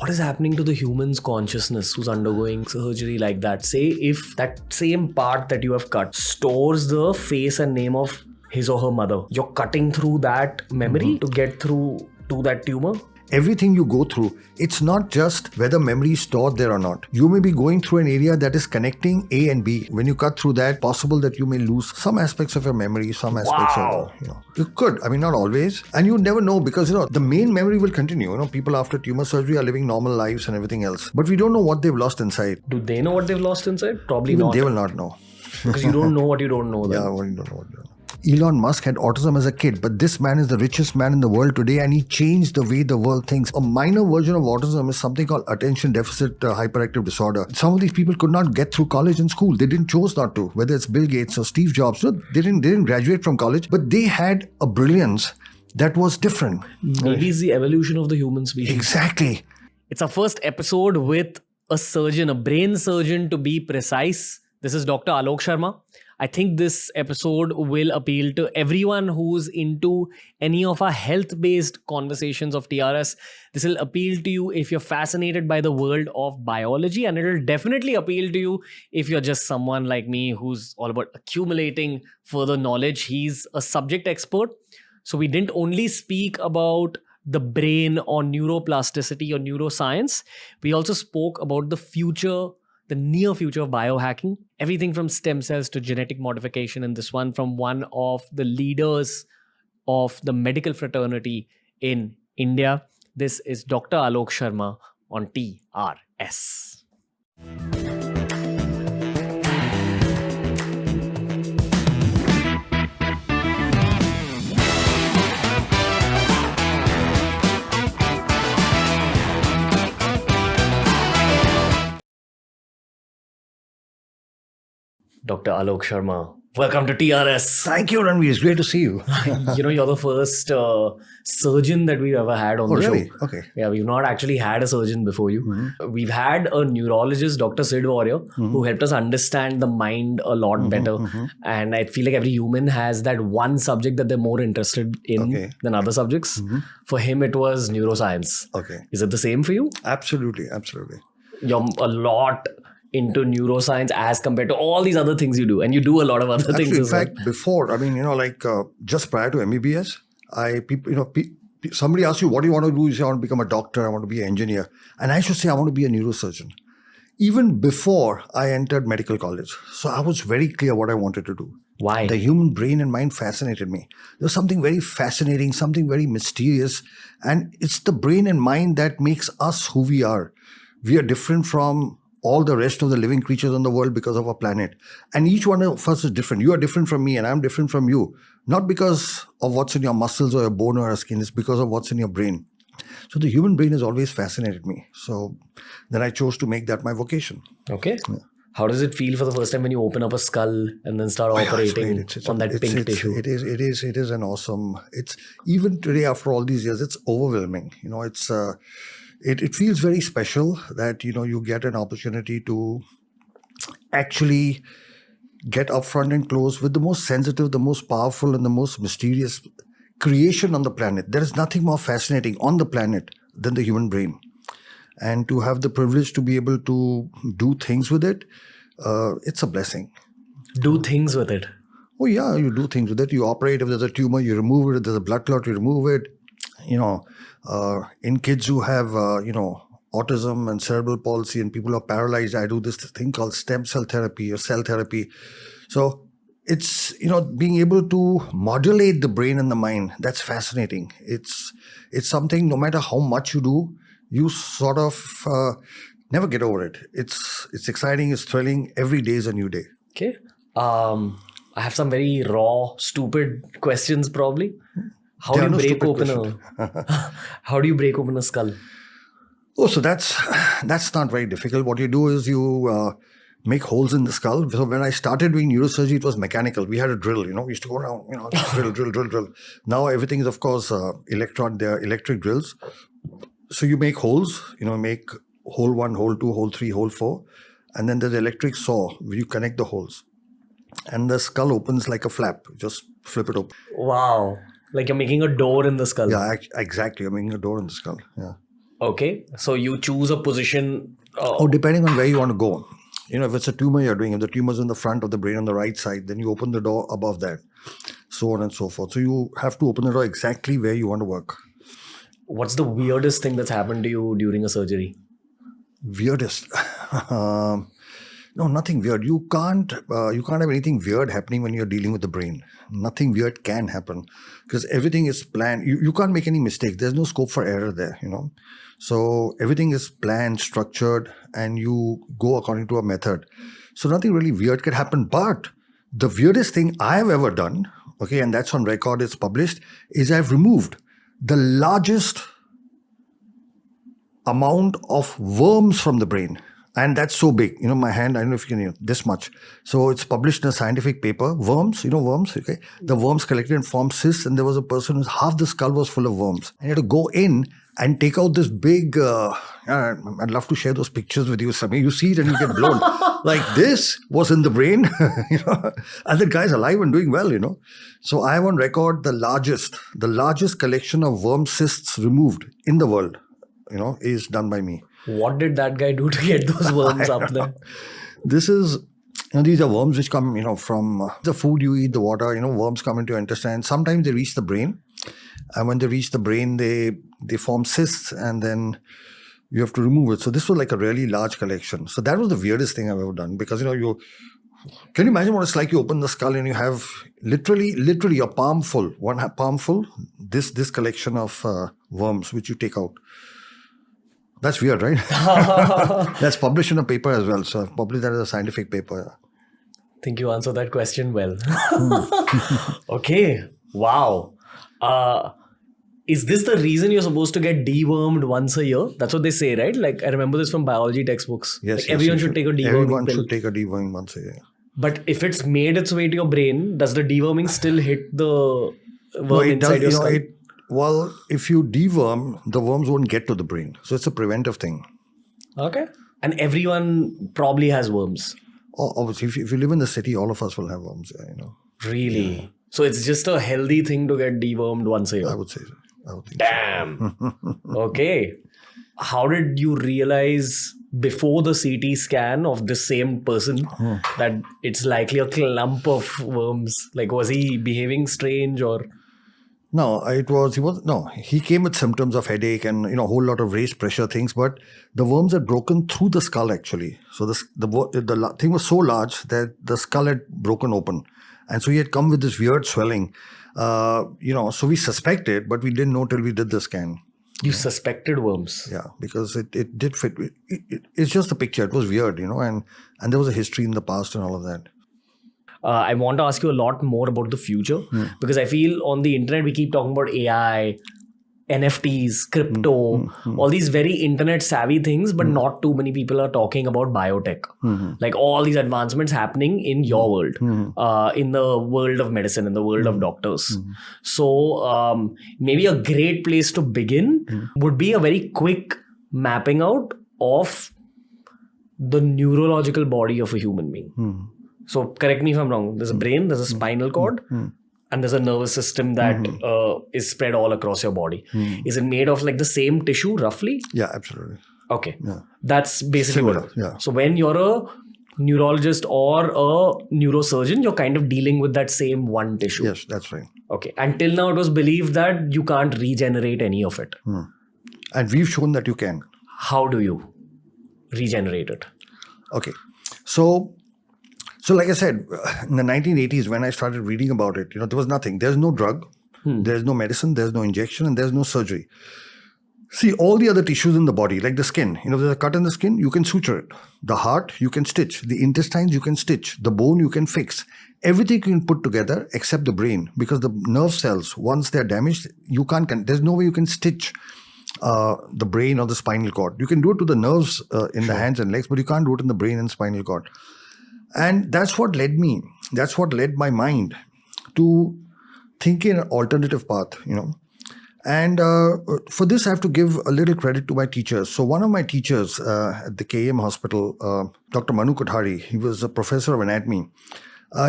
what is happening to the human's consciousness who's undergoing surgery like that? Say if that same part that you have cut stores the face and name of his or her mother, you're cutting through that memory to get through to that tumor? Everything you go through, it's not just whether memory is stored there or not. You may be going through an area that is connecting A and B. When you cut through that, possible that you may lose some aspects of your memory, some aspects of, you could. I mean, not always. And you never know because, the main memory will continue. People after tumor surgery are living normal lives and everything else. But we don't know what they've lost inside. Do they know what they've lost inside? Probably Even not. They will not know. Because you don't know what you don't know. Then. Yeah, well, you don't know what you don't know. Elon Musk had autism as a kid, but this man is the richest man in the world today and he changed the way the world thinks. A minor version of autism is something called attention deficit hyperactive disorder. Some of these people could not get through college and school. They didn't choose not to, whether it's Bill Gates or Steve Jobs. They didn't graduate from college, but they had a brilliance that was different. Maybe it's the evolution of the human species. Exactly. It's our first episode with a surgeon, a brain surgeon to be precise. This is Dr. Alok Sharma. I think this episode will appeal to everyone who's into any of our health-based conversations of TRS. This will appeal to you if you're fascinated by the world of biology, and it will definitely appeal to you if you're just someone like me who's all about accumulating further knowledge. He's a subject expert. So we didn't only speak about the brain or neuroplasticity or neuroscience. We also spoke about the near future of biohacking, everything from stem cells to genetic modification, and this one from one of the leaders of the medical fraternity in India. This is Dr. Alok Sharma on TRS. Dr. Alok Sharma, welcome to TRS. Thank you, Ranveer. It's great to see you. You're the first surgeon that we've ever had on the really? show. Okay. Yeah, we've not actually had a surgeon before you. We've had a neurologist, Dr. Sid Warrior, who helped us understand the mind a lot better. And I feel like every human has that one subject that they're more interested in than other subjects. For him, it was neuroscience. Okay. Is it the same for you? Absolutely. You're a lot into neuroscience as compared to all these other things you do, and you do a lot of other things as well. In fact, before, just prior to MBBS, somebody asks you, what do you want to do? You say, I want to become a doctor, I want to be an engineer. And I should say, I want to be a neurosurgeon. Even before I entered medical college. So I was very clear what I wanted to do. Why? The human brain and mind fascinated me. There was something very fascinating, something very mysterious. And it's the brain and mind that makes us who we are. We are different from all the rest of the living creatures on the world because of our planet. And each one of us is different. You are different from me and I'm different from you. Not because of what's in your muscles or your bone or your skin. It's because of what's in your brain. So the human brain has always fascinated me. So then I chose to make that my vocation. Okay. Yeah. How does it feel for the first time when you open up a skull and then start operating on that pink tissue? It is an awesome, even today after all these years, it's overwhelming. It feels very special that, you get an opportunity to actually get up front and close with the most sensitive, the most powerful, and the most mysterious creation on the planet. There is nothing more fascinating on the planet than the human brain. And to have the privilege to be able to do things with it, it's a blessing. Do things with it? Oh yeah, you do things with it. You operate. If there's a tumor, you remove it. If there's a blood clot, you remove it. In kids who have, autism and cerebral palsy and people who are paralyzed, I do this thing called stem cell therapy or cell therapy. So it's, being able to modulate the brain and the mind. That's fascinating. It's something, no matter how much you do, you sort of never get over it. It's exciting. It's thrilling. Every day is a new day. Okay. I have some very raw, stupid questions probably. How do you break open a skull? Oh, so that's not very difficult. What you do is you make holes in the skull. So when I started doing neurosurgery, it was mechanical. We had a drill, we used to go around, drill. Now everything is, of course, they're electric drills. So you make holes, make hole 1, hole 2, hole 3, hole 4. And then there's electric saw where you connect the holes. And the skull opens like a flap. Just flip it open. Wow. Like you're making a door in the skull. Yeah, exactly. You're making a door in the skull. Yeah. Okay. So you choose a position. Or depending on where you want to go. If it's a tumor you're doing, if the tumor's in the front of the brain on the right side, then you open the door above that, so on and so forth. So you have to open the door exactly where you want to work. What's the weirdest thing that's happened to you during a surgery? Weirdest? No, nothing weird. You can't have anything weird happening when you're dealing with the brain. Nothing weird can happen because everything is planned. You can't make any mistake. There's no scope for error there, So everything is planned, structured, and you go according to a method. So nothing really weird can happen. But the weirdest thing I have ever done, okay, and that's on record, it's published, is I've removed the largest amount of worms from the brain. And that's so big. My hand, I don't know if you can, this much. So it's published in a scientific paper. Worms, worms, okay? The worms collected and formed cysts, and there was a person whose half the skull was full of worms. And you had to go in and take out this big, I'd love to share those pictures with you, Samir. You see it and you get blown. Like this was in the brain, and the guy's alive and doing well, So I have on record the largest collection of worm cysts removed in the world, is done by me. What did that guy do to get those worms up there? This is, these are worms which come, from the food you eat, the water, worms come into your intestine. Sometimes they reach the brain. And when they reach the brain, they form cysts, and then you have to remove it. So this was like a really large collection. So that was the weirdest thing I've ever done because, can you imagine what it's like? You open the skull and you have literally your palm full, one palm full, this collection of worms which you take out. That's weird, right? That's published in a paper as well. So I've published that as a scientific paper. I think you answered that question well. Okay. Wow. Is this the reason you're supposed to get dewormed once a year? That's what they say, right? Like I remember this from biology textbooks. Yes. Everyone should take a deworming Everyone pill. should take a deworming once a year. But if it's made its way to your brain, does the deworming still hit the worm inside your skull? Well, if you deworm, the worms won't get to the brain. So it's a preventive thing. Okay. And everyone probably has worms. Obviously, if you live in the city, all of us will have worms. Really? Yeah. So it's just a healthy thing to get dewormed once a year? I would say so. I would think Damn. Okay. How did you realize before the CT scan of the same person that it's likely a clump of worms? Like, was he behaving strange or... No, he came with symptoms of headache and, a whole lot of raised pressure things, but the worms had broken through the skull actually. So the thing was so large that the skull had broken open. And so he had come with this weird swelling, so we suspected, but we didn't know till we did the scan. You suspected worms? Yeah, because it did fit. It's just a picture. It was weird, and there was a history in the past and all of that. I want to ask you a lot more about the future because I feel on the internet we keep talking about AI, NFTs, crypto, all these very internet savvy things, but not too many people are talking about biotech. Like all these advancements happening in your world, in the world of medicine, in the world of doctors. So maybe a great place to begin would be a very quick mapping out of the neurological body of a human being. So correct me if I'm wrong. There's a brain, there's a spinal cord, and there's a nervous system that is spread all across your body. Is it made of like the same tissue roughly? Yeah, absolutely. Okay. Yeah. That's basically Similar, what. yeah. So when you're a neurologist or a neurosurgeon, you're kind of dealing with that same one tissue. Yes, that's right. Okay. Until now, it was believed that you can't regenerate any of it. And we've shown that you can. How do you regenerate it? Okay. So like I said, in the 1980s, when I started reading about it, there was nothing. There's no drug, there's no medicine, there's no injection, and there's no surgery. See, all the other tissues in the body, like the skin, there's a cut in the skin, you can suture it. The heart, you can stitch. The intestines, you can stitch. The bone, you can fix. Everything you can put together except the brain, because the nerve cells, once they're damaged, there's no way you can stitch the brain or the spinal cord. You can do it to the nerves in the hands and legs, but you can't do it in the brain and spinal cord. And that's what led my mind to think in an alternative path, And for this, I have to give a little credit to my teachers. So one of my teachers at the KM hospital, Dr. Manu Kothari, he was a professor of anatomy.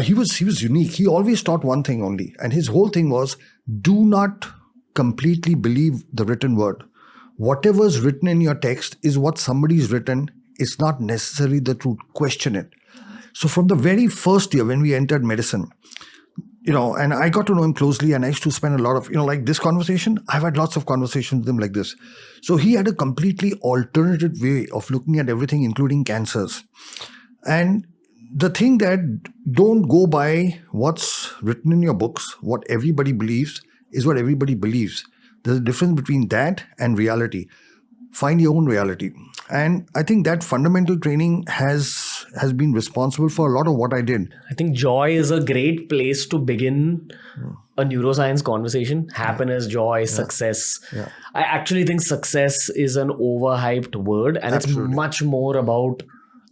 He was unique. He always taught one thing only. And his whole thing was, do not completely believe the written word. whatever's written in your text is what somebody's written. It's not necessarily the truth. Question it. So from the very first year when we entered medicine, and I got to know him closely, and I used to spend a lot of, like this conversation, I've had lots of conversations with him like this. So he had a completely alternative way of looking at everything, including cancers. And the thing that don't go by what's written in your books, what everybody believes is what everybody believes. There's a difference between that and reality. Find your own reality. And I think that fundamental training has been responsible for a lot of what I did. I think joy is a great place to begin a neuroscience conversation. Happiness, joy, success. Yeah. I actually think success is an overhyped word, and Absolutely. it's much more about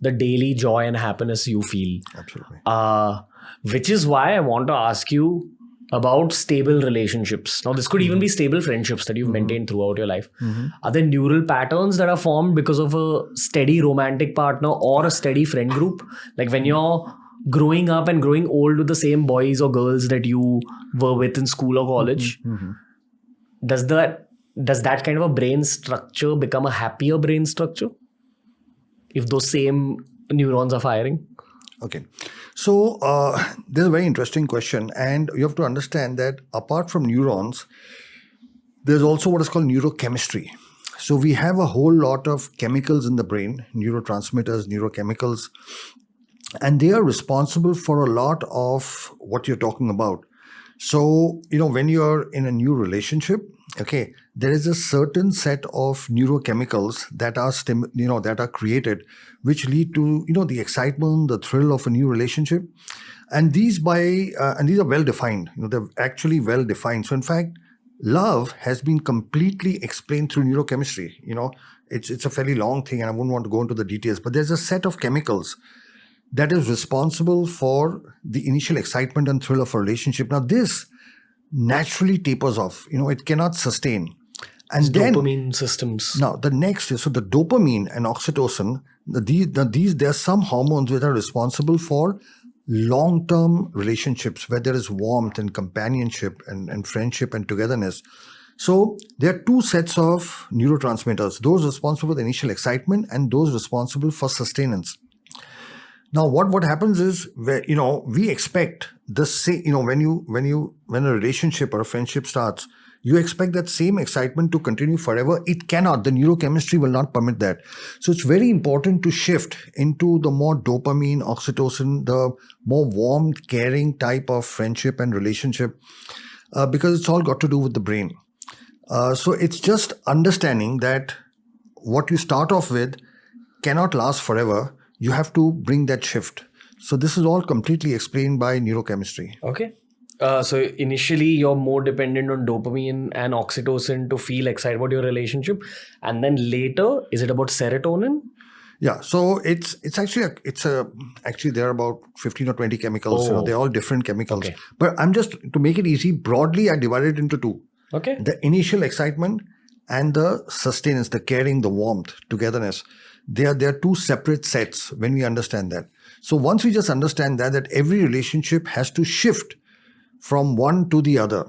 the daily joy and happiness you feel. Absolutely. Which is why I want to ask you about stable relationships. Now, this could even be stable friendships that you've maintained throughout your life. Are there neural patterns that are formed because of a steady romantic partner or a steady friend group? Like when you're growing up and growing old with the same boys or girls that you were with in school or college, does that kind of a brain structure become a happier brain structure if those same neurons are firing? Okay. So this is a very interesting question. And you have to understand that apart from neurons, there's also what is called neurochemistry. So we have a whole lot of chemicals in the brain, neurotransmitters, neurochemicals, and they are responsible for a lot of what you're talking about. So, when you're in a new relationship, okay, there is a certain set of neurochemicals that are that are created, which lead to the excitement, the thrill of a new relationship, and these are well defined. They're actually well defined. So, in fact, love has been completely explained through neurochemistry. It's a fairly long thing, and I wouldn't want to go into the details. But there's a set of chemicals that is responsible for the initial excitement and thrill of a relationship. Now, this naturally tapers off. It cannot sustain. And It's then dopamine systems. now the next is, so the dopamine and oxytocin, there are some hormones that are responsible for long-term relationships where there is warmth and companionship and friendship and togetherness. So there are two sets of neurotransmitters, those responsible for the initial excitement and those responsible for sustenance. Now, what happens is, we expect the same. When a relationship or a friendship starts, you expect that same excitement to continue forever. It cannot. The neurochemistry will not permit that. So it's very important to shift into the more dopamine, oxytocin, the more warm, caring type of friendship and relationship, because it's all got to do with the brain. So it's just understanding that what you start off with cannot last forever. You have to bring that shift. So this is all completely explained by neurochemistry. Okay. So initially you're more dependent on dopamine and oxytocin to feel excited about your relationship. And then later, is it about serotonin? Yeah. So it's actually there are about 15 or 20 chemicals. Oh. They're all different chemicals. Okay. But I'm just, to make it easy, broadly I divided it into two. Okay. The initial excitement and the sustenance, the caring, the warmth, togetherness. They are two separate sets when we understand that. So once we just understand that every relationship has to shift from one to the other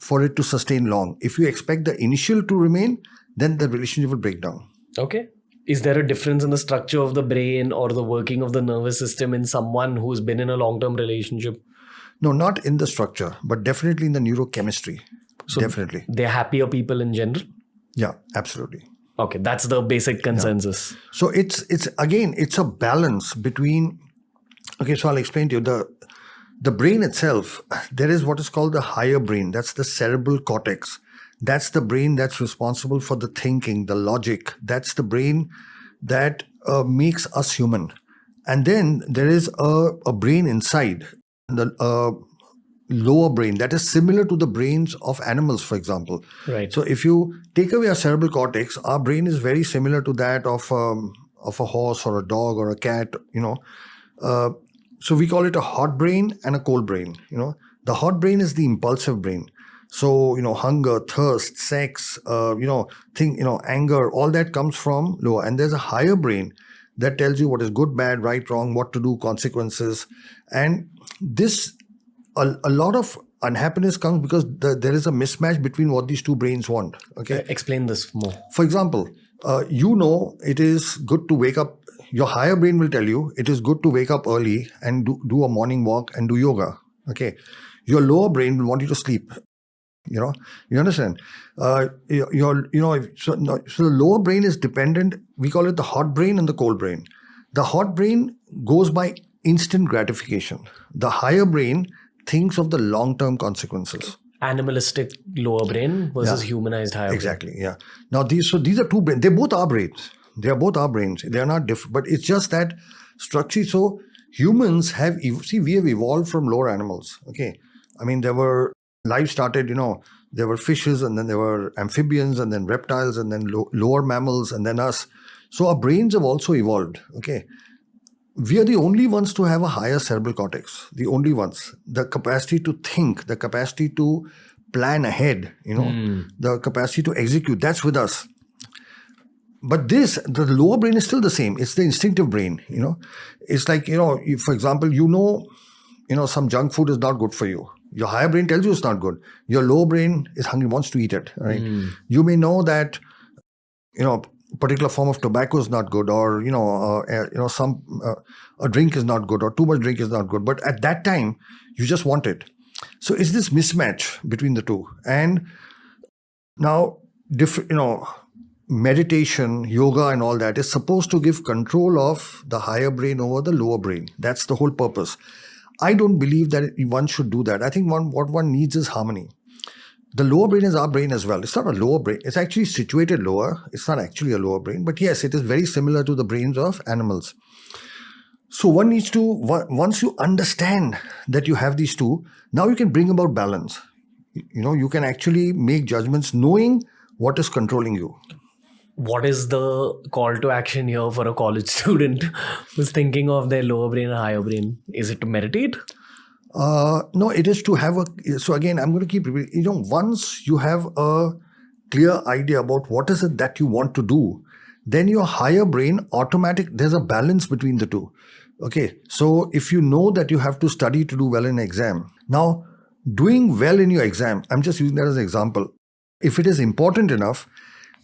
for it to sustain long. If you expect the initial to remain, then the relationship will break down. Okay. Is there a difference in the structure of the brain or the working of the nervous system in someone who's been in a long-term relationship? No, not in the structure, but definitely in the neurochemistry. So definitely. They're happier people in general? Yeah, absolutely. Okay, that's the basic consensus. Yeah. So it's a balance between. Okay, so I'll explain to you the brain itself. There is what is called the higher brain. That's the cerebral cortex. That's the brain that's responsible for the thinking, the logic. That's the brain that makes us human. And then there is a brain inside the lower brain that is similar to the brains of animals, for example. Right. So if you take away our cerebral cortex, our brain is very similar to that of a horse or a dog or a cat. So we call it a hot brain and a cold brain. The hot brain is the impulsive brain. So hunger, thirst, sex, anger, all that comes from lower. And there's a higher brain that tells you what is good, bad, right, wrong, what to do, consequences, and this. A lot of unhappiness comes because there is a mismatch between what these two brains want. Okay. Explain this more. For example, it is good to wake up. Your higher brain will tell you it is good to wake up early and do a morning walk and do yoga. Okay. Your lower brain will want you to sleep. You understand? So the lower brain is dependent. We call it the hot brain and the cold brain. The hot brain goes by instant gratification. The higher brain thinks of the long-term consequences. Animalistic lower brain versus humanized higher brain. Exactly, yeah. Now, these are two brains. They both are brains. They are both our brains. They are not different. But it's just that structure. So humans we have evolved from lower animals. Okay. I mean, life started, there were fishes, and then there were amphibians, and then reptiles, and then lower mammals, and then us. So our brains have also evolved. Okay. We are the only ones to have a higher cerebral cortex. The only ones. The capacity to think, the capacity to plan ahead, the capacity to execute. That's with us. But the lower brain is still the same. It's the instinctive brain, It's like, for example, some junk food is not good for you. Your higher brain tells you it's not good. Your lower brain is hungry, wants to eat it. Right? You may know that, a particular form of tobacco is not good, or a drink is not good, or too much drink is not good. But at that time, you just want it. So it's this mismatch between the two. And now, meditation, yoga, and all that is supposed to give control of the higher brain over the lower brain. That's the whole purpose. I don't believe that one should do that. I think what one needs is harmony. The lower brain is our brain as well. It's not a lower brain. It's actually situated lower. It's not actually a lower brain. But yes, it is very similar to the brains of animals. So one needs to, once you understand that you have these two, now you can bring about balance. You can actually make judgments knowing what is controlling you. What is the call to action here for a college student who's thinking of their lower brain and higher brain? Is it to meditate? No, it is to have so again, I'm going to keep repeating. Once you have a clear idea about what is it that you want to do, then your higher brain there's a balance between the two. Okay. So if you know that you have to study to do well in an exam, now doing well in your exam, I'm just using that as an example. If it is important enough,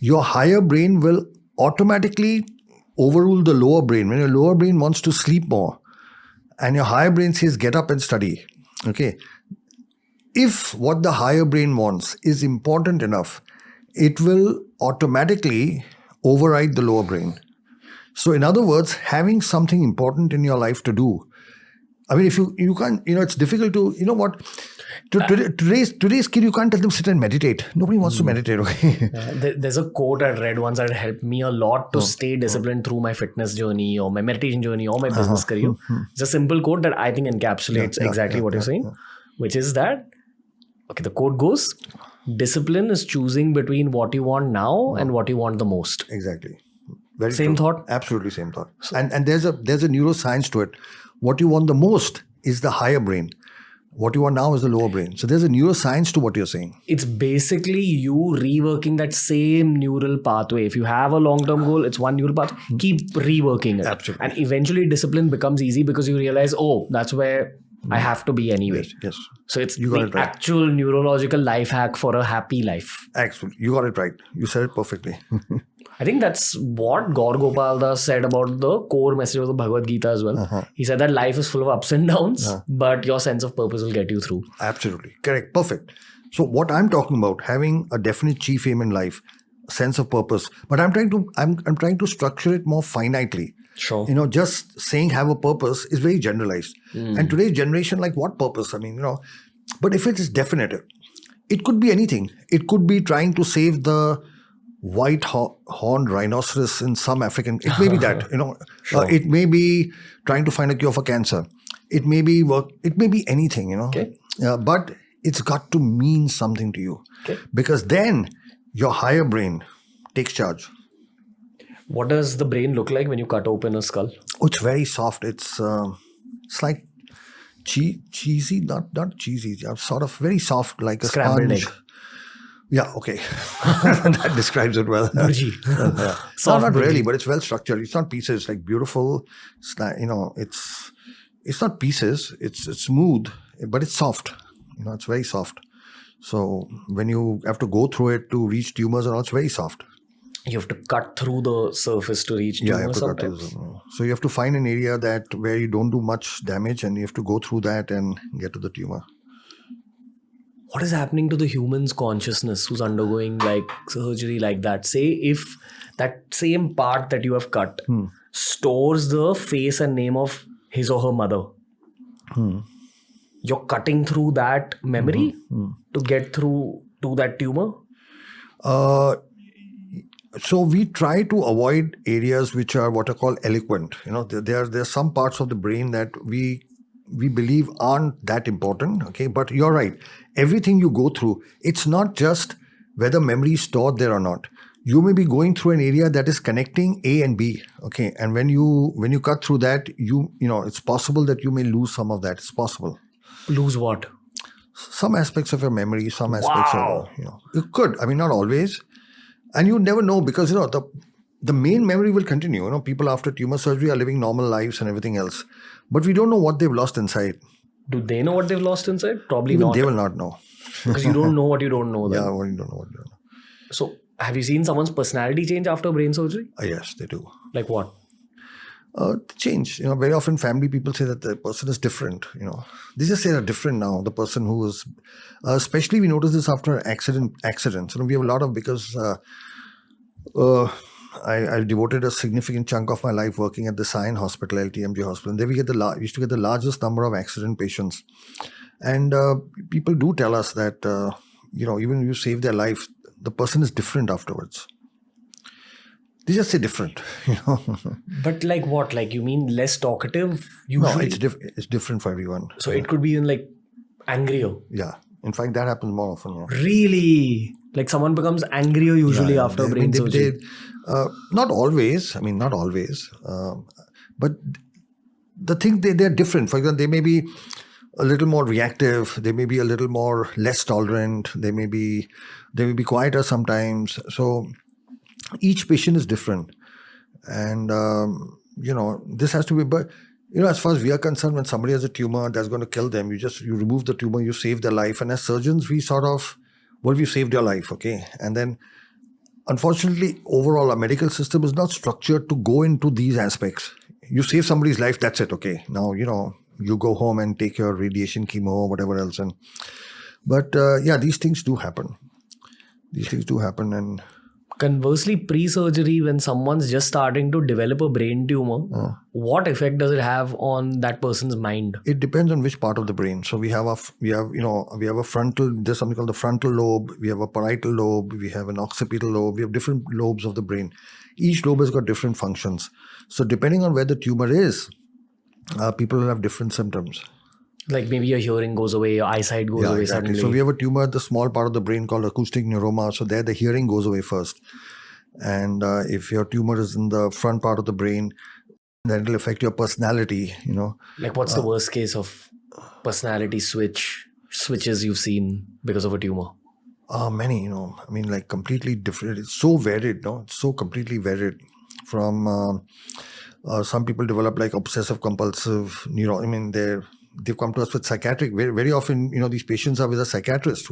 your higher brain will automatically overrule the lower brain. When your lower brain wants to sleep more, and your higher brain says, get up and study. Okay. If what the higher brain wants is important enough, it will automatically override the lower brain. So in other words, having something important in your life to do. I mean, if you can't, it's difficult to, today's kid, you can't tell them sit and meditate. Nobody wants to meditate. Okay. There's a quote I read once that helped me a lot to stay disciplined through my fitness journey or my meditation journey or my business career. It's a simple quote that I think encapsulates exactly what you're saying, which is that, okay, the quote goes, discipline is choosing between what you want now and what you want the most. Exactly. Very same true. Thought? Absolutely same thought. And there's a neuroscience to it. What you want the most is the higher brain. What you want now is the lower brain. So there's a neuroscience to what you're saying. It's basically you reworking that same neural pathway. If you have a long-term goal, it's one neural path. Keep reworking it. Absolutely. And eventually discipline becomes easy because you realize, that's where I have to be anyway. Yes. So it's the actual neurological life hack for a happy life. Absolutely. You got it right. You said it perfectly. I think that's what Gaur Gopal Das said about the core message of the Bhagavad Gita as well. He said that life is full of ups and downs, but your sense of purpose will get you through. Absolutely. Correct. Perfect. So what I'm talking about, having a definite chief aim in life, sense of purpose, but I'm trying to structure it more finitely. Sure. Just saying have a purpose is very generalized. And today's generation, like what purpose? I mean, but if it is definite, it could be anything. It could be trying to save the white horned rhinoceros in some African. It may be that, Sure. It may be trying to find a cure for cancer. It may be It may be anything, Okay. But it's got to mean something to you. Okay. Because then your higher brain takes charge. What does the brain look like when you cut open a skull? Oh, it's very soft. It's like cheesy, not cheesy. Sort of very soft, like a Scrambled sponge. egg. Yeah, okay. That describes it well. Burji. No, Soft not burji. really, but it's well structured. It's not pieces. It's like beautiful. It's not, it's not pieces. It's smooth, but it's soft. It's very soft. So when you have to go through it to reach tumors and all, it's very soft. You have to cut through the surface to reach Yeah, you tumor have to cut through sometimes. so you have to find an area where you don't do much damage, and you have to go through that and get to the tumor. What is happening to the human's consciousness who's undergoing like surgery like that? Say if that same part that you have cut stores the face and name of his or her mother. You're cutting through that memory to get through to that tumor. So we try to avoid areas which are what are called eloquent. There are some parts of the brain that we believe aren't that important. Okay, but you're right. Everything you go through, it's not just whether memory is stored there or not. You may be going through an area that is connecting A and B. Okay, and when you cut through that, it's possible that you may lose some of that. It's possible. Lose what? Some aspects of your memory, some aspects Wow. of you could. I mean, not always. And you never know, because the main memory will continue. People after tumor surgery are living normal lives and everything else, but we don't know what they've lost inside. Do they know what they've lost inside? Probably Even not. they will not know. Because you don't know what you don't know. Then. Yeah, well, you don't know what you don't know. So, have you seen someone's personality change after brain surgery? Yes, they do. Like what? Change. Very often family people say that the person is different. They just say they're different now. The person who is, especially we notice this after accidents. We have a lot of, because I devoted a significant chunk of my life working at the Sion Hospital, LTMG hospital. And there we used to get the largest number of accident patients. And people do tell us that, even if you save their life, the person is different afterwards. They just say different, But like what? Like you mean less talkative? Usually? No, it's different for everyone. So it could be in like angrier. Yeah. In fact, that happens more often. Yeah. Really? Like someone becomes angrier usually after brain surgery? Not always. I mean, not always. But the thing, they're different. For example, they may be a little more reactive. They may be a little more less tolerant. They may be quieter sometimes. So each patient is different. And, this has to be, but, as far as we are concerned, when somebody has a tumor that's going to kill them, you remove the tumor, you save their life. And as surgeons, we sort of, you saved your life, okay? And then, unfortunately, overall, our medical system is not structured to go into these aspects. You save somebody's life, that's it, okay? Now, you go home and take your radiation, chemo, or whatever else. But these things do happen. And conversely, pre-surgery, when someone's just starting to develop a brain tumor, what effect does it have on that person's mind? It depends on which part of the brain. So we have a frontal. There's something called the frontal lobe. We have a parietal lobe. We have an occipital lobe. We have different lobes of the brain. Each lobe has got different functions. So depending on where the tumor is, people will have different symptoms. Like maybe your hearing goes away, your eyesight goes away exactly. suddenly. So we have a tumor at the small part of the brain called acoustic neuroma. So there the hearing goes away first. And if your tumor is in the front part of the brain, then it'll affect your personality, Like what's the worst case of personality switches you've seen because of a tumor? Many, I mean, like completely different. It's so varied, It's so completely varied. From some people develop like obsessive compulsive, they've come to us with psychiatric. Very, very often, these patients are with a psychiatrist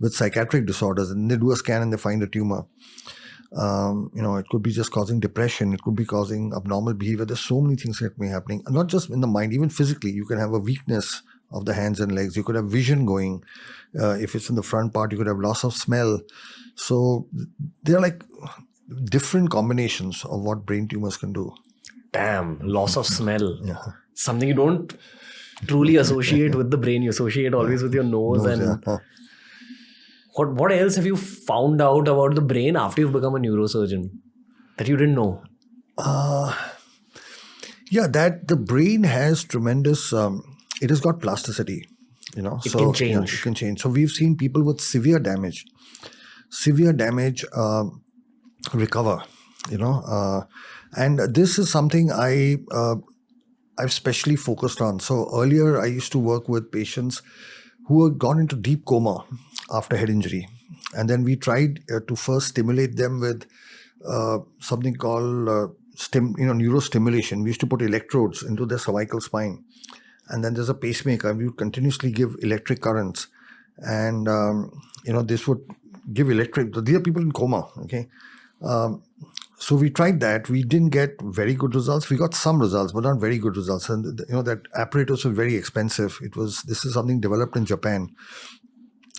with psychiatric disorders, and they do a scan and they find a tumor. It could be just causing depression. It could be causing abnormal behavior. There's so many things that may be happening, not just in the mind, even physically. You can have a weakness of the hands and legs. You could have vision going. If it's in the front part, you could have loss of smell. So they're like different combinations of what brain tumors can do. Damn, loss of smell. Yeah. Something you don't truly associate with the brain. You associate always with your nose. What else have you found out about the brain after you've become a neurosurgeon that you didn't know? That the brain has tremendous, it has got plasticity, It can change. It can change. So we've seen people with severe damage recover, and this is something I've specially focused on. So earlier I used to work with patients who had gone into deep coma after head injury. And then we tried to first stimulate them with something called neurostimulation. We used to put electrodes into their cervical spine. and then there's a pacemaker, and we would continuously give electric currents, and this would give electric. These are people in coma, okay. So we tried that. We didn't get very good results. We got some results, but not very good results. And that apparatus was very expensive. This is something developed in Japan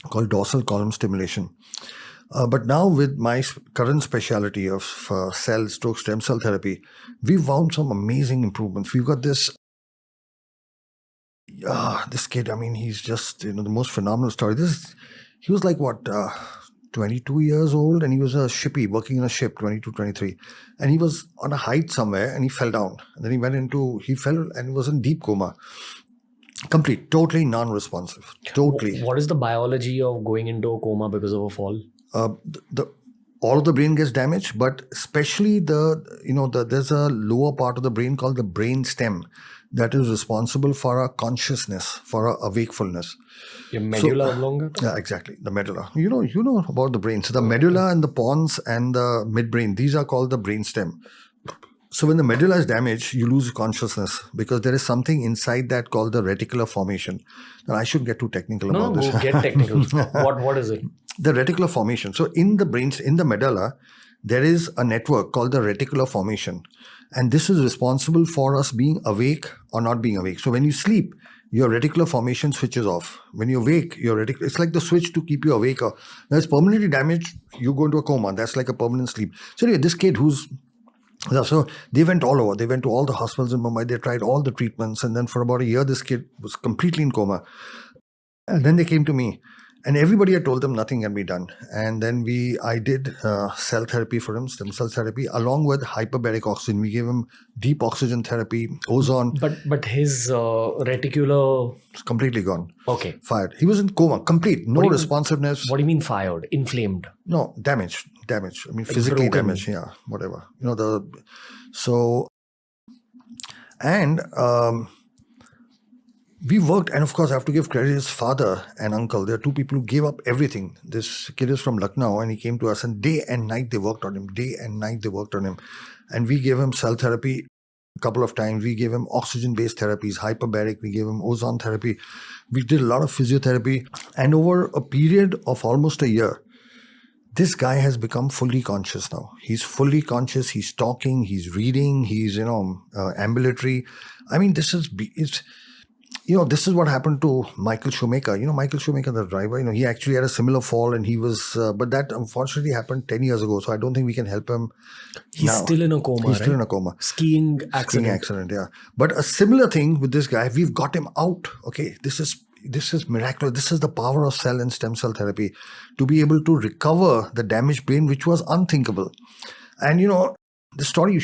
called dorsal column stimulation. But now with my current specialty of cell-stroke stem cell therapy, we've found some amazing improvements. We've got this kid. I mean, he's just the most phenomenal story. He was like 22 years old, and he was a shippy working in a ship, 22, 23. And he was on a height somewhere, and he fell down. And then he fell and was in deep coma. Complete, totally non-responsive. Totally. What is the biology of going into a coma because of a fall? All of the brain gets damaged, but especially there's a lower part of the brain called the brain stem that is responsible for our consciousness, for our awakefulness. Your medulla oblongata? Yeah, exactly. The medulla. You know about the brain. So the medulla and the pons and the midbrain, these are called the brain stem. So when the medulla is damaged, you lose consciousness because there is something inside that called the reticular formation. Now, I shouldn't get too technical about this. No, get technical. What is it? The reticular formation. So in the brain, in the medulla, there is a network called the reticular formation. And this is responsible for us being awake or not being awake. So when you sleep, your reticular formation switches off. When you wake, it's like the switch to keep you awake. Now it's permanently damaged, you go into a coma. That's like a permanent sleep. So anyway, this kid so they went all over. They went to all the hospitals in Mumbai. They tried all the treatments. And then for about a year, this kid was completely in coma. And then they came to me. And everybody had told them nothing can be done. And then I did cell therapy for him, stem cell therapy, along with hyperbaric oxygen. We gave him deep oxygen therapy, ozone. But his reticular... It's completely gone. Okay. Fired. He was in coma, complete, no responsiveness. What do you mean fired? Inflamed? No, damaged. I mean, physically damaged, yeah, whatever. We worked, and of course, I have to give credit to his father and uncle. There are two people who gave up everything. This kid is from Lucknow, and he came to us, and day and night they worked on him. And we gave him cell therapy a couple of times. We gave him oxygen-based therapies, hyperbaric. We gave him ozone therapy. We did a lot of physiotherapy. And over a period of almost a year, this guy has become fully conscious now. He's fully conscious. He's talking. He's reading. He's, ambulatory. I mean, this is what happened to Michael Schumacher. Michael Schumacher, the driver, he actually had a similar fall, and he was, but that unfortunately happened 10 years ago. So I don't think we can help him. He's still in a coma, He's still in a coma. Skiing accident, yeah. But a similar thing with this guy, we've got him out. Okay, this is miraculous. This is the power of cell and stem cell therapy to be able to recover the damaged brain, which was unthinkable. And the story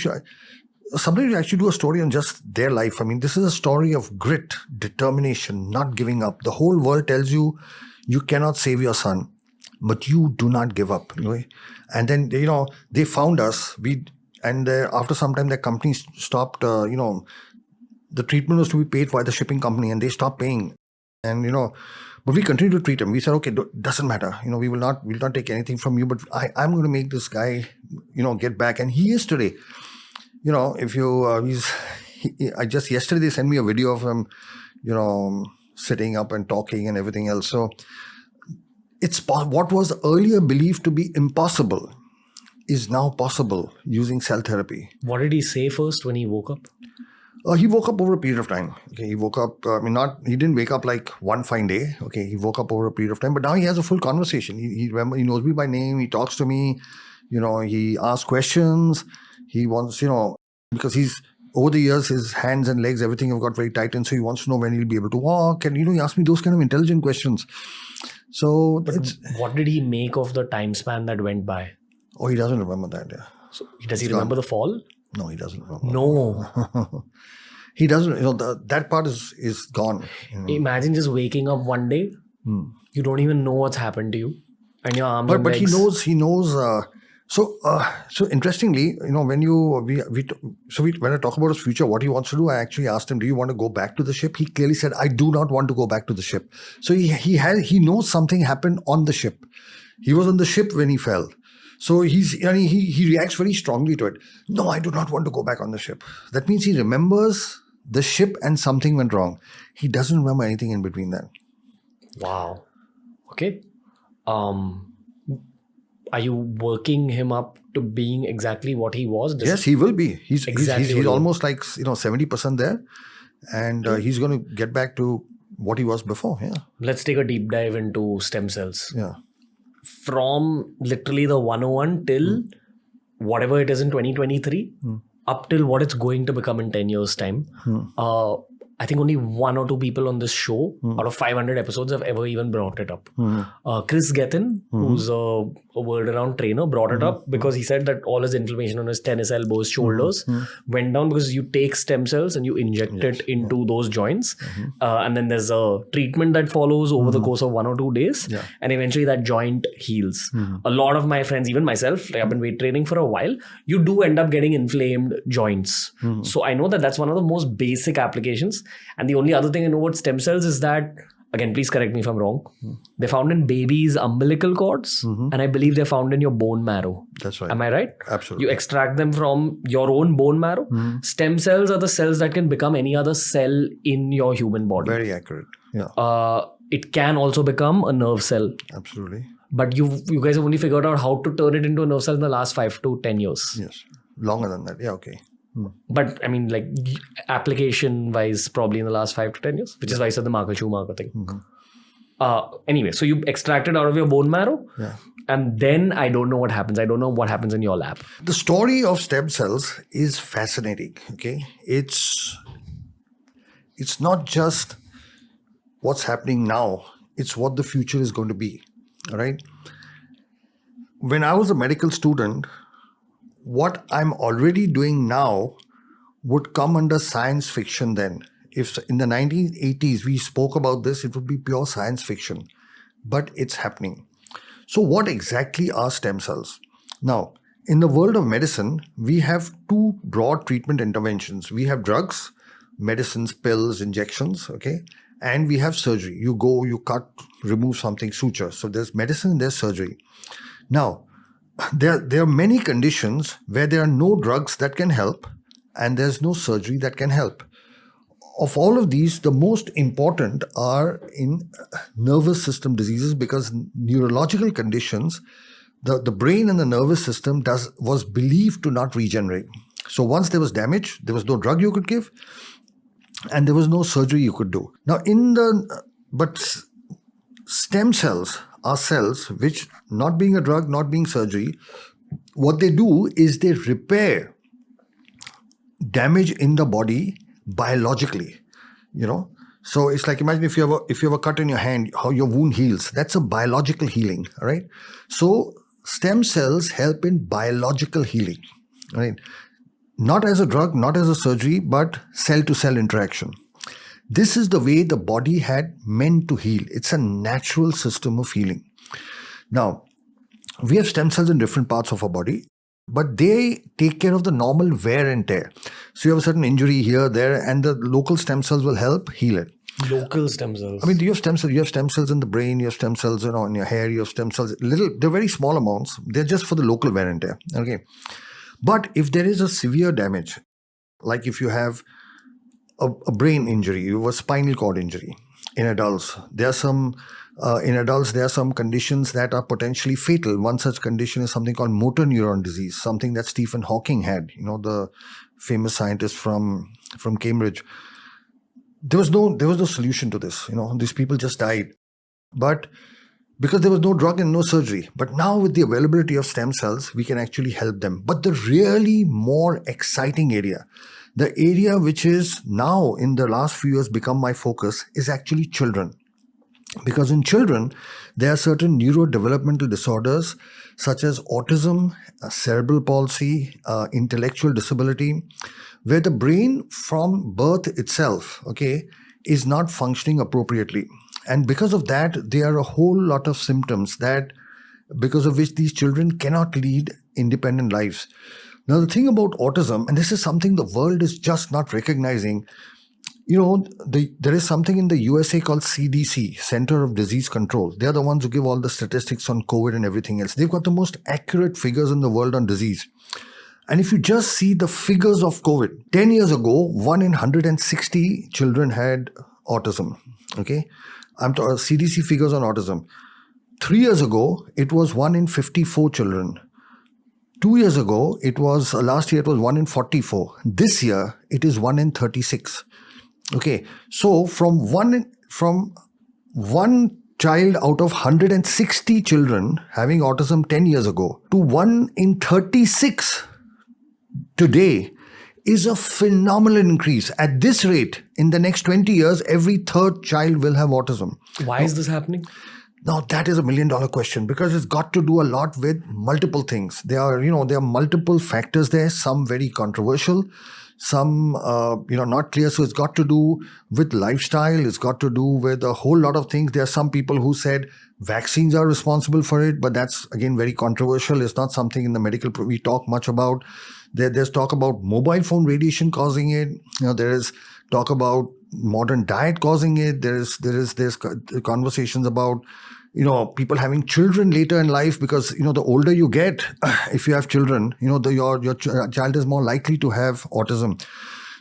sometimes you actually do a story on just their life. I mean, this is a story of grit, determination, not giving up. The whole world tells you you cannot save your son, but you do not give up. And then they found us. After some time, their company stopped. The treatment was to be paid by the shipping company, and they stopped paying. And but we continued to treat him. We said, okay, doesn't matter. We'll not take anything from you, but I'm going to make this guy, get back. And he is today. If you, yesterday they sent me a video of him, sitting up and talking and everything else. So it's what was earlier believed to be impossible is now possible using cell therapy. What did he say first when he woke up? He woke up over a period of time. Okay, he woke up. He didn't wake up like one fine day. Okay, he woke up over a period of time. But now he has a full conversation. He knows me by name. He talks to me. He asks questions. He wants, because over the years, his hands and legs, everything have got very tight. And so he wants to know when he'll be able to walk. And, he asked me those kind of intelligent questions. So what did he make of the time span that went by? Oh, he doesn't remember that. Yeah. So does he remember the fall? No, he doesn't remember. No. He doesn't. That part is gone. Imagine just waking up one day. You don't even know what's happened to you. And your arms and but legs. he knows. So interestingly, when I talk about his future, what he wants to do, I actually asked him, do you want to go back to the ship? He clearly said, I do not want to go back to the ship. So he knows something happened on the ship. He was on the ship when he fell. So he reacts very strongly to it. No, I do not want to go back on the ship. That means he remembers the ship and something went wrong. He doesn't remember anything in between that. Wow. Okay. Are you working him up to being exactly what he was? Yes, he will be. He's Exactly. almost like 70% there, and he's going to get back to what he was before. Yeah. Let's take a deep dive into stem cells. Yeah. From literally the 101 till whatever it is in 2023, up till what it's going to become in 10 years' time. I think only 1 or 2 people on this show out of 500 episodes have ever even brought it up. Chris Gethin, who's a world-renowned trainer, brought it up because he said that all his inflammation on his tennis elbows, shoulders went down because you take stem cells and you inject it into those joints. And then there's a treatment that follows over the course of 1 or 2 days. And eventually that joint heals. A lot of my friends, even myself, like I've been weight training for a while, you do end up getting inflamed joints. So I know that that's one of the most basic applications. And the only other thing I know about stem cells is that, again, please correct me if I'm wrong, they're found in babies' umbilical cords, and I believe they're found in your bone marrow. That's right. Am I right? Absolutely. You extract them from your own bone marrow. Stem cells are the cells that can become any other cell in your human body. Very accurate. Yeah. It can also become a nerve cell. Absolutely. But you guys have only figured out how to turn it into a nerve cell in the last 5 to 10 years. Yes. Longer than that. Yeah, okay. But I mean, like application wise, probably in the last 5 to 10 years, which is why I said the Michael Schumacher thing. Anyway, so you extract it out of your bone marrow, and then I don't know what happens. I don't know what happens in your lab. The story of stem cells is fascinating. Okay, it's not just what's happening now; it's what the future is going to be. All right. When I was a medical student, what I'm already doing now would come under science fiction then. If in the 1980s we spoke about this, it would be pure science fiction. But it's happening. So what exactly are stem cells? Now, in the world of medicine, we have 2 broad treatment interventions. We have drugs, medicines, pills, injections, okay? And we have surgery. You go, you cut, remove something, suture. So there's medicine, there's surgery. Now, there are many conditions where there are no drugs that can help and there's no surgery that can help. Of all of these, the most important are in nervous system diseases because neurological conditions, the brain and the nervous system was believed to not regenerate. So once there was damage, there was no drug you could give and there was no surgery you could do. Now but stem cells are cells which, not being a drug, not being surgery, what they do is they repair damage in the body biologically, So it's like, imagine if you have a cut in your hand, how your wound heals. That's a biological healing, all right? So stem cells help in biological healing, right? Not as a drug, not as a surgery, but cell-to-cell interaction. This is the way the body had meant to heal. It's a natural system of healing. Now, we have stem cells in different parts of our body, but they take care of the normal wear and tear. So you have a certain injury here, there, and the local stem cells will help heal it. Local stem cells. I mean, you have stem cells. You have stem cells in the brain. You have stem cells, in your hair. You have stem cells. They're very small amounts. They're just for the local wear and tear. Okay, but if there is a severe damage, like if you have a brain injury, you have a spinal cord injury in adults. There are some conditions that are potentially fatal. One such condition is something called motor neuron disease, something that Stephen Hawking had. The famous scientist from Cambridge. There was no solution to this. These people just died, but because there was no drug and no surgery. But now with the availability of stem cells, we can actually help them. But the really more exciting area, the area which is now in the last few years become my focus, is actually children. Because in children, there are certain neurodevelopmental disorders such as autism, cerebral palsy, intellectual disability, where the brain from birth itself, is not functioning appropriately. And because of that, there are a whole lot of symptoms because of which these children cannot lead independent lives. Now, the thing about autism, and this is something the world is just not recognizing, there is something in the USA called CDC, Center of Disease Control. They're the ones who give all the statistics on COVID and everything else. They've got the most accurate figures in the world on disease. And if you just see the figures of COVID, 10 years ago, 1 in 160 children had autism. Okay. I'm talking CDC figures on autism. 3 years ago, it was 1 in 54 children. 2 years ago, last year it was 1 in 44. This year, it is 1 in 36. Okay. So from one child out of 160 children having autism 10 years ago to 1 in 36 today is a phenomenal increase. At this rate, in the next 20 years, every third child will have autism. Why is this happening? Now, that is $1 million question, because it's got to do a lot with multiple things. There are multiple factors there, some very controversial, some, not clear. So it's got to do with lifestyle. It's got to do with a whole lot of things. There are some people who said vaccines are responsible for it, but that's, again, very controversial. It's not something in the medical we talk much about. There's talk about mobile phone radiation causing it. There is talk about modern diet causing it. There's conversations about people having children later in life, because the older you get, if you have children, your child is more likely to have autism.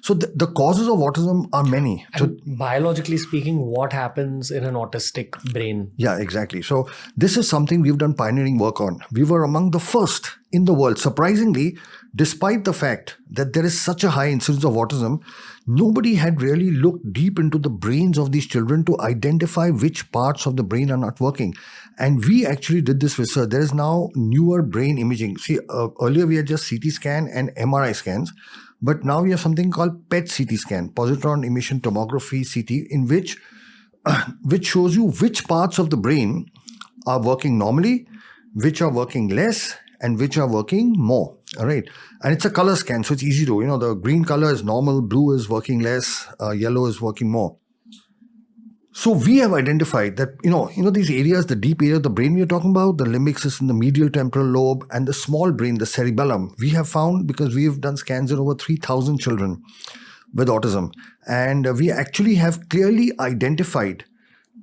So the causes of autism are many. And biologically speaking, what happens in an autistic brain? Yeah, exactly. So this is something we've done pioneering work on. We were among the first in the world. Surprisingly, despite the fact that there is such a high incidence of autism, nobody had really looked deep into the brains of these children to identify which parts of the brain are not working. And we actually did this research. There is now newer brain imaging. See, earlier we had just CT scan and MRI scans. But now we have something called PET CT scan, positron emission tomography CT, in which shows you which parts of the brain are working normally, which are working less, and which are working more. All right. And it's a color scan, so it's easy to, the green color is normal, blue is working less, yellow is working more. So we have identified that, these areas, the deep area of the brain we are talking about, the limbic system, the medial temporal lobe, and the small brain, the cerebellum, we have found, because we have done scans in over 3,000 children with autism. And we actually have clearly identified,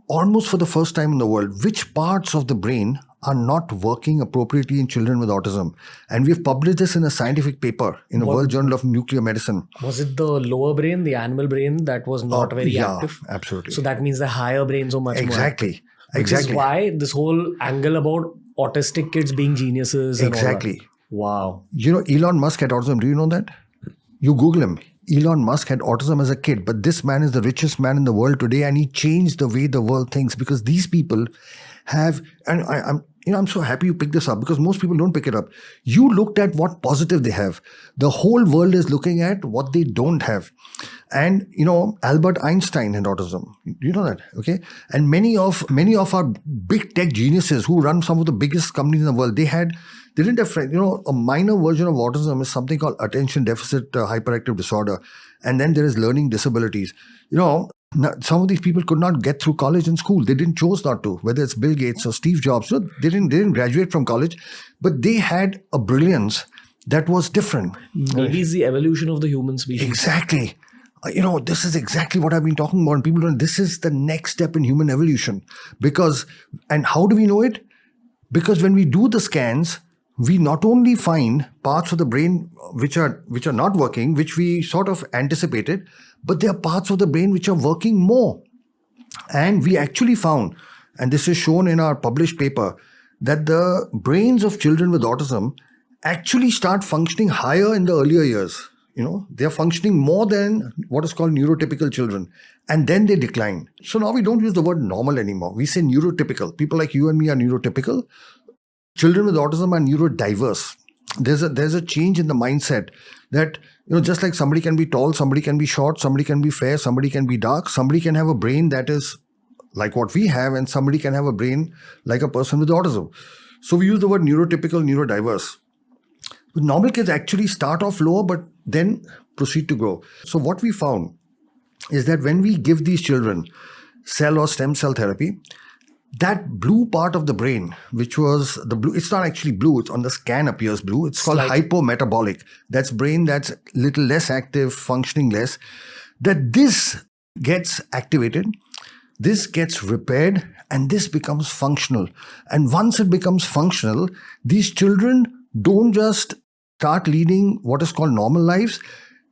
almost for the first time in the world, which parts of the brain are not working appropriately in children with autism. And we've published this in a scientific paper in a World Journal of Nuclear Medicine. Was it the lower brain, the animal brain, that was not very active? Yeah, absolutely. So that means the higher brains are much more active. Exactly. Which is why this whole angle about autistic kids being geniuses and exactly. Wow. Elon Musk had autism. Do you know that? You Google him. Elon Musk had autism as a kid, but this man is the richest man in the world today, and he changed the way the world thinks, because these people have, and I'm so happy you picked this up, because most people don't pick it up. You looked at what positive they have. The whole world is looking at what they don't have. And, Albert Einstein had autism. You know that, okay? And many of our big tech geniuses who run some of the biggest companies in the world, they didn't have friends. A minor version of autism is something called attention deficit hyperactive disorder. And then there is learning disabilities. Some of these people could not get through college and school. They didn't choose not to, whether it's Bill Gates or Steve Jobs. They didn't graduate from college, but they had a brilliance that was different. Maybe it's the evolution of the human species. Exactly. This is exactly what I've been talking about. And people don't, this is the next step in human evolution. And how do we know it? Because when we do the scans, we not only find parts of the brain which are not working, which we sort of anticipated, but there are parts of the brain which are working more. And we actually found, and this is shown in our published paper, that the brains of children with autism actually start functioning higher in the earlier years. They're functioning more than what is called neurotypical children. And then they decline. So now we don't use the word normal anymore. We say neurotypical. People like you and me are neurotypical. Children with autism are neurodiverse. There's a change in the mindset that, just like somebody can be tall, somebody can be short, somebody can be fair, somebody can be dark, somebody can have a brain that is like what we have, and somebody can have a brain like a person with autism. So we use the word neurotypical, neurodiverse. Normal kids actually start off lower, but then proceed to grow. So what we found is that when we give these children cell or stem cell therapy, that blue part of the brain, which was the blue, it's not actually blue, it's on the scan appears blue. It's called hypometabolic. That's brain that's little less active, functioning less. That this gets activated, this gets repaired, and this becomes functional. And once it becomes functional, these children don't just start leading what is called normal lives,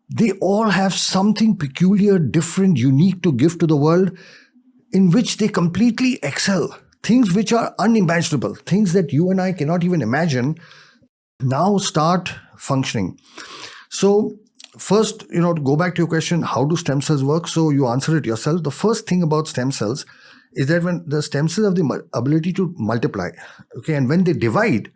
they all have something peculiar, different, unique to give to the world, in which they completely excel. Things which are unimaginable, things that you and I cannot even imagine, now start functioning. So first, to go back to your question, how do stem cells work? So you answer it yourself. The first thing about stem cells is that when the stem cells have the ability to multiply, okay, and when they divide,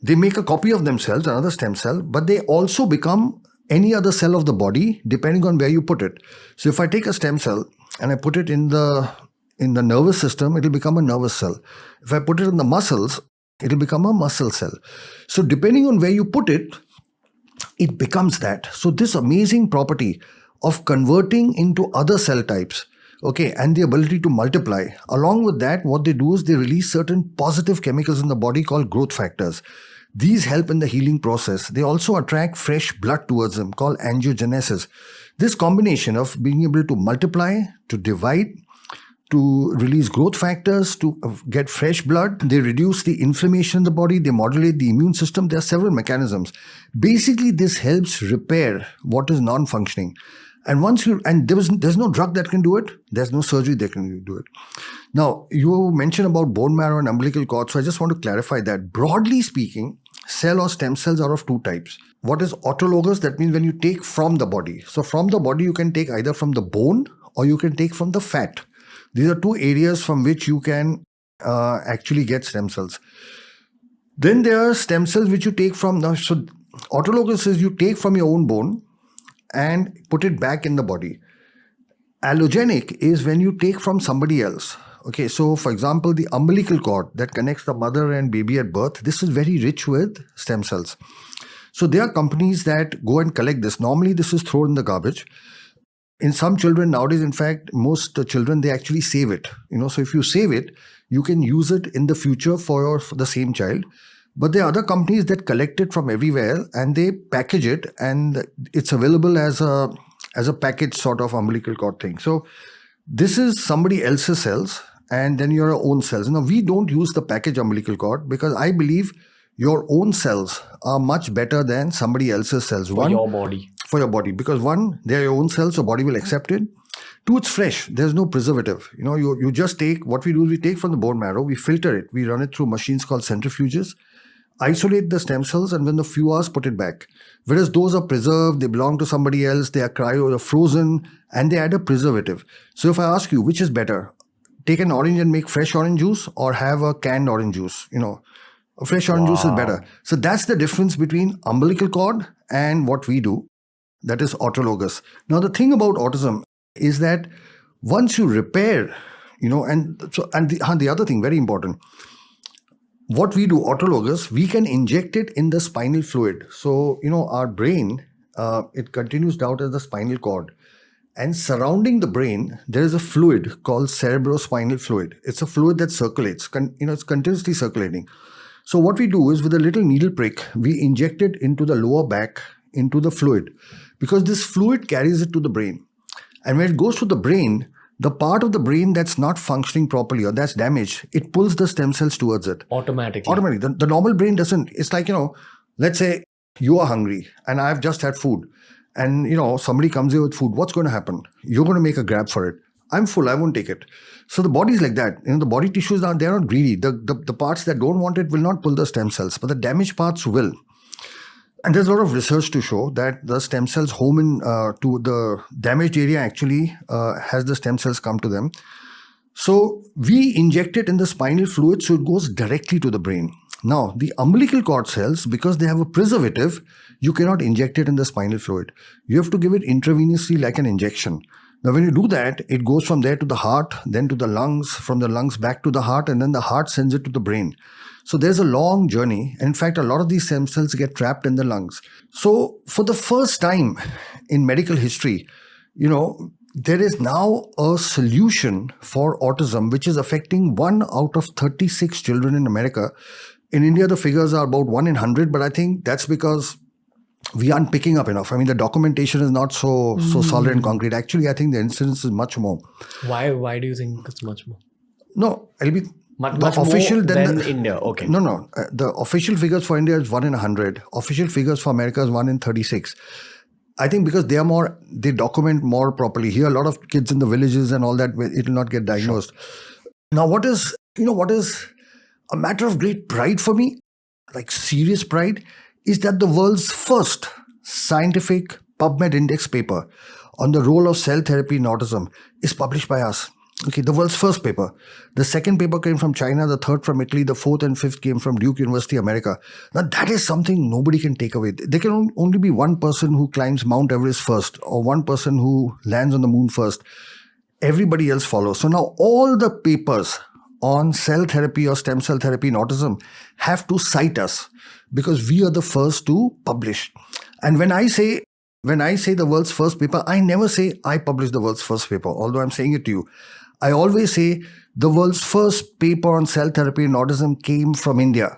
they make a copy of themselves, another stem cell, but they also become any other cell of the body depending on where you put it. So if I take a stem cell and I put it in the nervous system, it will become a nervous cell. If I put it in the muscles, it will become a muscle cell. So depending on where you put it, it becomes that. So this amazing property of converting into other cell types, okay, and the ability to multiply. Along with that, what they do is they release certain positive chemicals in the body called growth factors. These help in the healing process. They also attract fresh blood towards them, called angiogenesis. This combination of being able to multiply, to divide, to release growth factors, to get fresh blood, they reduce the inflammation in the body, they modulate the immune system. There are several mechanisms. Basically, this helps repair what is non-functioning. And there's no drug that can do it. There's no surgery that can do it. Now, you mentioned about bone marrow and umbilical cord. So I just want to clarify that. Broadly speaking, cell or stem cells are of two types. What is autologous? That means when you take from the body. So from the body, you can take either from the bone or you can take from the fat. These are two areas from which you can actually get stem cells. Then there are stem cells which you take from. Now, so autologous is you take from your own bone and put it back in the body. Allogenic is when you take from somebody else. Okay, so for example, the umbilical cord that connects the mother and baby at birth, this is very rich with stem cells. So there are companies that go and collect this. Normally, this is thrown in the garbage. In some children nowadays, in fact, most children, they actually save it. So if you save it, you can use it in the future for the same child. But there are other companies that collect it from everywhere and they package it, and it's available as a package sort of umbilical cord thing. So this is somebody else's cells and then your own cells. Now, we don't use the package umbilical cord because I believe your own cells are much better than somebody else's cells. For your body. For your body. Because one, they're your own cells, so body will accept it. Two, it's fresh. There's no preservative. You just take, what we do is we take from the bone marrow, we filter it, we run it through machines called centrifuges, isolate the stem cells, and within a few hours put it back. Whereas those are preserved, they belong to somebody else, they are cryo or frozen, and they add a preservative. So if I ask you, which is better? Take an orange and make fresh orange juice, or have a canned orange juice? A fresh orange juice is better. So that's the difference between umbilical cord and what we do. That is autologous. Now, the thing about autism is that once you repair, and the other thing, very important, what we do autologous, we can inject it in the spinal fluid. So, our brain, it continues down as the spinal cord. And surrounding the brain, there is a fluid called cerebrospinal fluid. It's a fluid that circulates, it's continuously circulating. So what we do is with a little needle prick, we inject it into the lower back, into the fluid, because this fluid carries it to the brain. And when it goes to the brain, the part of the brain that's not functioning properly or that's damaged, it pulls the stem cells towards it. Automatically. The normal brain doesn't. It's like, let's say you are hungry and I've just had food and, somebody comes here with food. What's going to happen? You're going to make a grab for it. I'm full, I won't take it. So the body is like that. The body tissues, they're not greedy. The parts that don't want it will not pull the stem cells, but the damaged parts will. And there's a lot of research to show that the stem cells home in to the damaged area actually has the stem cells come to them. So we inject it in the spinal fluid so it goes directly to the brain. Now, the umbilical cord cells, because they have a preservative, you cannot inject it in the spinal fluid. You have to give it intravenously like an injection. Now, when you do that, it goes from there to the heart, then to the lungs, from the lungs back to the heart, and then the heart sends it to the brain. So there's a long journey. In fact, a lot of these stem cells get trapped in the lungs. So for the first time in medical history, there is now a solution for autism, which is affecting 1 out of 36 children in America. In India, the figures are about 1 in 100, but I think that's because we aren't picking up enough. I mean, the documentation is not so solid and concrete. Actually, I think the incidence is much more. Why do you think it's much more? No, Much official more than than India. Okay. No. The official figures for India is 1 in 100. Official figures for America is 1 in 36. I think because they document more properly. Here, a lot of kids in the villages and all that, it will not get diagnosed. Sure. Now, what is a matter of great pride for me, like serious pride, is that the world's first scientific PubMed index paper on the role of cell therapy in autism is published by us. Okay, the world's first paper. The second paper came from China, the third from Italy, the fourth and fifth came from Duke University, America. Now, that is something nobody can take away. There can only be one person who climbs Mount Everest first, or one person who lands on the moon first. Everybody else follows. So now all the papers on cell therapy or stem cell therapy in autism have to cite us because we are the first to publish. And when I say the world's first paper, I never say I published the world's first paper, although I'm saying it to you. I always say the world's first paper on cell therapy in autism came from India.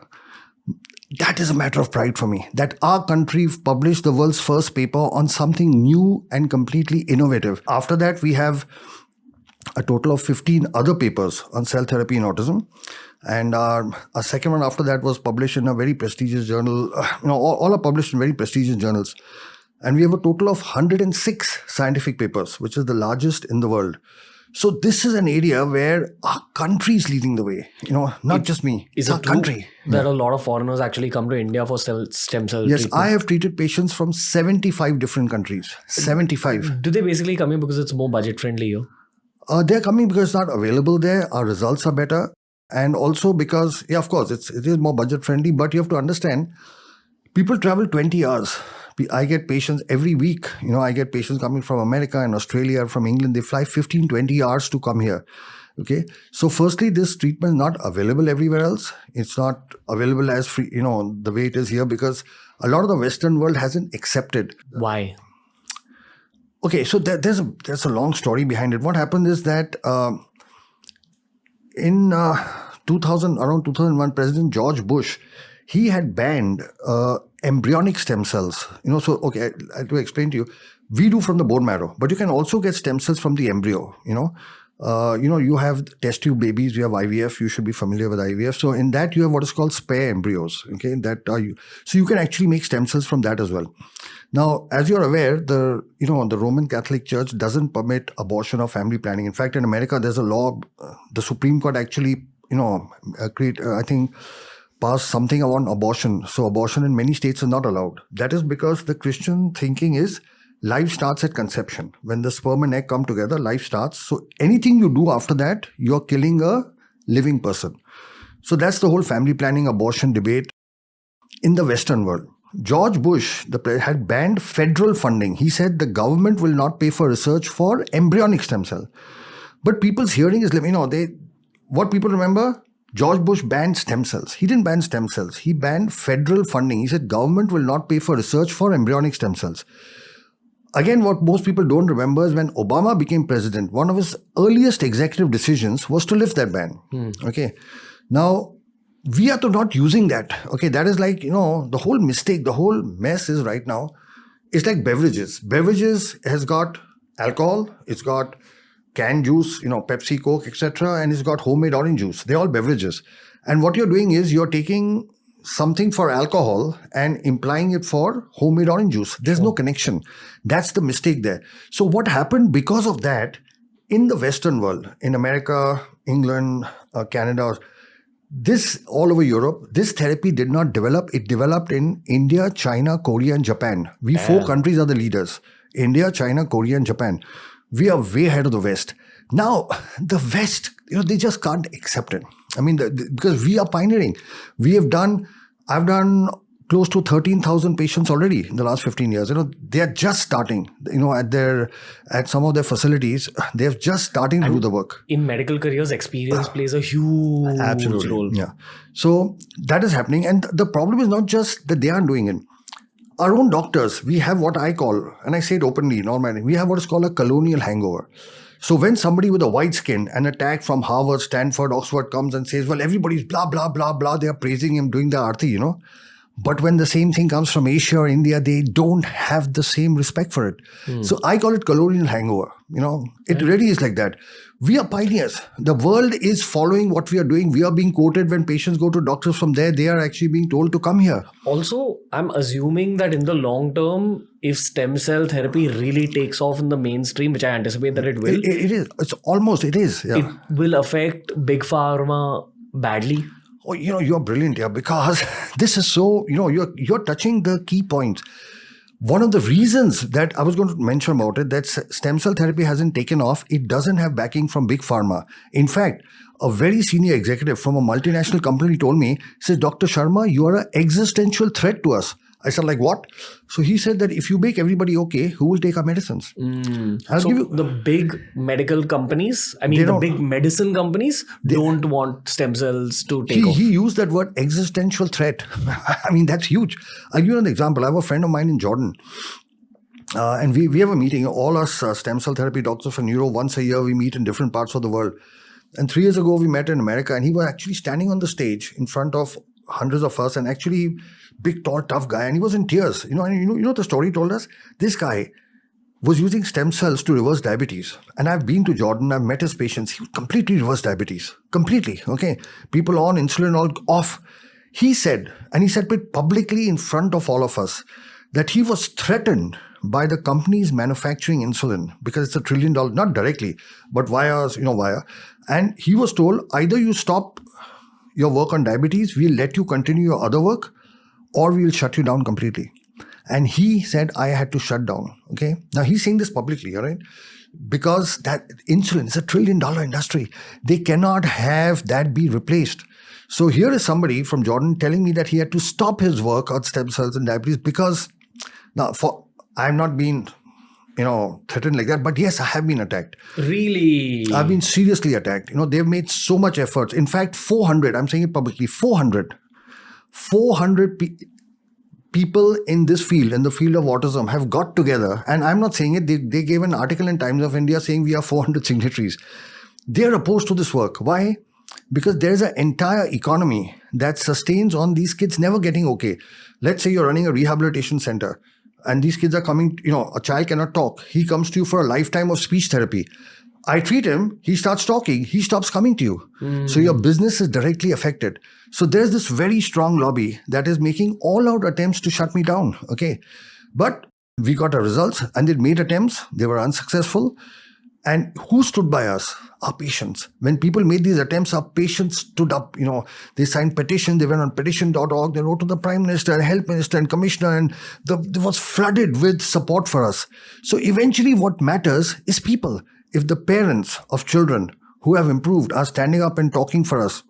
That is a matter of pride for me, that our country published the world's first paper on something new and completely innovative. After that, we have a total of 15 other papers on cell therapy in autism. And our second one after that was published in a very prestigious journal. All are published in very prestigious journals. And we have a total of 106 scientific papers, which is the largest in the world. So this is an area where our country is leading the way, not just me. Is our it true country. that a lot of foreigners actually come to India for stem cell Yes, treatment? I have treated patients from 75 different countries. 75. Do they basically come here because it's more budget friendly here? They're coming because it's not available there. Our results are better. And also because, of course, it is more budget friendly, but you have to understand, people travel 20 hours. I get patients every week. I get patients coming from America and Australia, from England. They fly 15, 20 hours to come here. Okay. So firstly, this treatment is not available everywhere else. It's not available as free, the way it is here, because a lot of the Western world hasn't accepted. Why? Okay. So there's a long story behind it. What happened is that in around 2001, President George Bush, he had banned embryonic stem cells. So, to explain to you, we do from the bone marrow, but you can also get stem cells from the embryo. You have test tube babies, you have IVF, you should be familiar with IVF. So in that, you have what is called spare embryos. Okay, so you can actually make stem cells from that as well. Now, as you're aware, the Roman Catholic Church doesn't permit abortion or family planning. In fact, in America, there's a law, the Supreme Court actually, passed something on abortion. So abortion in many states is not allowed. That is because the Christian thinking is life starts at conception. When the sperm and egg come together, life starts. So anything you do after that, you're killing a living person. So that's the whole family planning abortion debate in the Western world. George Bush had banned federal funding. He said the government will not pay for research for embryonic stem cell. But people's hearing is, what people remember, George Bush banned stem cells. He didn't ban stem cells. He banned federal funding. He said government will not pay for research for embryonic stem cells. Again, what most people don't remember is when Obama became president, one of his earliest executive decisions was to lift that ban. Okay. Now, we are not using that. Okay. That is like, the whole mistake, the whole mess is right now, it's like beverages. Beverages has got alcohol, it's got canned juice, Pepsi, Coke, etc. And it's got homemade orange juice. They're all beverages. And what you're doing is you're taking something for alcohol and implying it for homemade orange juice. There's no connection. That's the mistake there. So what happened because of that in the Western world, in America, England, Canada, all over Europe, this therapy did not develop. It developed in India, China, Korea, and Japan. We 4 countries are the leaders. India, China, Korea, and Japan. We are way ahead of the West. Now, the West, they just can't accept it. I mean, because we are pioneering. I've done close to 13,000 patients already in the last 15 years. They are just starting, at some of their facilities, they're just starting to do the work. In medical careers, experience plays a huge role. Yeah. So that is happening. And the problem is not just that they aren't doing it. Our own doctors, we have what I call, and I say it openly, normally, we have what is called a colonial hangover. So when somebody with a white skin, an attack from Harvard, Stanford, Oxford comes and says, well, everybody's blah, blah, blah, blah, they are praising him, doing the arti, But when the same thing comes from Asia or India, they don't have the same respect for it. So I call it colonial hangover. It really is like that. We are pioneers. The world is following what we are doing. We are being quoted when patients go to doctors from there. They are actually being told to come here. Also, I'm assuming that in the long term, if stem cell therapy really takes off in the mainstream, which I anticipate that it will, It is. It is. Yeah. it will affect big pharma badly. Oh, you're brilliant here, because this is so, you're touching the key points. One of the reasons that I was going to mention about it, that stem cell therapy hasn't taken off, it doesn't have backing from big pharma. In fact, a very senior executive from a multinational company told me, says, Dr. Sharma, you are an existential threat to us. I said, like what? So he said that if you make everybody okay, who will take our medicines? So the big medical companies, the big medicine companies don't want stem cells to take off. He used that word existential threat. That's huge. I'll give you an example. I have a friend of mine in Jordan. And we have a meeting, all us stem cell therapy doctors for neuro, once a year we meet in different parts of the world. And 3 years ago we met in America, and he was actually standing on the stage in front of hundreds of us, and actually big, tall, tough guy, and he was in tears. You know the story he told us? This guy was using stem cells to reverse diabetes. And I've been to Jordan, I've met his patients. He completely reversed diabetes. Completely. Okay. People on insulin, all off. He said it publicly in front of all of us, that he was threatened by the companies manufacturing insulin, because it's $1 trillion, not directly, but via. And he was told, either you stop your work on diabetes, we'll let you continue your other work, or we'll shut you down completely. And he said, I had to shut down. Okay. Now he's saying this publicly, all right? Because that insulin is $1 trillion industry. They cannot have that be replaced. So here is somebody from Jordan telling me that he had to stop his work on stem cells and diabetes because, I'm not being, threatened like that, but yes, I have been attacked. Really? I've been seriously attacked. They've made so much effort. In fact, 400, I'm saying it publicly, 400 people in this field, in the field of autism, have got together. And I'm not saying it, they gave an article in Times of India saying we have 400 signatories. They're opposed to this work. Why? Because there's an entire economy that sustains on these kids never getting okay. Let's say you're running a rehabilitation center, and these kids are coming, a child cannot talk. He comes to you for a lifetime of speech therapy. I treat him, he starts talking, he stops coming to you. So your business is directly affected. So there's this very strong lobby that is making all out attempts to shut me down. Okay. But we got our results, and they made attempts. They were unsuccessful. And who stood by us? Our patients. When people made these attempts, our patients stood up. They signed petition. They went on petition.org. They wrote to the Prime Minister, Health Minister, and Commissioner, and it was flooded with support for us. So eventually what matters is people. If the parents of children who have improved are standing up and talking for us,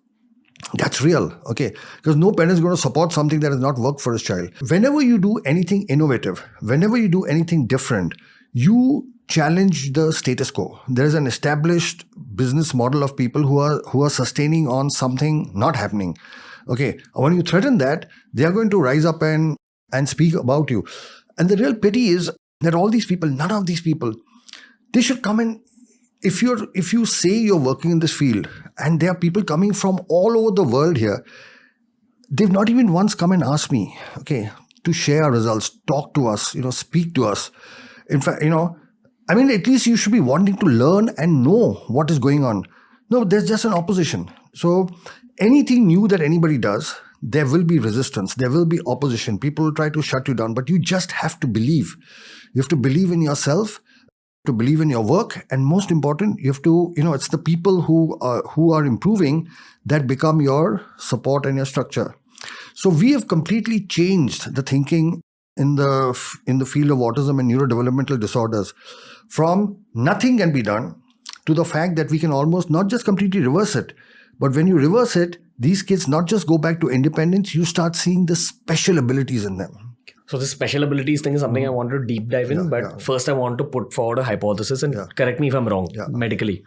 that's real, okay? Because no parent is going to support something that has not worked for his child. Whenever you do anything innovative, whenever you do anything different, you challenge the status quo. There is an established business model of people who are sustaining on something not happening. Okay, when you threaten that, they are going to rise up and speak about you. And the real pity is that all these people, none of these people, they should come in. If you say you're working in this field, and there are people coming from all over the world here, they've not even once come and asked me, okay, to share our results, talk to us, speak to us. In fact, at least you should be wanting to learn and know what is going on. No, there's just an opposition. So anything new that anybody does, there will be resistance. There will be opposition. People will try to shut you down, but you just have to believe. You have to believe in yourself, to believe in your work. And most important, you have to, it's the people who are improving that become your support and your structure. So we have completely changed the thinking in the field of autism and neurodevelopmental disorders, from nothing can be done to the fact that we can almost not just completely reverse it, but when you reverse it, these kids not just go back to independence, you start seeing the special abilities in them. So this special abilities thing is something I want to deep dive in, but first I want to put forward a hypothesis and correct me if I'm wrong medically.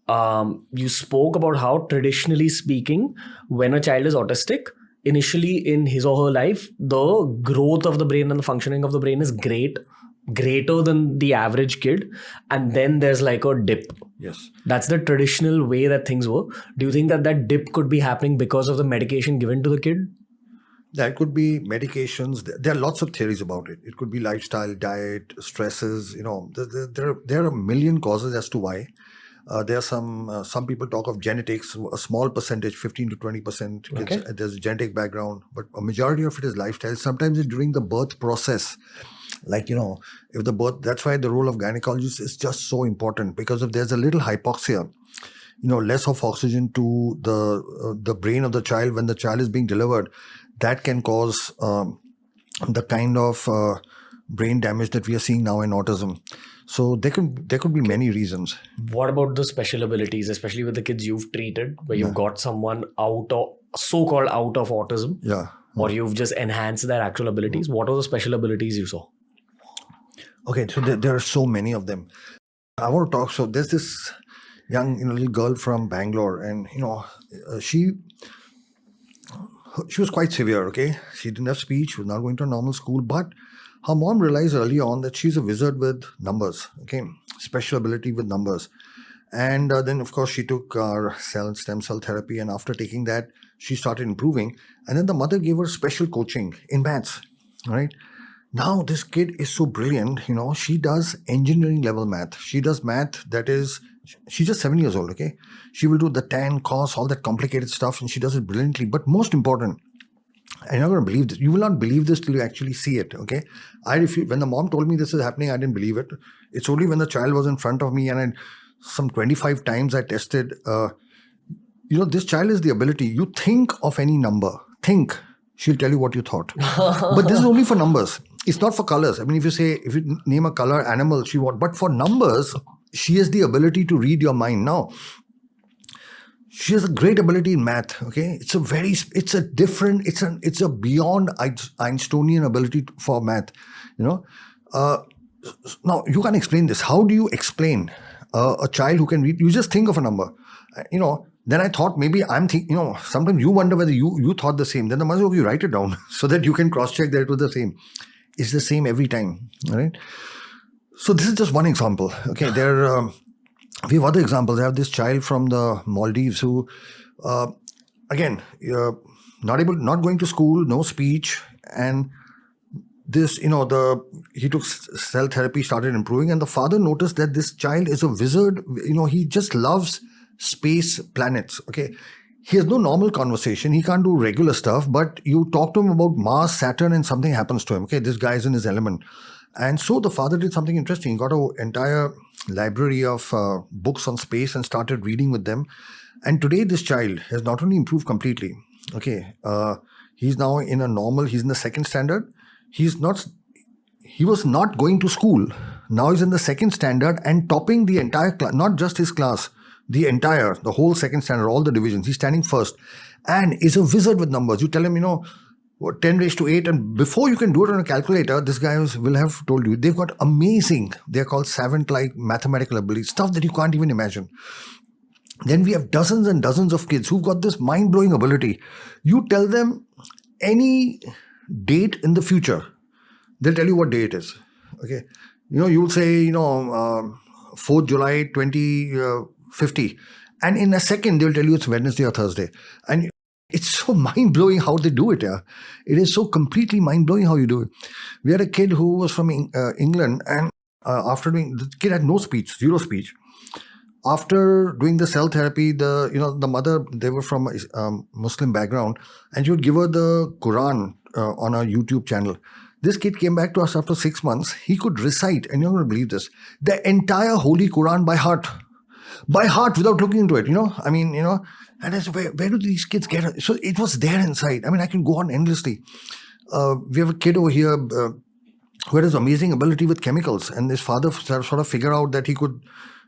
You spoke about how traditionally speaking, when a child is autistic, initially in his or her life, the growth of the brain and the functioning of the brain is greater than the average kid. And then there's like a dip. Yes. That's the traditional way that things work. Do you think that dip could be happening because of the medication given to the kid? That could be medications. There are lots of theories about it. It could be lifestyle, diet, stresses. There are a million causes as to why. There are some people talk of genetics. A small percentage, 15 to 20% kids, Okay. there's a genetic background, but a majority of it is lifestyle. Sometimes it's during the birth process. Like, if the birth, that's why the role of gynecologist is just so important, because if there's a little hypoxia, less of oxygen to the brain of the child when the child is being delivered, that can cause the kind of brain damage that we are seeing now in autism. So there could be many reasons. What about the special abilities, especially with the kids you've treated, where you've got someone so-called out of autism, Yeah. or you've just enhanced their actual abilities? What are the special abilities you saw? Okay, so there are so many of them. I want to talk. So there's this young little girl from Bangalore, and she was quite severe. Okay, she didn't have speech. She was not going to a normal school, but her mom realized early on that she's a wizard with numbers. Okay, special ability with numbers. And then, of course, she took stem cell therapy, and after taking that, she started improving. And then the mother gave her special coaching in maths. Right. Now, this kid is so brilliant, she does engineering level math. She does math that is, she's just 7 years old, okay? She will do the tan, cos, all that complicated stuff, and she does it brilliantly. But most important, and you're not going to believe this. You will not believe this till you actually see it, okay? When the mom told me this is happening, I didn't believe it. It's only when the child was in front of me, and some 25 times I tested. This child has the ability. You think of any number. She'll tell you what you thought. But this is only for numbers. It's not for colors. I mean, if you name a color, animal, she won't. But for numbers, she has the ability to read your mind. Now, she has a great ability in math. Okay, it's a beyond Einsteinian ability for math. Now you can't explain this. How do you explain a child who can read? You just think of a number. Then I thought maybe sometimes you wonder whether you thought the same. Then the mother, you write it down so that you can cross-check that it was the same. It's the same every time, right? So this is just one example. Okay, we have other examples. I have this child from the Maldives who, again, not going to school, no speech, and this, he took cell therapy, started improving, and the father noticed that this child is a wizard. He just loves space, planets. Okay, he has no normal conversation. He can't do regular stuff, but you talk to him about Mars, Saturn, and something happens to him. Okay, this guy is in his element. And so the father did something interesting. He got an entire library of books on space and started reading with them. And today this child has not only improved completely. Okay, he's now he's in the second standard. He was not going to school. Now he's in the second standard and topping the entire class, not just his class, the whole second standard, all the divisions. He's standing first and is a wizard with numbers. You tell him, 10 raised to 8, and before you can do it on a calculator, this guy will have told you. They've got amazing, they're called savant-like mathematical abilities, stuff that you can't even imagine. Then we have dozens and dozens of kids who've got this mind-blowing ability. You tell them any date in the future, they'll tell you what day it is. Okay, you will say, 4th July 2050, and in a second they'll tell you it's Wednesday or Thursday. And it's so mind-blowing how they do it. Yeah, it is so completely mind-blowing how you do it. We had a kid who was from England, and the kid had no speech, zero speech. After doing the cell therapy, the mother, they were from a Muslim background, and she would give her the Quran on a YouTube channel. This kid came back to us after 6 months. He could recite, and you're not going to believe this, the entire Holy Quran by heart without looking into it. And I said, where do these kids get it? So it was there inside. I mean, I can go on endlessly. We have a kid over here who had this amazing ability with chemicals, and his father sort of figured out that he could.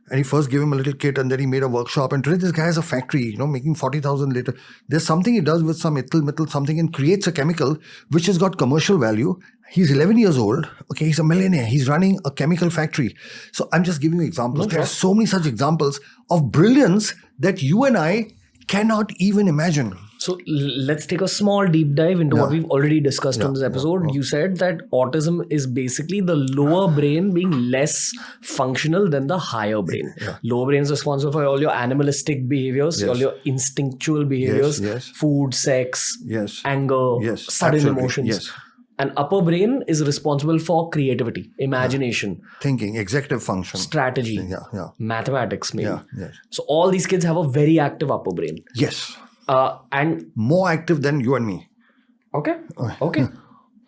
And he first gave him a little kit, and then he made a workshop. And today this guy has a factory, making 40,000 later. There's something he does with some methyl something, and creates a chemical which has got commercial value. He's 11 years old. Okay, he's a millionaire. He's running a chemical factory. So I'm just giving you examples. There are so many such examples of brilliance that you and I cannot even imagine. So let's take a small deep dive into what we've already discussed on this episode. You said that autism is basically the lower brain being less functional than the higher brain. Lower brain is responsible for all your animalistic behaviors, all your instinctual behaviors, food, sex, anger, sudden emotions. And upper brain is responsible for creativity, imagination, thinking, executive function, strategy, mathematics, maybe. So all these kids have a very active upper brain. Yes. And more active than you and me. Okay.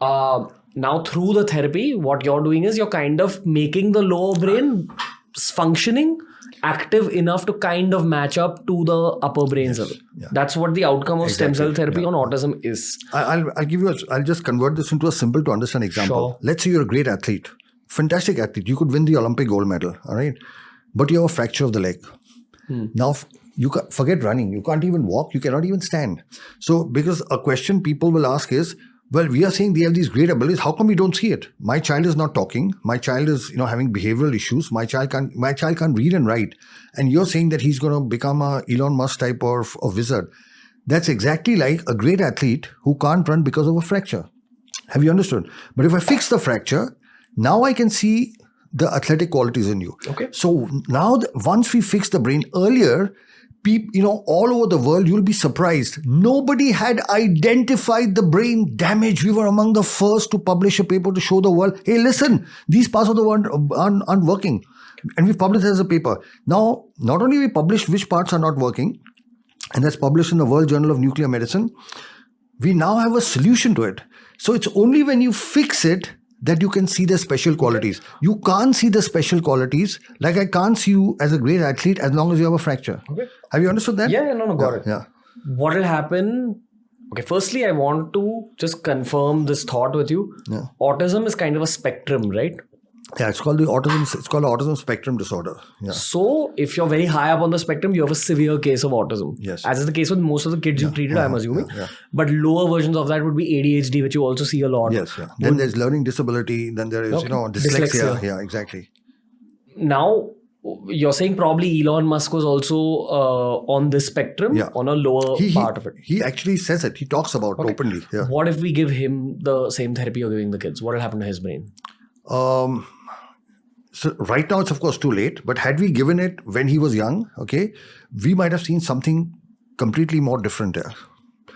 Now through the therapy, what you're doing is you're kind of making the lower brain functioning, active enough to kind of match up to the upper brain's level. That's what the outcome of stem cell therapy on autism is. I'll just convert this into a simple to understand example. Sure. Let's say you're a great athlete, fantastic athlete. You could win the Olympic gold medal, all right? But you have a fracture of the leg. Now, you forget running. You can't even walk. You cannot even stand. So, because a question people will ask is, well, we are saying they have these great abilities. How come we don't see it? My child is not talking. My child is, having behavioral issues. My child can't read and write. And you're saying that he's going to become a Elon Musk type of a wizard. That's exactly like a great athlete who can't run because of a fracture. Have you understood? But if I fix the fracture, now I can see the athletic qualities in you. Okay. So now, once we fix the brain earlier, people, all over the world, you'll be surprised. Nobody had identified the brain damage. We were among the first to publish a paper to show the world, hey, listen, these parts of the world aren't working. And we published it as a paper. Now, not only we published which parts are not working, and that's published in the World Journal of Nuclear Medicine, we now have a solution to it. So it's only when you fix it that you can see the special qualities. You can't see the special qualities, like I can't see you as a great athlete as long as you have a fracture. Okay. Have you understood that? Yeah, got it. Yeah. What will happen? Okay, firstly, I want to just confirm this thought with you. Yeah. Autism is kind of a spectrum, right? Yeah, it's called autism spectrum disorder. Yeah. So if you're very high up on the spectrum, you have a severe case of autism. Yes. As is the case with most of the kids you treated, I'm assuming. But lower versions of that would be ADHD, which you also see a lot. Yes. Yeah. Then there's learning disability. Then there is, dyslexia. Yeah, exactly. Now, you're saying probably Elon Musk was also on this spectrum, on a lower part of it. He actually says it. He talks about it openly. Yeah. What if we give him the same therapy you're giving the kids? What will happen to his brain? So right now it's of course too late, but had we given it when he was young, we might have seen something completely more different there.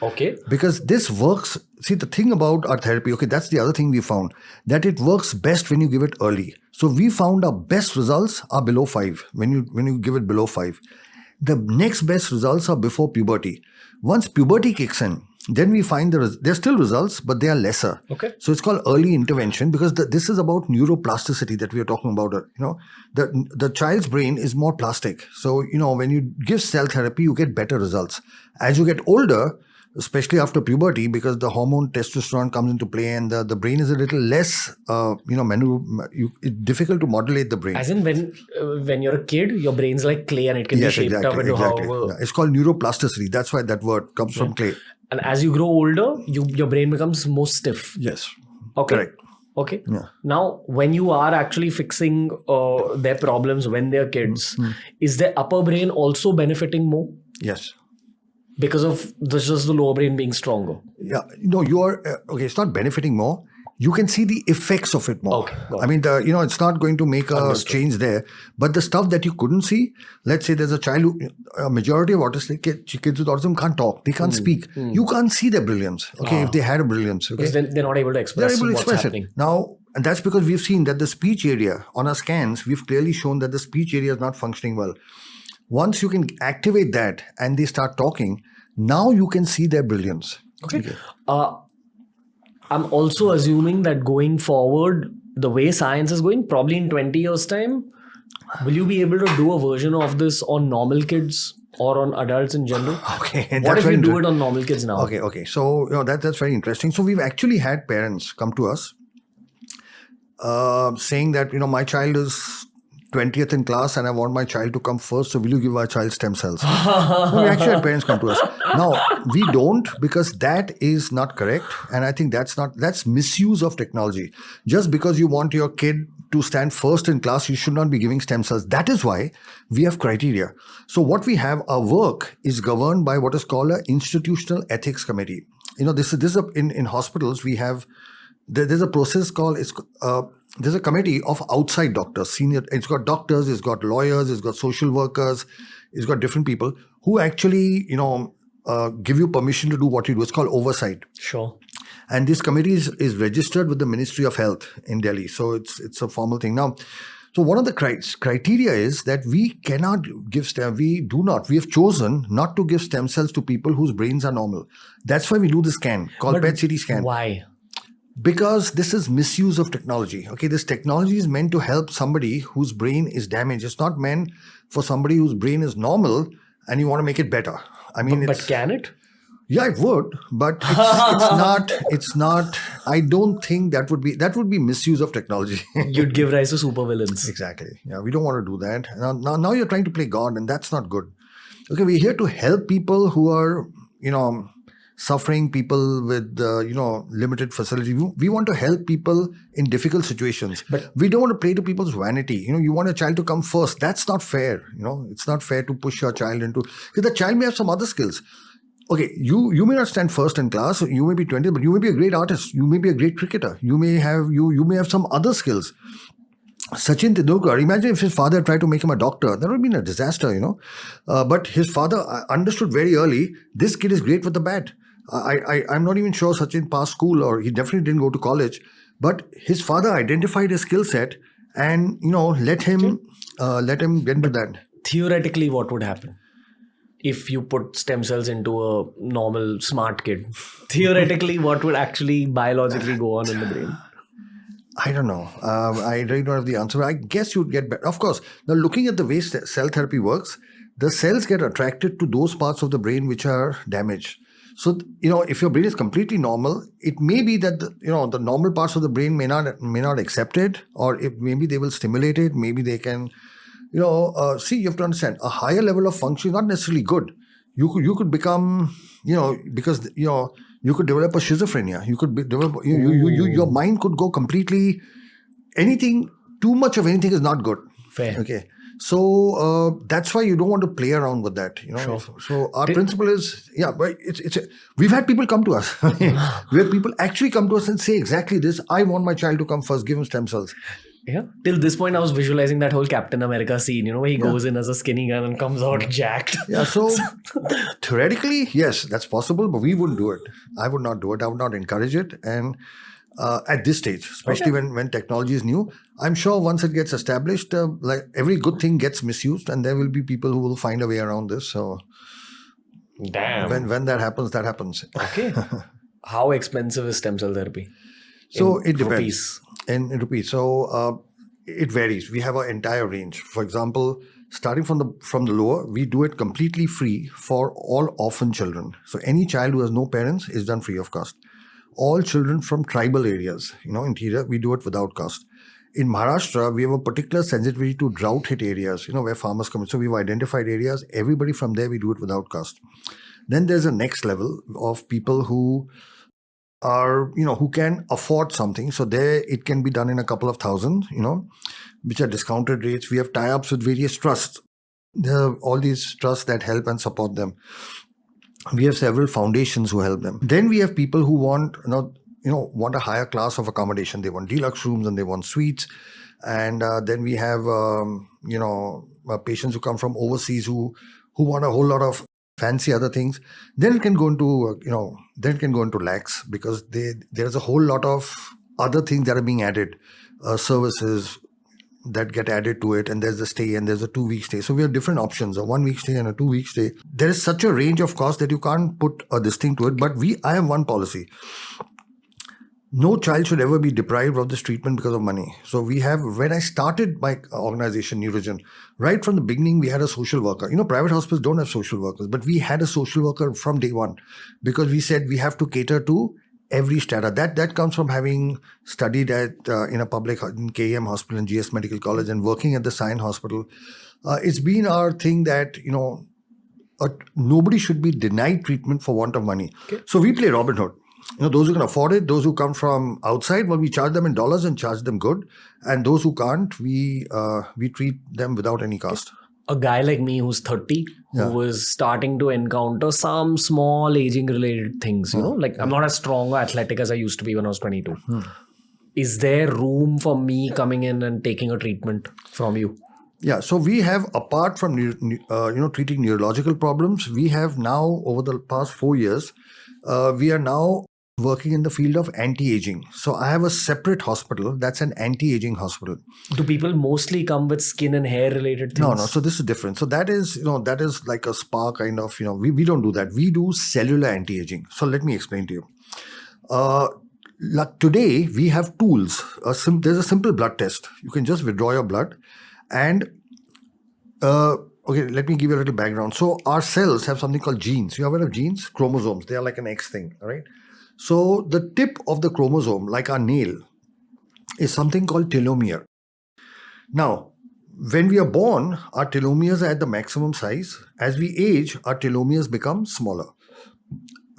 Okay. Because this works. See, the thing about our therapy, that's the other thing we found, that it works best when you give it early. So we found our best results are below 5, when you give it below 5. The next best results are before puberty. Once puberty kicks in, then we find there's still results, but they are lesser. Okay. So it's called early intervention because this is about neuroplasticity that we are talking about. The child's brain is more plastic. So, when you give cell therapy, you get better results. As you get older, especially after puberty, because the hormone testosterone comes into play and the brain is a little less, it's difficult to modulate the brain. As in when you're a kid, your brain's like clay and it can be shaped up into however. Yeah. It's called neuroplasticity. That's why that word comes from clay. And as you grow older, your brain becomes more stiff. Yes. Okay. Correct. Okay. Yeah. Now, when you are actually fixing their problems when they're kids, is their upper brain also benefiting more? Yes. Because of just the lower brain being stronger? Yeah. No, you are, it's not benefiting more. You can see the effects of it more. Okay, I mean, it's not going to make a change there. But the stuff that you couldn't see, let's say there's a child a majority of autistic kids with autism can't talk. They can't speak. You can't see their brilliance, if they had a brilliance. Because then they're not able to express what's happening. It. Now, and that's because we've seen that the speech area, on our scans, we've clearly shown that the speech area is not functioning well. Once you can activate that and they start talking, now you can see their brilliance. Okay. I'm also assuming that going forward, the way science is going, probably in 20 years' time, will you be able to do a version of this on normal kids or on adults in general? Okay. What if you do it on normal kids now? Okay. So that's very interesting. So we've actually had parents come to us saying that, my child is 20th in class and I want my child to come first, so will you give our child stem cells? We actually had parents come to us. Now, we don't, because that is not correct, and I think that's misuse of technology. Just because you want your kid to stand first in class, you should not be giving stem cells. That is why we have criteria. So what we have, our work is governed by what is called an institutional ethics committee. This is in hospitals, we have, there's a process called, there's a committee of outside doctors, senior, it's got doctors, it's got lawyers, it's got social workers, it's got different people who actually, give you permission to do what you do. It's called oversight. Sure. And this committee is registered with the Ministry of Health in Delhi. So it's a formal thing. Now, so one of the criteria is that we cannot give we have chosen not to give stem cells to people whose brains are normal. That's why we do the scan called PET-CT scan. Why? Because this is misuse of technology. Okay, this technology is meant to help somebody whose brain is damaged. It's not meant for somebody whose brain is normal and you want to make it better. I mean, but can it? Yeah, it would, but it's not. I don't think that would be misuse of technology. You'd give rise to supervillains. Exactly. Yeah, we don't want to do that. Now you're trying to play God, and that's not good. Okay, we're here to help people who are, suffering, people with, limited facility. We want to help people in difficult situations. But we don't want to play to people's vanity. You want a child to come first. That's not fair. It's not fair to push your child into, because the child may have some other skills. Okay, you may not stand first in class. You may be 20, but you may be a great artist. You may be a great cricketer. You may have some other skills. Sachin Tendulkar, imagine if his father tried to make him a doctor. That would have been a disaster, But his father understood very early, this kid is great with the bat. I'm not even sure Sachin passed school, or he definitely didn't go to college. But his father identified his skill set and, let him get into that. Theoretically, what would happen if you put stem cells into a normal smart kid? Theoretically, what would actually biologically go on in the brain? I don't know. I really don't have the answer. I guess you'd get better. Of course, now looking at the way cell therapy works, the cells get attracted to those parts of the brain which are damaged. So, if your brain is completely normal, it may be that, the normal parts of the brain may not accept it, or maybe they will stimulate it. Maybe they can, you have to understand, a higher level of function is not necessarily good. You could become, because, you could develop a schizophrenia. You could develop, your mind could go completely, too much of anything is not good. Fair. Okay. So that's why you don't want to play around with that. Sure. So our principle is, but we've had people come to us where people actually come to us and say exactly this. I want my child to come first, give him stem cells. Yeah. Till this point, I was visualizing that whole Captain America scene, where he goes in as a skinny gun and comes out jacked. Yeah. So theoretically, yes, that's possible, but we wouldn't do it. I would not do it. I would not encourage it. And at this stage, especially when technology is new, I'm sure once it gets established, like every good thing gets misused, and there will be people who will find a way around this. So, damn. When that happens, that happens. Okay. How expensive is stem cell therapy? So it depends. Rupees. In rupees. So it varies. We have an entire range. For example, starting from the lower, we do it completely free for all orphan children. So any child who has no parents is done free of cost. All children from tribal areas, interior, we do it without cost. In Maharashtra, we have a particular sensitivity to drought-hit areas, where farmers come in. So we've identified areas. Everybody from there, we do it without cost. Then there's a next level of people who are, who can afford something. So there, it can be done in a couple of thousand, which are discounted rates. We have tie-ups with various trusts. There are all these trusts that help and support them. We have several foundations who help them. Then we have people who want, want a higher class of accommodation. They want deluxe rooms and they want suites. And then we have, patients who come from overseas who want a whole lot of fancy other things. Then it can go into lakhs, because there's a whole lot of other things that are being added, services that get added to it, and there's a stay, and there's a 2-week stay. So we have different options, a 1-week stay and a 2-week stay. There is such a range of costs that you can't put this thing to it. But I have one policy. No child should ever be deprived of this treatment because of money. So when I started my organization, NeuroGen, right from the beginning, we had a social worker. Private hospitals don't have social workers, but we had a social worker from day one, because we said we have to cater to every strata. That comes from having studied in a public, in KEM Hospital and GS Medical College, and working at the Sion Hospital. It's been our thing that, nobody should be denied treatment for want of money. Okay. So we play Robin Hood. those who can afford it, those who come from outside, well, we charge them in dollars and charge them good. And those who can't, we treat them without any cost. A guy like me who's 30, who was starting to encounter some small aging related things, like I'm not as strong or athletic as I used to be when I was 22. Is there room for me coming in and taking a treatment from you? Yeah, so we have, apart from treating neurological problems, we have now, over the past 4 years, we are now working in the field of anti-aging. So I have a separate hospital that's an anti-aging hospital. Do people mostly come with skin and hair related things? No. So this is different. So that is like a spa kind of, we don't do that. We do cellular anti-aging. So let me explain to you. Like today, we have tools. There's a simple blood test. You can just withdraw your blood. And, okay, let me give you a little background. So our cells have something called genes. You aware of genes? Chromosomes. They are like an X thing, all right? So the tip of the chromosome, like our nail, is something called telomere. Now, when we are born, our telomeres are at the maximum size. As we age, our telomeres become smaller.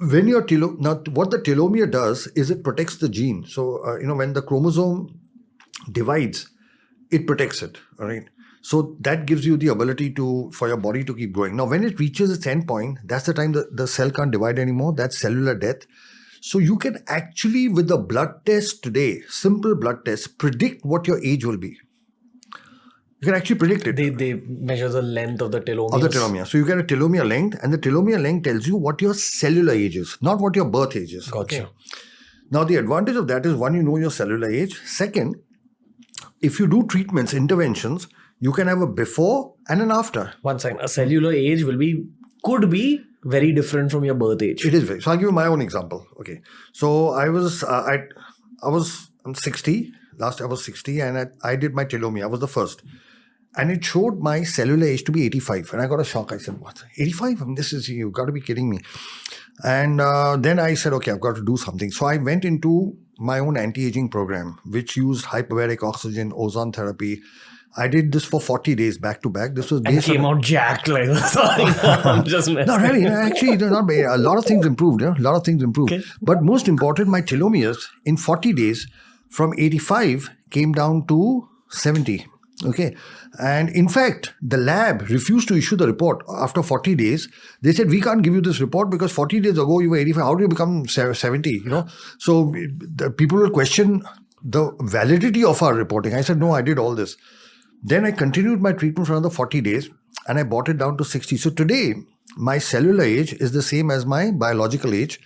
When your now, what the telomere does is it protects the gene. So, when the chromosome divides, it protects it, all right? So that gives you the ability for your body to keep growing. Now, when it reaches its end point, that's the time the cell can't divide anymore. That's cellular death. So you can actually, with the blood test today, simple blood test, predict what your age will be. You can actually predict it. They measure the length of the telomere. Of the telomere. So you get a telomere length, and the telomere length tells you what your cellular age is, not what your birth age is. Gotcha. Okay? Now, the advantage of that is, one, you know your cellular age. Second, if you do treatments, interventions, you can have a before and an after. One second. A cellular age could be very different from your birth age. It is very. So I'll give you my own example. Okay. So I'm 60. Last I was 60, and I did my telomere. I was the first. And it showed my cellular age to be 85. And I got a shock. I said, what? 85? I mean, you've got to be kidding me. And then I said, okay, I've got to do something. So I went into my own anti-aging program, which used hyperbaric oxygen, ozone therapy. I did this for 40 days back to back. This was based and came out jacked like that. I'm just messing. No, really. Actually, a lot of things improved. A lot of things improved. Okay. But most important, my telomeres in 40 days from 85 came down to 70. Okay. And in fact, the lab refused to issue the report after 40 days. They said, we can't give you this report because 40 days ago you were 85. How do you become 70? So the people will question the validity of our reporting. I said, no, I did all this. Then I continued my treatment for another 40 days and I brought it down to 60. So today, my cellular age is the same as my biological age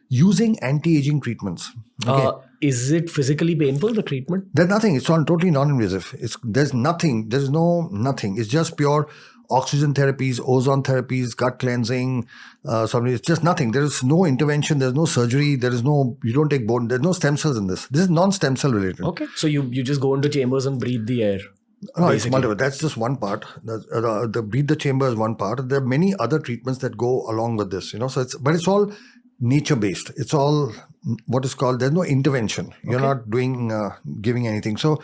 using anti-aging treatments. Okay. Is it physically painful, the treatment? There's nothing. It's all totally non-invasive. There's nothing. There's nothing. It's just pure oxygen therapies, ozone therapies, gut cleansing. It's just nothing. There is no intervention. There's no surgery. You don't take bone. There's no stem cells in this. This is non-stem cell related. Okay. So you just go into chambers and breathe the air. No, it's multiple. That's just one part. The breathe the chamber is one part. There are many other treatments that go along with this. So it's all nature based. It's all what is called. There's no intervention. You're not doing giving anything. So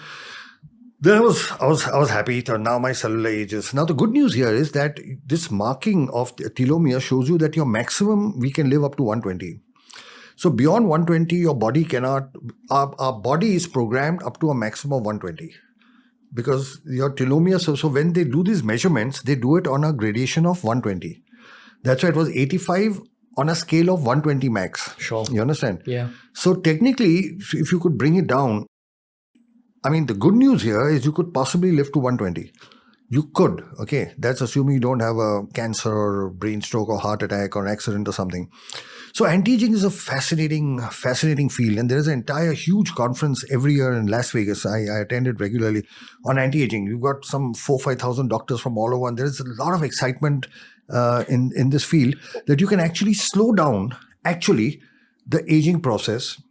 then I was happy. Now my cellular age is. Now the good news here is that this marking of the telomere shows you that your maximum we can live up to 120. So beyond 120, your body cannot. Our body is programmed up to a maximum of 120. Because your telomere, so when they do these measurements, they do it on a gradation of 120. That's why it was 85 on a scale of 120 max. Sure. You understand? Yeah. So technically, if you could bring it down, I mean, the good news here is you could possibly live to 120. You could, okay? That's assuming you don't have a cancer or brain stroke or heart attack or accident or something. So anti-aging is a fascinating field, and there is an entire huge conference every year in Las Vegas. I attend it regularly on anti-aging. You've got some 4,000-5,000 doctors from all over, and there is a lot of excitement in this field that you can actually slow down the aging process,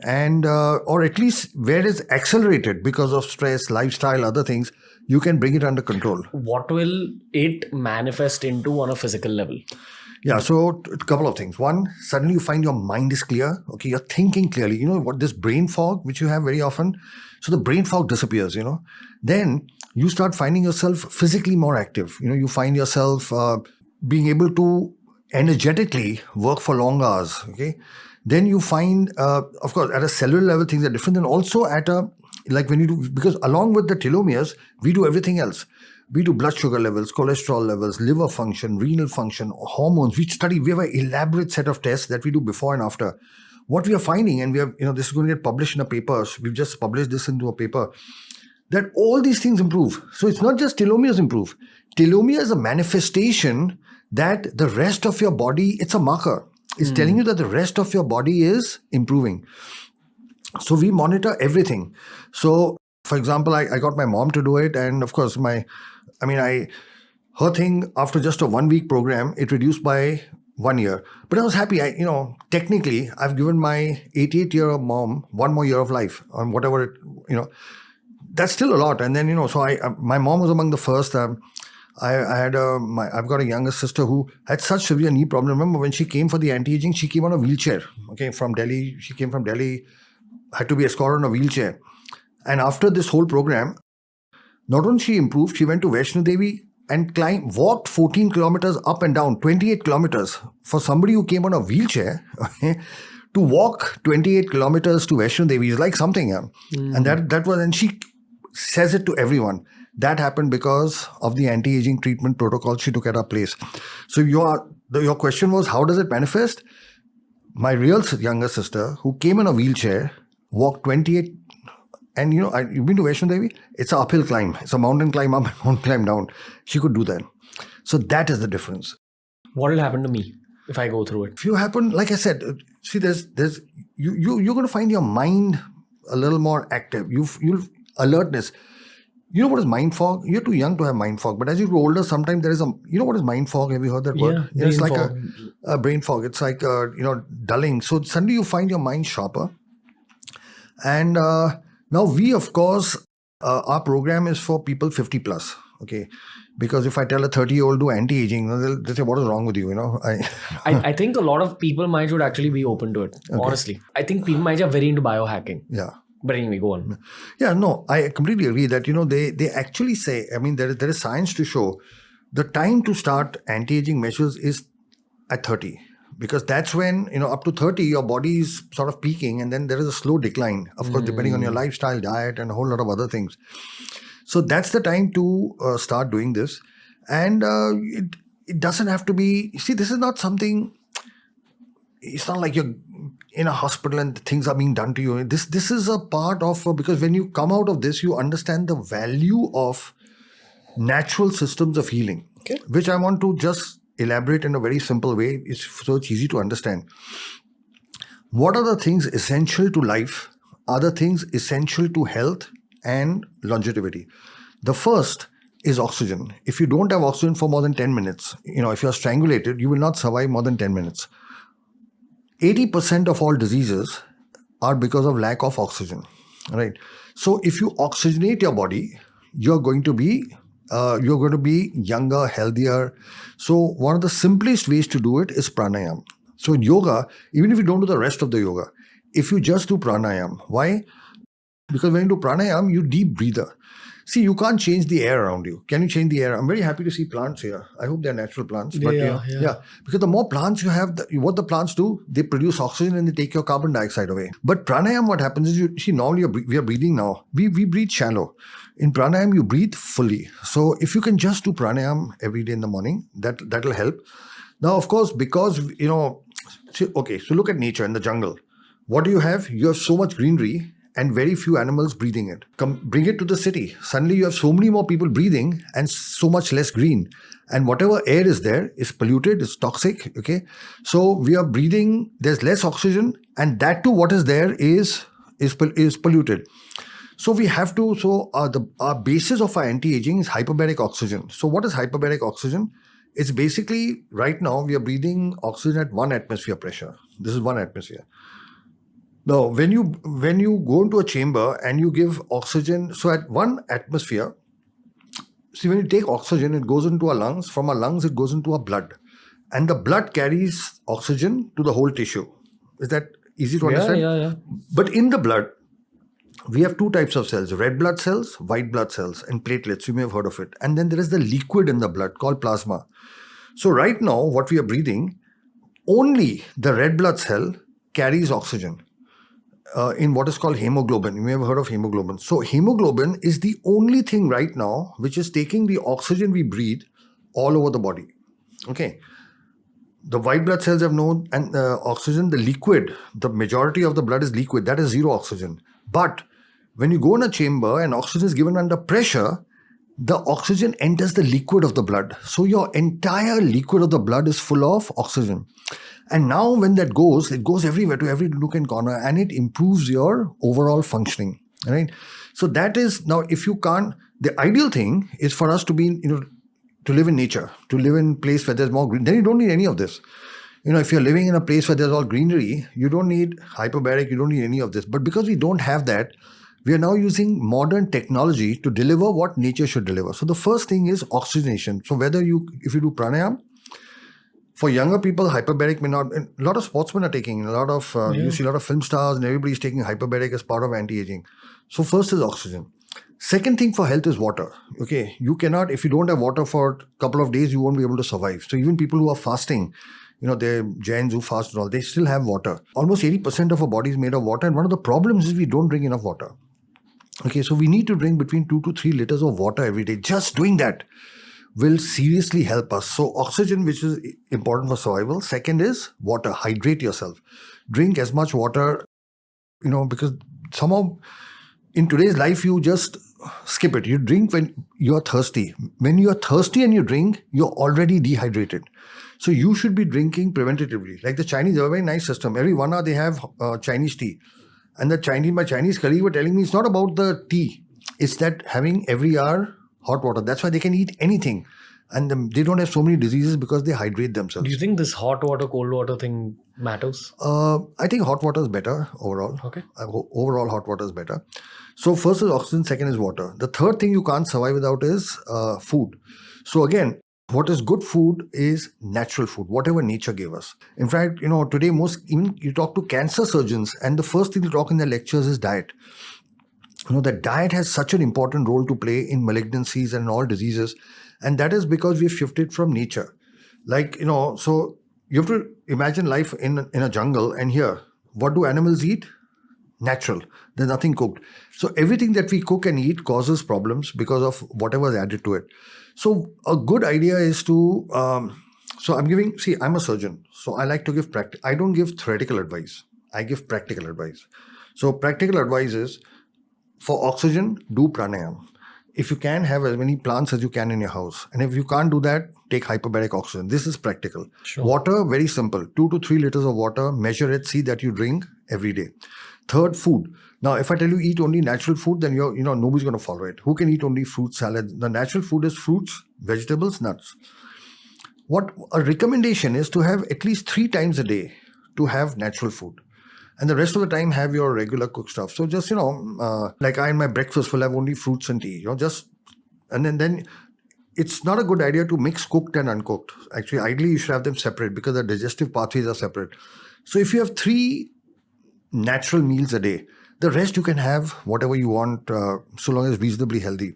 and or at least where it's accelerated because of stress, lifestyle, other things. You can bring it under control. What will it manifest into on a physical level? Yeah, so a couple of things. One, suddenly you find your mind is clear. Okay, you're thinking clearly. This brain fog, which you have very often. So the brain fog disappears, Then you start finding yourself physically more active. You find yourself being able to energetically work for long hours. Okay. Then you find, of course, at a cellular level, things are different. And also at a, like when you do, because along with the telomeres, we do everything else. We do blood sugar levels, cholesterol levels, liver function, renal function, hormones. We have an elaborate set of tests that we do before and after. What we are finding, and we have, this is going to get published in a paper. So we've just published this into a paper, that all these things improve. So it's not just telomeres improve. Telomere is a manifestation that the rest of your body, it's a marker. It's telling you that the rest of your body is improving. So we monitor everything. So, for example, I got my mom to do it. And of course, her thing, after just a 1 week program, it reduced by 1 year. But I was happy. Technically, I've given my 88-year-old mom 1 more year of life on whatever, that's still a lot. And then, my mom was among the first. I've got a younger sister who had such severe knee problem. Remember when she came for the anti-aging, she came on a wheelchair. Okay, from Delhi. She came from Delhi, had to be escorted on a wheelchair. And after this whole program, not only she improved, she went to Vaishno Devi and walked 14 kilometers up and down, 28 kilometers. For somebody who came on a wheelchair, to walk 28 kilometers to Vaishno Devi is like something. And that was, and she says it to everyone. That happened because of the anti-aging treatment protocol she took at our place. So your question was, how does it manifest? My real younger sister, who came in a wheelchair, walked 28, and you've been to Vaishno Devi? It's an uphill climb. It's a mountain climb up and mountain climb down. She could do that. So that is the difference. What will happen to me if I go through it? If you happen, like I said, see, you're going to find your mind a little more active. You'll alertness. You know what is mind fog? You're too young to have mind fog. But as you grow older, sometimes there is what is mind fog? Have you heard that word? Yeah, it's like a brain fog. It's like, dulling. So suddenly you find your mind sharper. And now we, of course, our program is for people 50 plus. Okay. Because if I tell a 30-year-old do anti-aging, they'll say, what is wrong with you? I think a lot of people should actually be open to it. Okay. Honestly. I think people might be very into biohacking. Yeah. But anyway, go on. Yeah, no, I completely agree that, they actually say, there is science to show the time to start anti-aging measures is at 30. Because that's when, up to 30, your body is sort of peaking and then there is a slow decline, of course, depending on your lifestyle, diet, and a whole lot of other things. So that's the time to start doing this. And it doesn't have to be, see, this is not something, it's not like you're in a hospital and things are being done to you. This is a part of, because when you come out of this, you understand the value of natural systems of healing, which I want to just elaborate in a very simple way, so it's easy to understand. What are the things essential to life? Are the things essential to health and longevity? The first is oxygen. If you don't have oxygen for more than 10 minutes, if you're strangulated, you will not survive more than 10 minutes. 80% of all diseases are because of lack of oxygen, right? So if you oxygenate your body, you're going to be younger, healthier. So one of the simplest ways to do it is pranayam. So in yoga, even if you don't do the rest of the yoga, if you just do pranayam, why? Because when you do pranayam, you deep breather. See, you can't change the air around you. Can you change the air? I'm very happy to see plants here. I hope they're natural plants. But yeah. Because the more plants you have, what the plants do, they produce oxygen and they take your carbon dioxide away. But pranayam, what happens is, normally we are breathing now. We breathe shallow. In pranayam, you breathe fully. So if you can just do pranayam every day in the morning, that'll help. Now, of course, because, so look at nature in the jungle. What do you have? You have so much greenery and very few animals breathing it. Bring it to the city. Suddenly you have so many more people breathing and so much less green. And whatever air is there is polluted, is toxic. Okay. So we are breathing, there's less oxygen, and that too, what is there is polluted. So we have to, our basis of our anti-aging is hyperbaric oxygen. So what is hyperbaric oxygen? It's basically, right now, we are breathing oxygen at 1 atmosphere pressure. This is 1 atmosphere. Now, when you go into a chamber and you give oxygen, so at 1 atmosphere, see, when you take oxygen, it goes into our lungs. From our lungs, it goes into our blood. And the blood carries oxygen to the whole tissue. Is that easy to understand? Yeah. But in the blood, we have 2 types of cells, red blood cells, white blood cells, and platelets. You may have heard of it. And then there is the liquid in the blood called plasma. So right now, what we are breathing, only the red blood cell carries oxygen in what is called hemoglobin. You may have heard of hemoglobin. So hemoglobin is the only thing right now which is taking the oxygen we breathe all over the body. Okay. The white blood cells have no oxygen. The liquid, the majority of the blood is liquid. That is zero oxygen. But when you go in a chamber and oxygen is given under pressure, the oxygen enters the liquid of the blood. So your entire liquid of the blood is full of oxygen. And now when that goes, it goes everywhere to every nook and corner, and it improves your overall functioning. Right? So that is, now if you can't, the ideal thing is for us to be, to live in nature, to live in a place where there's more green. Then you don't need any of this. If you're living in a place where there's all greenery, you don't need hyperbaric, you don't need any of this. But because we don't have that, we are now using modern technology to deliver what nature should deliver. So the first thing is oxygenation. So if you do pranayam, for younger people, hyperbaric may not. A lot of sportsmen are taking. You see a lot of film stars, and everybody's taking hyperbaric as part of anti-aging. So first is oxygen. Second thing for health is water. Okay, you cannot, if you don't have water for a couple of days, you won't be able to survive. So even people who are fasting, they're Jains who fast and all, they still have water. Almost 80% of our body is made of water, and one of the problems is we don't drink enough water. Okay, so we need to drink between 2 to 3 liters of water every day. Just doing that will seriously help us. So oxygen, which is important for survival. Second is water. Hydrate yourself. Drink as much water, because somehow in today's life, you just skip it. You drink when you're thirsty. When you're thirsty and you drink, you're already dehydrated. So you should be drinking preventatively. Like the Chinese, they have a very nice system. Every 1 hour they have Chinese tea. And my Chinese colleague were telling me it's not about the tea. It's that having every hour hot water. That's why they can eat anything. And they don't have so many diseases because they hydrate themselves. Do you think this hot water, cold water thing matters? I think hot water is better overall. Okay. Overall, hot water is better. So first is oxygen, second is water. The third thing you can't survive without is food. So again, what is good food is natural food, whatever nature gave us. In fact, today even you talk to cancer surgeons, and the first thing they talk in their lectures is diet. That diet has such an important role to play in malignancies and all diseases. And that is because we've shifted from nature. So you have to imagine life in a jungle, and here, what do animals eat? Natural. There's nothing cooked. So everything that we cook and eat causes problems because of whatever is added to it. So a good idea is to, I'm a surgeon. So I like to give practice. I don't give theoretical advice. I give practical advice. So practical advice is, for oxygen, do pranayam. If you can, have as many plants as you can in your house. And if you can't do that, take hyperbaric oxygen. This is practical. Sure. Water, very simple. 2 to 3 liters of water. Measure it. See that you drink every day. Third, food. Now, if I tell you eat only natural food, then nobody's going to follow it. Who can eat only fruit salad? The natural food is fruits, vegetables, nuts. What a recommendation is to have at least 3 times a day to have natural food. And the rest of the time, have your regular cooked stuff. So just, like I in my breakfast will have only fruits and tea, and then it's not a good idea to mix cooked and uncooked. Actually, ideally, you should have them separate because the digestive pathways are separate. So if you have 3 natural meals a day, the rest you can have whatever you want, so long as reasonably healthy.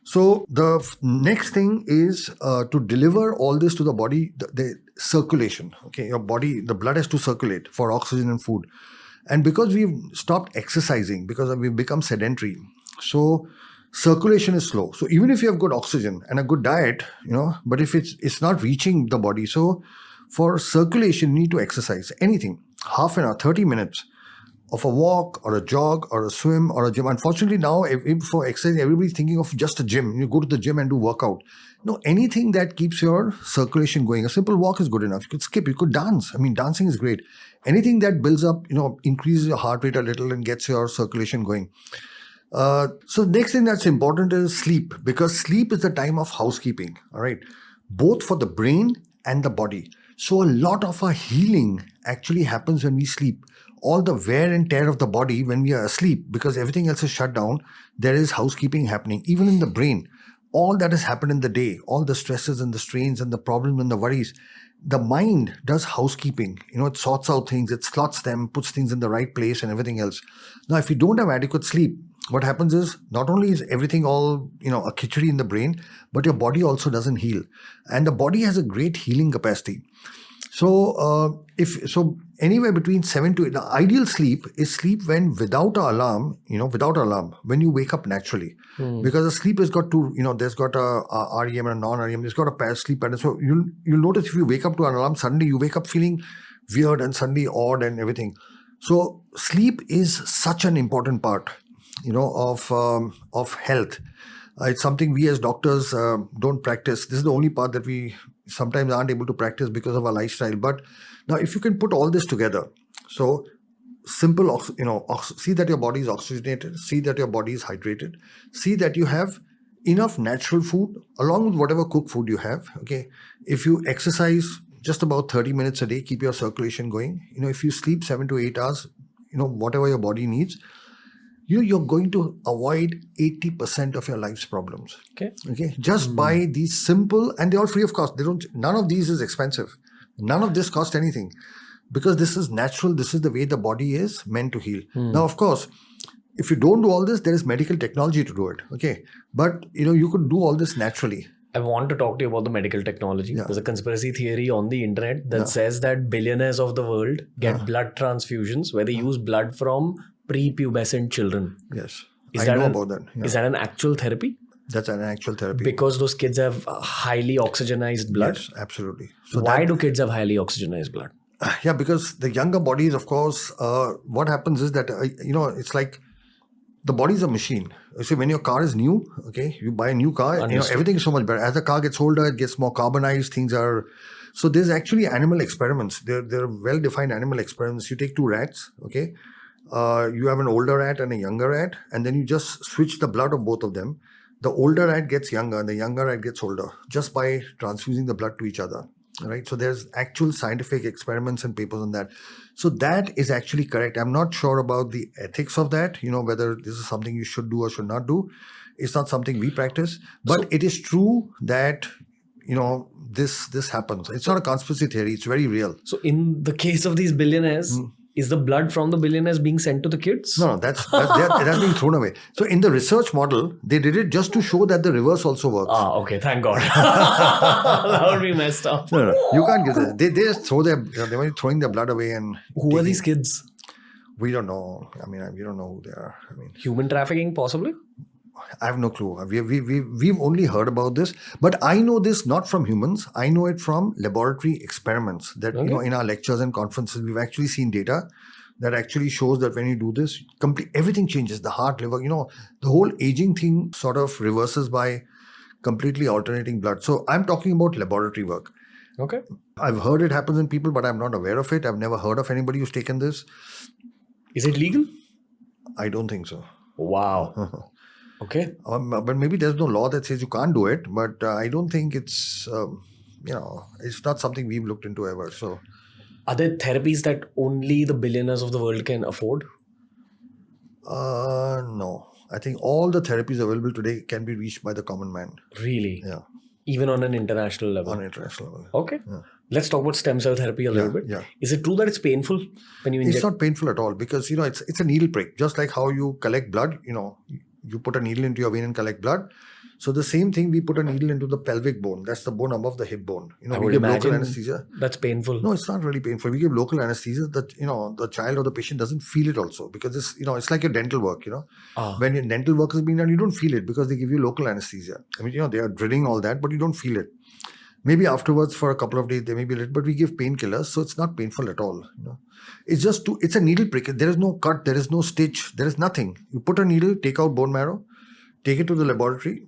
So the next thing is to deliver all this to the body, the circulation. Okay, your body, the blood has to circulate for oxygen and food. And because we've stopped exercising, because we've become sedentary, so circulation is slow. So even if you have good oxygen and a good diet, but if it's not reaching the body, so for circulation, you need to exercise. Anything, half an hour, 30 minutes of a walk or a jog or a swim or a gym. Unfortunately, now for exercise, everybody's thinking of just a gym. You go to the gym and do workout. No, anything that keeps your circulation going. A simple walk is good enough. You could skip, you could dance. I mean, dancing is great. Anything that builds up, increases your heart rate a little and gets your circulation going. So next thing that's important is sleep, because sleep is the time of housekeeping, all right, both for the brain and the body. So a lot of our healing actually happens when we sleep. All the wear and tear of the body when we are asleep, because everything else is shut down, there is housekeeping happening. Even in the brain, all that has happened in the day, all the stresses and the strains and the problems and the worries, the mind does housekeeping. It sorts out things, it slots them, puts things in the right place and everything else. Now, if you don't have adequate sleep, what happens is not only is everything all, a khichdi in the brain, but your body also doesn't heal. And the body has a great healing capacity. So anywhere between 7 to 8. The ideal sleep is sleep when without an alarm, when you wake up naturally. Because the sleep has got to, there's got a REM and a non-REM. There's got a sleep pattern. So you'll notice if you wake up to an alarm, suddenly you wake up feeling weird and suddenly odd and everything. So sleep is such an important part, of health. It's something we as doctors don't practice. This is the only part that we sometimes aren't able to practice because of our lifestyle. But now, if you can put all this together, so simple, see that your body is oxygenated, see that your body is hydrated, see that you have enough natural food along with whatever cooked food you have. Okay, if you exercise just about 30 minutes a day, keep your circulation going. If you sleep 7 to 8 hours, whatever your body needs, you're going to avoid 80% of your life's problems. Okay. Just by these simple, and they're all free of cost. None of these is expensive. None of this costs anything because this is natural. This is the way the body is meant to heal. Now, of course, if you don't do all this, there is medical technology to do it. Okay. But, you could do all this naturally. I want to talk to you about the medical technology. Yeah. There's a conspiracy theory on the internet that says that billionaires of the world get blood transfusions where they use blood from prepubescent children. Yes. I know about that. Yeah. Is that an actual therapy? That's an actual therapy. Because those kids have highly oxygenized blood? Yes, absolutely. So why do kids have highly oxygenized blood? Yeah, because the younger bodies, of course, what happens is that, it's like the body is a machine. You see, when your car is new, okay, you buy a new car, everything is so much better. As the car gets older, it gets more carbonized, things are... So there's actually animal experiments. There are well-defined animal experiments. You take 2 rats, okay, you have an older rat and a younger rat, and then you just switch the blood of both of them. The older rat gets younger and the younger rat gets older just by transfusing the blood to each other, right? So there's actual scientific experiments and papers on that. So that is actually correct. I'm not sure about the ethics of that, whether this is something you should do or should not do. It's not something we practice, but it is true that, this happens. It's not a conspiracy theory. It's very real. So in the case of these billionaires, is the blood from the billionaires being sent to the kids? No, that's it has been thrown away. So in the research model, they did it just to show that the reverse also works. Okay, thank God. That would be messed up. No, you can't give that. They just throw they were throwing their blood away and... Who are these kids? We don't know. We don't know who they are. Human trafficking, possibly? I have no clue. We've only heard about this, but I know this not from humans. I know it from laboratory experiments that, in our lectures and conferences, we've actually seen data that actually shows that when you do this, everything changes. The heart, liver, the whole aging thing sort of reverses by completely alternating blood. So I'm talking about laboratory work. Okay. I've heard it happens in people, but I'm not aware of it. I've never heard of anybody who's taken this. Is it legal? I don't think so. Wow. Okay. But maybe there's no law that says you can't do it. But I don't think it's, it's not something we've looked into ever. So, are there therapies that only the billionaires of the world can afford? No. I think all the therapies available today can be reached by the common man. Really? Yeah. Even on an international level? On an international level. Okay. Yeah. Let's talk about stem cell therapy a little bit. Yeah. Is it true that it's painful when you inject? It's not painful at all because, it's a needle prick. Just like how you collect blood, you put a needle into your vein and collect blood. So the same thing, we put a needle into the pelvic bone. That's the bone above the hip bone. We give local anesthesia. That's painful. No, it's not really painful. We give local anesthesia that, the child or the patient doesn't feel it also because it's like your dental work, When your dental work is being done, you don't feel it because they give you local anesthesia. They are drilling all that, but you don't feel it. Maybe afterwards for a couple of days, they may be lit, but we give painkillers. So it's not painful at all. It's just it's a needle prick. There is no cut. There is no stitch. There is nothing. You put a needle, take out bone marrow, take it to the laboratory,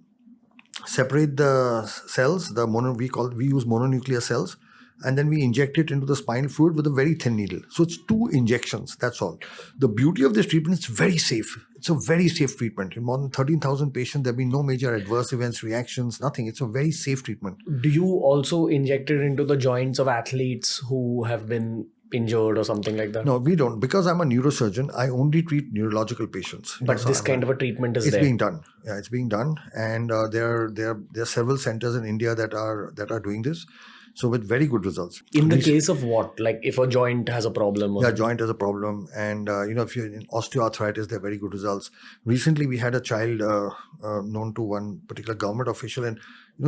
separate the cells, we use mononuclear cells, and then we inject it into the spinal fluid with a very thin needle. So it's 2 injections, that's all. The beauty of this treatment is very safe. It's a very safe treatment. In more than 13,000 patients, there have been no major adverse events, reactions, nothing. It's a very safe treatment. Do you also inject it into the joints of athletes who have been injured or something like that? No, we don't. Because I'm a neurosurgeon, I only treat neurological patients. But this kind of a treatment is there. It's being done. Yeah, it's being done. And there are several centers in India that are doing this. So with very good results. In the case of what? Like if a joint has a problem? Or Yeah, joint has a problem. And, if you're in osteoarthritis, there are very good results. Recently, we had a child known to one particular government official, and,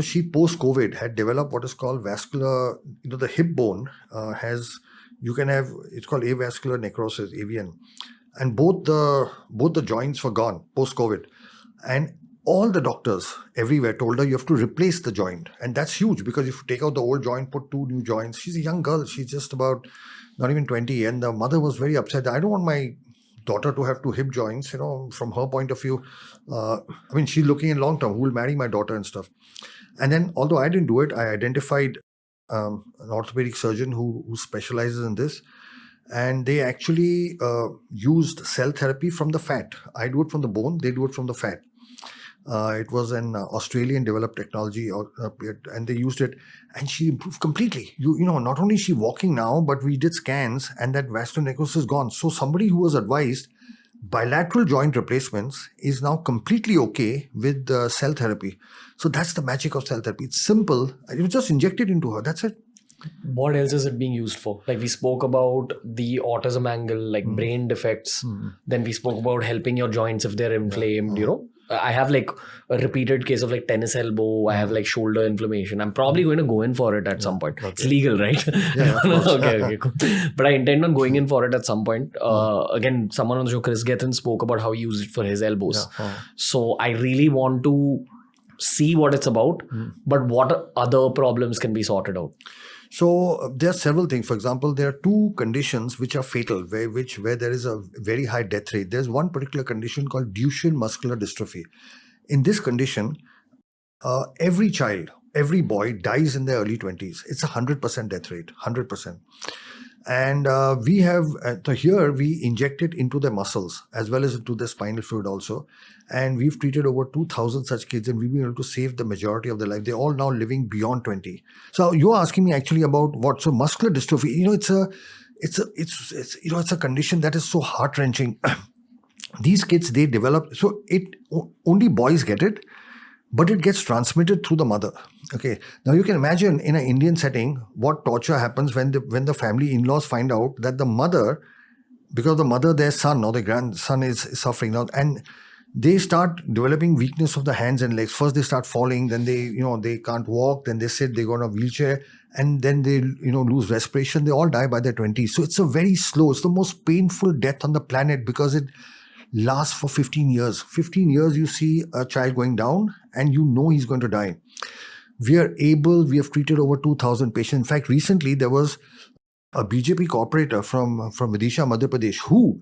she post-COVID had developed what is called vascular, the hip bone it's called avascular necrosis, AVN. And both the joints were gone post-COVID. And all the doctors everywhere told her you have to replace the joint. And that's huge, because if you take out the old joint, put 2 new joints. She's a young girl. She's just about not even 20. And the mother was very upset. I don't want my daughter to have 2 hip joints, from her point of view. She's looking in long term, who will marry my daughter and stuff. And then, although I didn't do it, I identified an orthopedic surgeon who specializes in this. And they actually used cell therapy from the fat. I do it from the bone, they do it from the fat. It was an Australian developed technology, and they used it, and she improved completely. Not only is she walking now, but we did scans, and that vascular necrosis is gone. So somebody who was advised bilateral joint replacements is now completely okay with cell therapy. So that's the magic of cell therapy. It's simple. You just inject it into her. That's it. What else is it being used for? Like we spoke about the autism angle, like brain defects. Then we spoke about helping your joints if they're inflamed, I have like a repeated case of like tennis elbow. I have like shoulder inflammation. I'm probably going to go in for it at some point. Okay. It's legal, right? Yeah, okay, cool. But I intend on going in for it at some point. Again, someone on the show, Chris Gethin, spoke about how he used it for his elbows. So I really want to see what it's about, but what other problems can be sorted out? So there are several things. For example, there are 2 conditions which are fatal, where there is a very high death rate. There's one particular condition called Duchenne muscular dystrophy. In this condition, every child, every boy dies in their early 20s. It's a 100% death rate, 100%. And here we inject it into their muscles as well as into their spinal fluid also. And we've treated over 2,000 such kids, and we've been able to save the majority of their life. They're all now living beyond 20. So you're asking me actually about what? So muscular dystrophy, it's a condition that is so heart-wrenching. These kids, they develop, only boys get it, but it gets transmitted through the mother. Okay. Now you can imagine in an Indian setting what torture happens when the family in-laws find out that the mother, because the mother, their son or their grandson is suffering now, and they start developing weakness of the hands and legs. First they start falling, then they can't walk, then they sit, they go in a wheelchair, and then they lose respiration. They all die by their 20s. So it's it's the most painful death on the planet, because it lasts for 15 years. 15 years you see a child going down and he's going to die. We have treated over 2,000 patients. In fact, recently there was a BJP corporator from Vidisha, Madhya Pradesh, who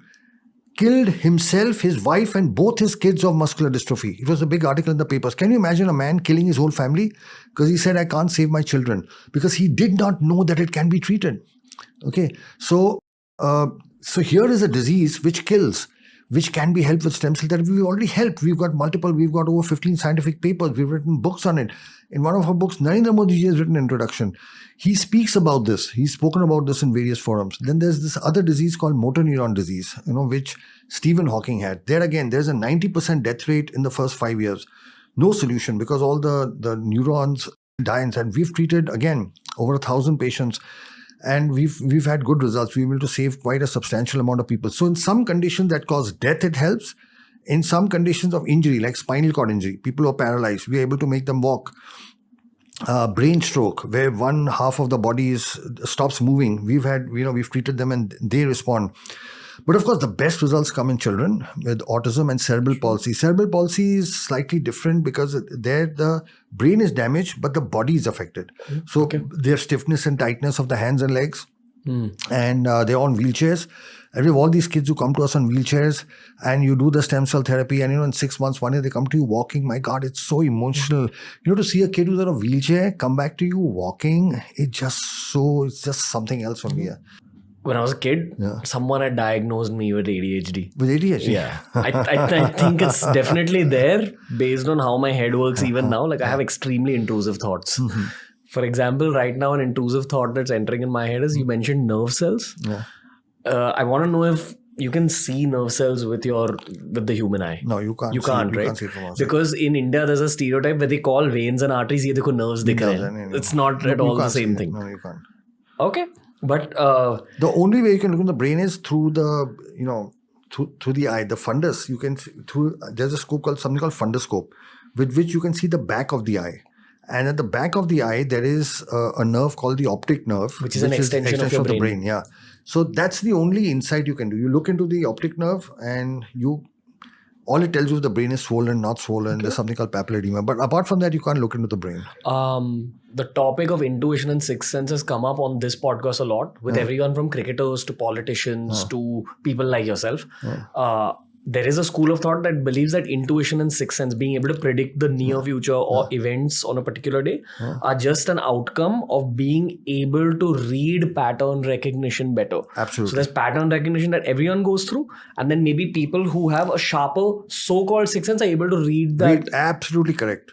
killed himself, his wife, and both his kids of muscular dystrophy. It was a big article in the papers. Can you imagine a man killing his whole family? Because he said, I can't save my children. Because he did not know that it can be treated. Okay, so here is a disease which kills, which can be helped with stem cell therapy. We've already helped. We've got over 15 scientific papers. We've written books on it. In one of our books, Narendra Modi ji has written an introduction. He speaks about this. He's spoken about this in various forums. Then there's this other disease called motor neuron disease, which Stephen Hawking had. There again, there's a 90% death rate in the first 5 years. No solution, because all the neurons die, and we've treated, again, over 1,000 patients. And we've had good results. We've been able to save quite a substantial amount of people. So in some conditions that cause death, it helps. In some conditions of injury, like spinal cord injury, people who are paralyzed, we're able to make them walk. Brain stroke, where one half of the body stops moving. We've treated them and they respond. But of course, the best results come in children with autism and cerebral palsy. Cerebral palsy is slightly different because there the brain is damaged, but the body is affected. So there's stiffness and tightness of the hands and legs, and they're on wheelchairs. And we have all these kids who come to us on wheelchairs, and you do the stem cell therapy, and in 6 months, 1 year, they come to you walking. My God, it's so emotional. To see a kid who's on a wheelchair come back to you walking, it's just something else for me. When I was a kid, someone had diagnosed me with ADHD. With ADHD? Yeah. I think it's definitely there based on how my head works even now. Like I have extremely intrusive thoughts. Mm-hmm. For example, right now an intrusive thought that's entering in my head is you mentioned nerve cells. Yeah. I want to know if you can see nerve cells with the human eye. No, you can't. You can't, right? Can't see it from outside. Because in India, there's a stereotype where they call veins and arteries, ye dekho nerves dikh rahe hain. It's not at all the same thing. No, you can't. Okay, but the only way you can look in the brain is through the through the eye, the fundus. You can there's a scope called something called fundoscope, with which you can see the back of the eye. And at the back of the eye, there is a nerve called the optic nerve, which is an extension of your brain. The brain. Yeah. So that's the only insight you can do. You look into the optic nerve, and all it tells you is the brain is swollen, not swollen. Okay. There's something called papillary edema. But apart from that, you can't look into the brain. The topic of intuition and sixth sense has come up on this podcast a lot with everyone from cricketers to politicians to people like yourself. There is a school of thought that believes that intuition and sixth sense, being able to predict the near future or events on a particular day, are just an outcome of being able to read pattern recognition better. Absolutely. So there's pattern recognition that everyone goes through, and then maybe people who have a sharper so-called sixth sense are able to read that. Absolutely correct.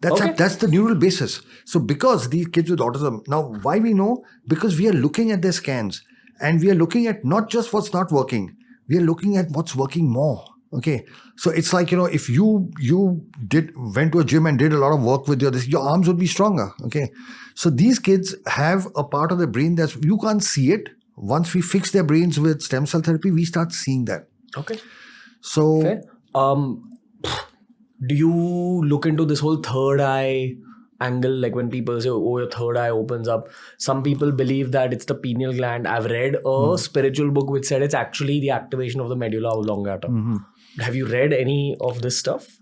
That's the neural basis. So because these kids with autism, now why we know? Because we are looking at their scans, and we are looking at not just what's not working, we are looking at what's working more. Okay. So it's like, if you went to a gym and did a lot of work with your arms would be stronger. Okay. So these kids have a part of the brain that you can't see it. Once we fix their brains with stem cell therapy, we start seeing that. Okay. So, fair. Do you look into this whole third eye angle? Like when people say, oh, your third eye opens up. Some people believe that it's the pineal gland. I've read a spiritual book which said it's actually the activation of the medulla oblongata. Have you read any of this stuff?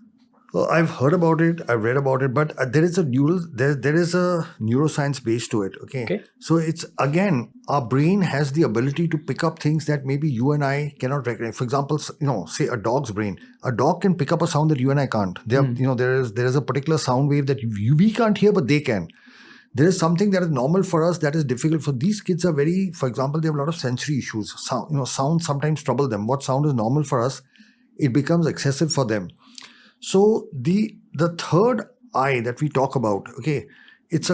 Well, I've heard about it. I've read about it, but there is a neuroscience base to it. Okay. So it's, again, our brain has the ability to pick up things that maybe you and I cannot recognize. For example, say a dog's brain. A dog can pick up a sound that you and I can't. There is a particular sound wave that we can't hear, but they can. There is something that is normal for us that is difficult for these kids. For example, they have a lot of sensory issues. Sound sometimes trouble them. What sound is normal for us, it becomes excessive for them. So the third eye that we talk about, okay, it's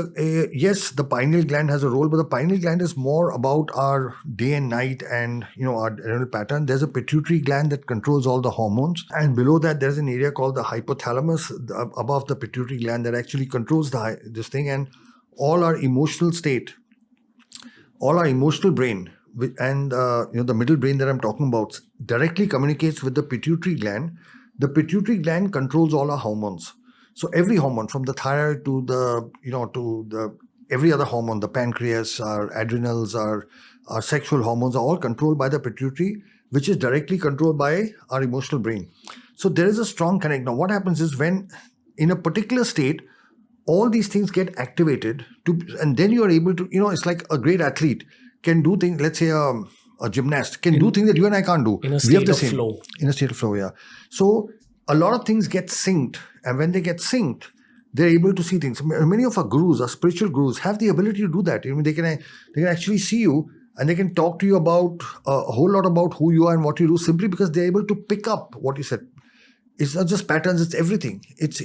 yes, the pineal gland has a role, but the pineal gland is more about our day and night and our adrenal pattern. There's a pituitary gland that controls all the hormones, and below that there's an area called the hypothalamus above the pituitary gland that actually controls this thing, and all our emotional state, all our emotional brain, and the middle brain that I'm talking about directly communicates with the pituitary gland. The pituitary gland controls all our hormones. So every hormone, from the thyroid to every other hormone, the pancreas, our adrenals, our sexual hormones are all controlled by the pituitary, which is directly controlled by our emotional brain. So there is a strong connect. Now what happens is, when in a particular state, all these things get activated and then you are able to, it's like a great athlete can do things. Let's say a gymnast can do things that you and I can't do. In a state of flow. In a state of flow, yeah. So a lot of things get synced, and when they get synced, they're able to see things. Many of our gurus, our spiritual gurus, have the ability to do that. They can actually see you, and they can talk to you about a whole lot about who you are and what you do, simply because they're able to pick up what you said. It's not just patterns; it's everything. It's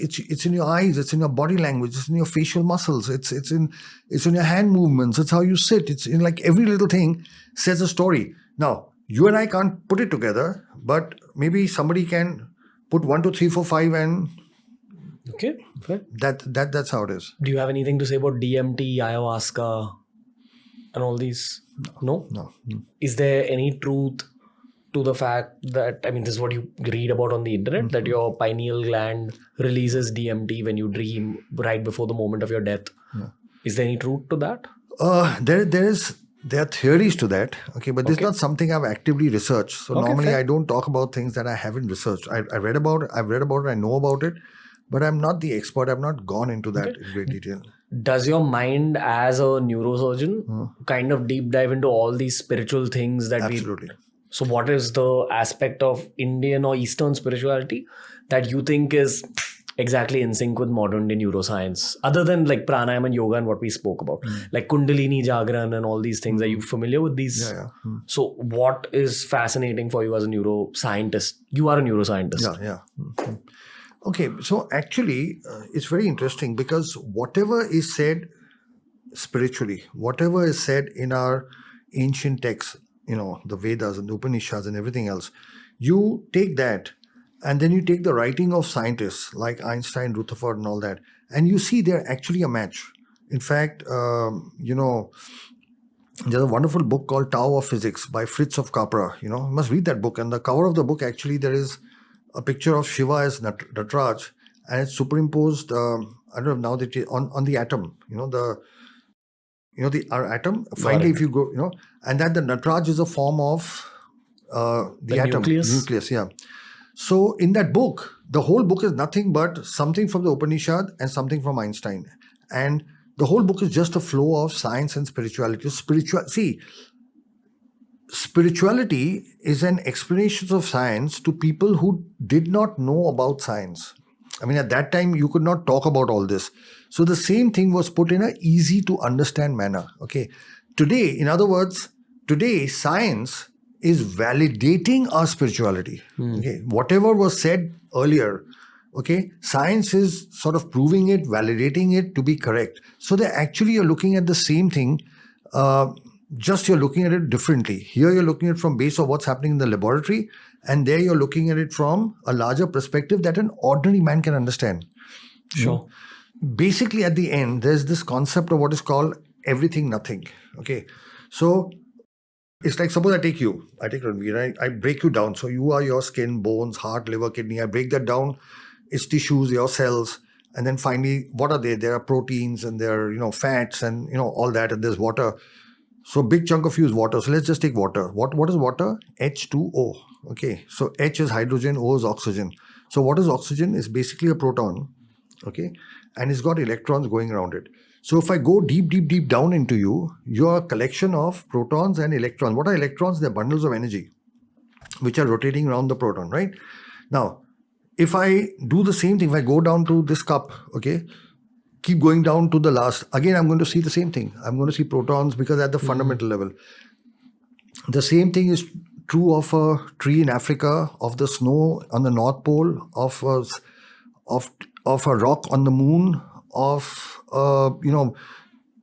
in your eyes, it's in your body language, it's in your facial muscles, it's in your hand movements, it's how you sit. It's in, like, every little thing says a story. Now, you and I can't put it together, but maybe somebody can put 1, 2, 3, 4, 5, and okay, fair. That's how it is. Do you have anything to say about DMT, ayahuasca, and all these? No. Is there any truth to the fact that, this is what you read about on the internet, that your pineal gland releases DMT when you dream right before the moment of your death? Yeah. Is there any truth to that? There are theories to that, okay, but this is not something I've actively researched. So normally fair. I don't talk about things that I haven't researched. I read about it, I know about it, but I'm not the expert. I've not gone into that in great detail. Does your mind, as a neurosurgeon, kind of deep dive into all these spiritual things that Absolutely. So what is the aspect of Indian or Eastern spirituality that you think is exactly in sync with modern day neuroscience, other than like pranayama and yoga and what we spoke about, like Kundalini, Jagran and all these things? Are you familiar with these? Yeah. So what is fascinating for you as a neuroscientist? You are a neuroscientist. Yeah. Okay, so actually it's very interesting, because whatever is said spiritually, whatever is said in our ancient texts, the Vedas and the Upanishads and everything else. You take that, and then you take the writing of scientists like Einstein, Rutherford, and all that, and you see they're actually a match. In fact, there's a wonderful book called Tao of Physics by Fritz of Capra. You must read that book. And the cover of the book, actually, there is a picture of Shiva as Nataraj, and it's superimposed. I don't know now that on the atom. Our atom. Finally, if you go, and that the Nataraj is a form of the atom nucleus. Yeah. So in that book, the whole book is nothing but something from the Upanishad and something from Einstein, and the whole book is just a flow of science and spirituality. Spirituality is an explanation of science to people who did not know about science. I mean, at that time, you could not talk about all this. So the same thing was put in an easy to understand manner. Okay. Today, in other words, science is validating our spirituality. Okay. Whatever was said earlier, okay, science is sort of proving it, validating it to be correct. So they actually are looking at the same thing, just you're looking at it differently. Here you're looking at it from base of what's happening in the laboratory, and there you're looking at it from a larger perspective that an ordinary man can understand. Sure. Basically, at the end, there's this concept of what is called everything, nothing. Okay, so it's like, suppose I take Ranveer, I break you down. So you are your skin, bones, heart, liver, kidney. I break that down. It's tissues, your cells, and then finally, what are they? There are proteins and there are fats and all that, and there's water. So big chunk of you is water. So let's just take water. What is water? H2O. Okay, so H is hydrogen, O is oxygen. So what is oxygen? It's basically a proton. Okay, and it's got electrons going around it. So if I go deep down into you, you're a collection of protons and electrons. What are electrons? They're bundles of energy which are rotating around the proton, right? Now, if I do the same thing, if I go down to this cup, okay, keep going down to the last, again, I'm going to see the same thing. I'm going to see protons because at the fundamental level. The same thing is true of a tree in Africa, of the snow on the North Pole, of a rock on the moon, of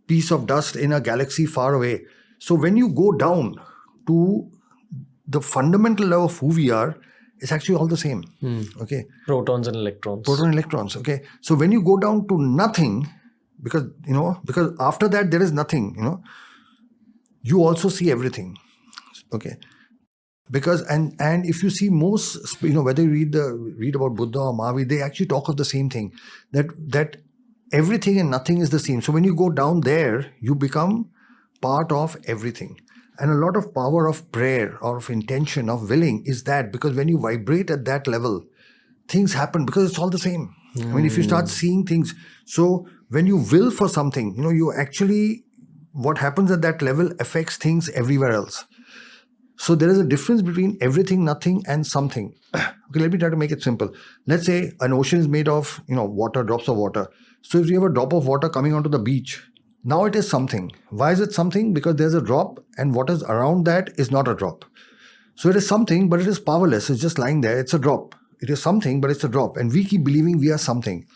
piece of dust in a galaxy far away. So when you go down to the fundamental level of who we are, it's actually all the same. Okay. Protons and electrons. Okay. So when you go down to nothing, because after that there is nothing, you also see everything. Okay. Because and if you see most, whether you read about Buddha or Mahavir, they actually talk of the same thing, that everything and nothing is the same. So when you go down there, you become part of everything. And a lot of power of prayer or of intention, of willing is that, because when you vibrate at that level, things happen because it's all the same. I mean, if you start seeing things, so when you will for something, you actually, what happens at that level affects things everywhere else. So there is a difference between everything, nothing, and something. Okay, let me try to make it simple. Let's say an ocean is made of, water, drops of water. So if you have a drop of water coming onto the beach, now it is something. Why is it something? Because there's a drop, and what is around that is not a drop. So it is something, but it is powerless. It's just lying there. It's a drop. It is something, but it's a drop. And we keep believing we are something.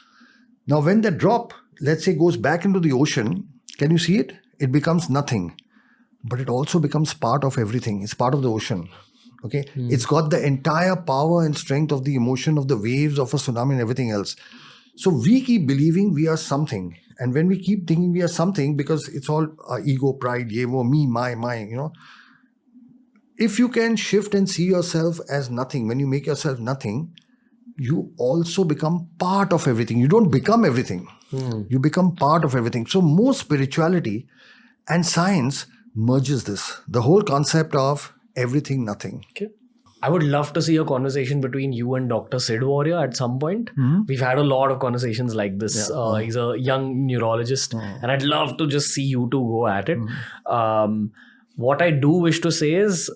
Now, when that drop, let's say, goes back into the ocean, can you see it? It becomes nothing. But it also becomes part of everything. It's part of the ocean. Okay? It's got the entire power and strength of the emotion of the waves of a tsunami and everything else. So we keep believing we are something. And when we keep thinking we are something, because it's all ego, pride, yevo, me, my, if you can shift and see yourself as nothing, when you make yourself nothing, you also become part of everything. You don't become everything. You become part of everything. So more spirituality and science merges this. The whole concept of everything, nothing. Okay. I would love to see a conversation between you and Dr. Sid Warrior at some point. We've had a lot of conversations like this. Yeah. He's a young neurologist, and I'd love to just see you two go at it. What I do wish to say is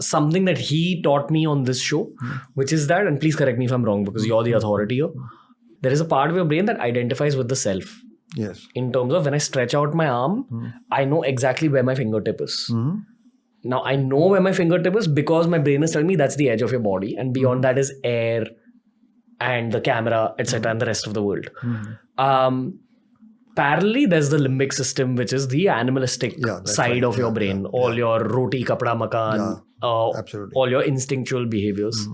something that he taught me on this show, which is that, and please correct me if I'm wrong because you're the authority here, there is a part of your brain that identifies with the self. Yes. In terms of when I stretch out my arm, I know exactly where my fingertip is. Now, I know where my fingertip is because my brain is telling me that's the edge of your body. And beyond that is air and the camera, etc. and the rest of the world. parallelly, there's the limbic system, which is the animalistic that's side right. of your brain. All your roti, kapda, makan, absolutely. all your instinctual behaviors.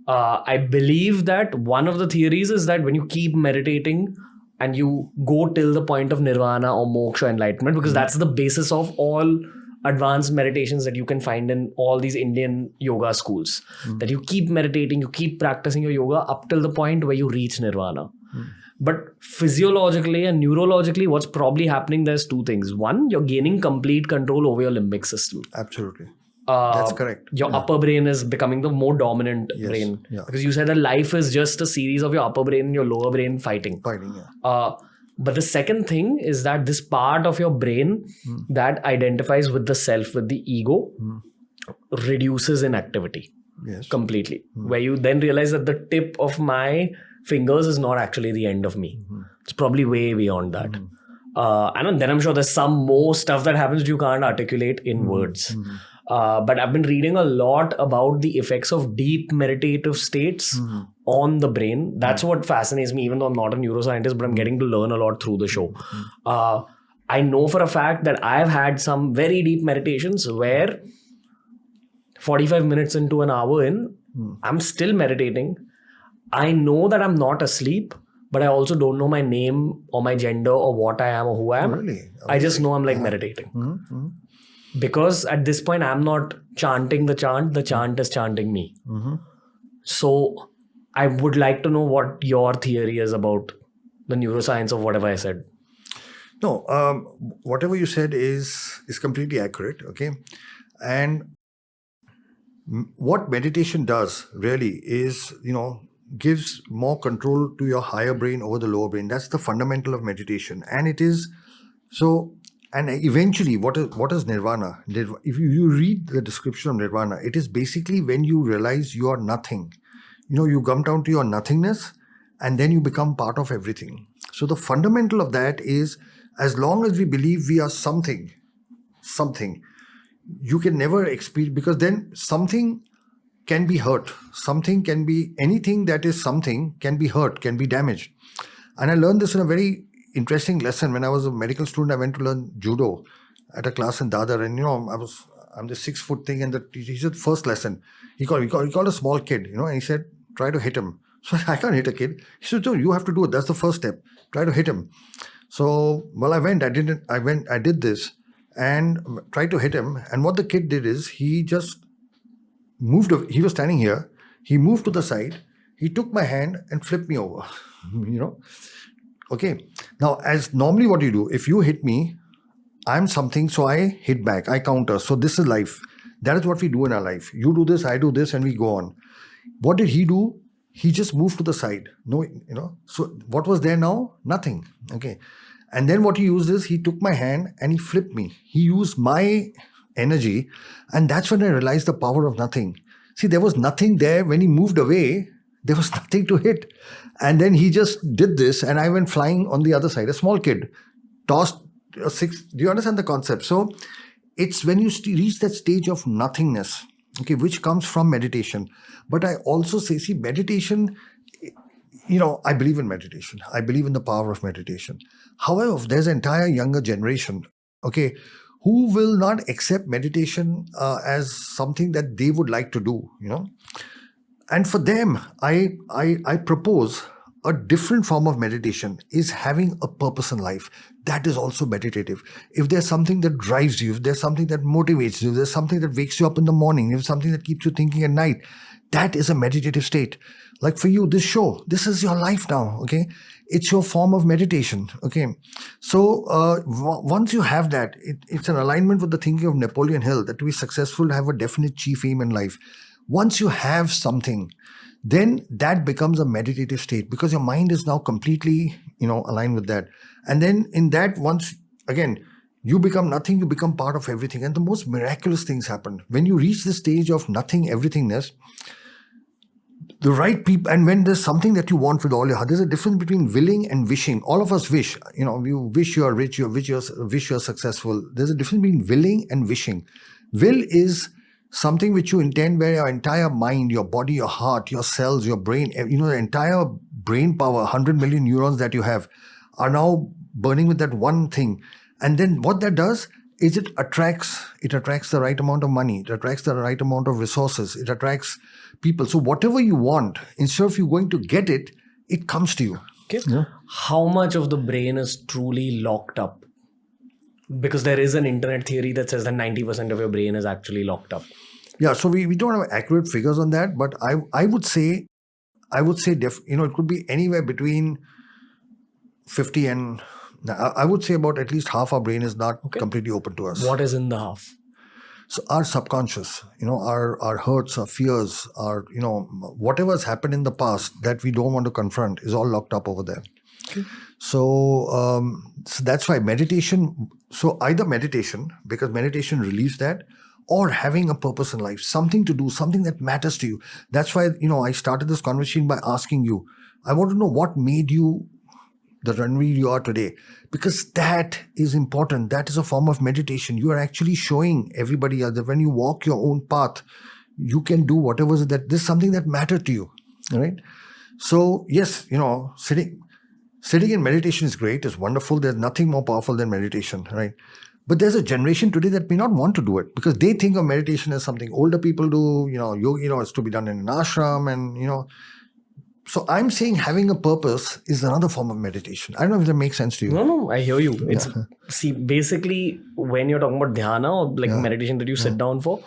I believe that one of the theories is that when you keep meditating and you go till the point of nirvana or moksha, enlightenment, because that's the basis of all advanced meditations that you can find in all these Indian yoga schools, that you keep meditating, you keep practicing your yoga up till the point where you reach nirvana. But physiologically and neurologically, what's probably happening, there's two things. One, you're gaining complete control over your limbic system. Absolutely. That's correct. Your upper brain is becoming the more dominant brain. Because you said that life is just a series of your upper brain and your lower brain fighting. But the second thing is that this part of your brain that identifies with the self, with the ego, reduces in activity completely. Where you then realize that the tip of my fingers is not actually the end of me. It's probably way beyond that. And then I'm sure there's some more stuff that happens that you can't articulate in words. But I've been reading a lot about the effects of deep meditative states on the brain. That's what fascinates me, even though I'm not a neuroscientist, but I'm getting to learn a lot through the show. I know for a fact that I've had some very deep meditations where 45 minutes into an hour in, I'm still meditating. I know that I'm not asleep, but I also don't know my name or my gender or what I am or who I am. Really? I just know I'm like meditating. Because at this point, I'm not chanting the chant is chanting me. So I would like to know what your theory is about the neuroscience of whatever I said. No, whatever you said is completely accurate, okay? And what meditation does really is, gives more control to your higher brain over the lower brain. That's the fundamental of meditation. And it is so... And eventually, what is nirvana? If you read the description of nirvana, it is basically when you realize you are nothing. You come down to your nothingness and then you become part of everything. So the fundamental of that is, as long as we believe we are something, you can never experience, because then something can be hurt. Something can be, anything that is something can be hurt, can be damaged. And I learned this in a very interesting lesson. When I was a medical student, I went to learn judo at a class in Dadar, and I'm the 6 foot thing, and he said first lesson, he called a small kid, and he said, try to hit him. So I can't hit a kid. He said, no, you have to do it. That's the first step. Try to hit him. So I did this and tried to hit him. And what the kid did is he just moved. He was standing here. He moved to the side. He took my hand and flipped me over. Okay. Now, as normally what you do, if you hit me, I'm something, so I hit back, I counter. So this is life. That is what we do in our life. You do this, I do this, and we go on. What did he do? He just moved to the side. So what was there now? Nothing. Okay. And then what he used is he took my hand and he flipped me. He used my energy. And that's when I realized the power of nothing. See, there was nothing there. When he moved away, there was nothing to hit. And then he just did this and I went flying on the other side. A small kid tossed a 6. Do you understand the concept? So it's when you reach that stage of nothingness, okay, which comes from meditation. But I also say, see, meditation, I believe in meditation. I believe in the power of meditation. However, there's an entire younger generation, okay, who will not accept meditation as something that they would like to do, And for them, I propose a different form of meditation is having a purpose in life. That is also meditative. If there's something that drives you, if there's something that motivates you, if there's something that wakes you up in the morning, if there's something that keeps you thinking at night, that is a meditative state. Like for you, this show, this is your life now, okay? It's your form of meditation, okay? So once you have that, it's an alignment with the thinking of Napoleon Hill, that to be successful, to have a definite chief aim in life. Once you have something, then that becomes a meditative state because your mind is now completely, aligned with that. And then in that, once again, you become nothing, you become part of everything. And the most miraculous things happen. When you reach the stage of nothing, everythingness, the right people, and when there's something that you want with all your heart, there's a difference between willing and wishing. All of us wish, you wish you are rich, you wish you're successful. There's a difference between willing and wishing. Will is something which you intend, where your entire mind, your body, your heart, your cells, your brain, the entire brain power, 100 million neurons that you have are now burning with that one thing. And then what that does is it attracts the right amount of money, it attracts the right amount of resources, it attracts people. So whatever you want, instead of you going to get it, it comes to you. Okay. Yeah. How much of the brain is truly locked up? Because there is an internet theory that says that 90% of your brain is actually locked up. Yeah, so we don't have accurate figures on that, but I would say it could be anywhere between 50 and I would say about at least half our brain is not completely open to us. What is in the half? So our subconscious, our hurts, our fears, our, whatever has happened in the past that we don't want to confront is all locked up over there. Okay. So that's why meditation, so either meditation, because meditation relieves that, or having a purpose in life, something to do, something that matters to you. That's why, I started this conversation by asking you, I want to know what made you the Ranveer you are today, because that is important. That is a form of meditation. You are actually showing everybody else that when you walk your own path, you can do whatever is that. This is something that mattered to you, right? So yes, sitting in meditation is great. It's wonderful. There's nothing more powerful than meditation, right? But there's a generation today that may not want to do it because they think of meditation as something older people do. Yoga, it's to be done in an ashram, and So I'm saying having a purpose is another form of meditation. I don't know if that makes sense to you. No, I hear you. It's basically when you're talking about dhyana or meditation that you sit down for,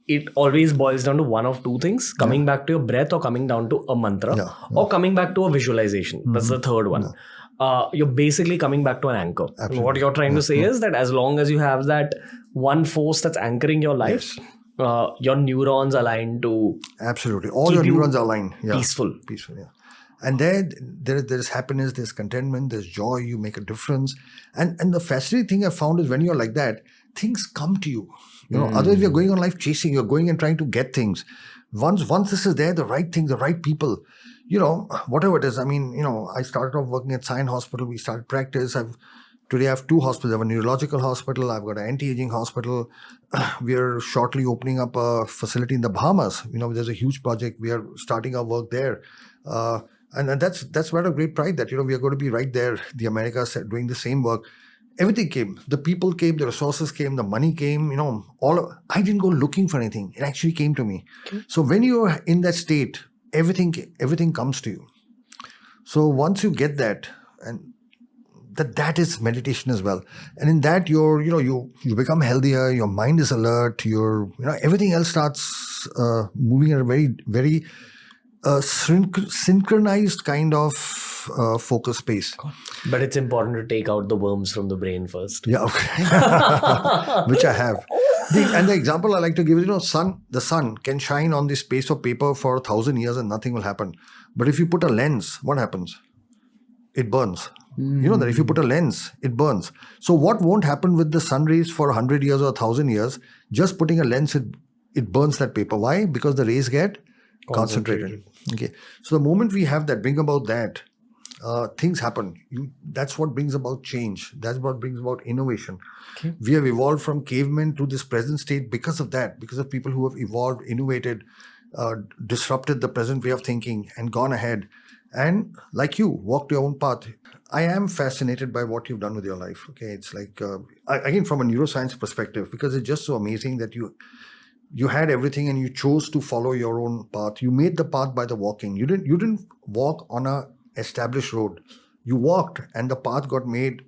it always boils down to one of two things: coming back to your breath, or coming down to a mantra, or coming back to a visualization. That's the third one. You're basically coming back to an anchor. Absolutely. What you're trying to say is that as long as you have that one force that's anchoring your life, your neurons align to absolutely all your neurons are aligned. Peaceful. Yeah. And there's happiness, there's contentment, there's joy. You make a difference. And the fascinating thing I found is when you're like that, things come to you. Otherwise you're going on life chasing. You're going and trying to get things. Once this is there, the right thing, the right people. Whatever it is. I mean, I started off working at Sion Hospital. We started practice. Today I have two hospitals. I have a neurological hospital. I've got an anti-aging hospital. We are shortly opening up a facility in the Bahamas. There's a huge project. We are starting our work there. And that's what a great pride that, we are going to be right there. The Americas are doing the same work. Everything came. The people came, the resources came, the money came, I didn't go looking for anything. It actually came to me. Okay. So when you're in that state, everything comes to you. So once you get that, and that is meditation as well. And in that you become healthier, your mind is alert, everything else starts moving at a very, very synchronized kind of focus space. But it's important to take out the worms from the brain first. Yeah, okay. Which I have. The example I like to give is, the sun can shine on this piece of paper for 1,000 years and nothing will happen. But if you put a lens, what happens? It burns. You know that if you put a lens, it burns. So what won't happen with the sun rays for 100 years or 1,000 years? Just putting a lens, it burns that paper. Why? Because the rays get concentrated. Okay. So the moment we have that, bring about that, things happen. That's what brings about change. That's what brings about innovation. Okay. We have evolved from cavemen to this present state because of that, because of people who have evolved, innovated, disrupted the present way of thinking and gone ahead. And like you, walked your own path. I am fascinated by what you've done with your life. Okay, it's like, again, from a neuroscience perspective, because it's just so amazing that you had everything and you chose to follow your own path. You made the path by the walking. You didn't walk on a established road. You walked, and the path got made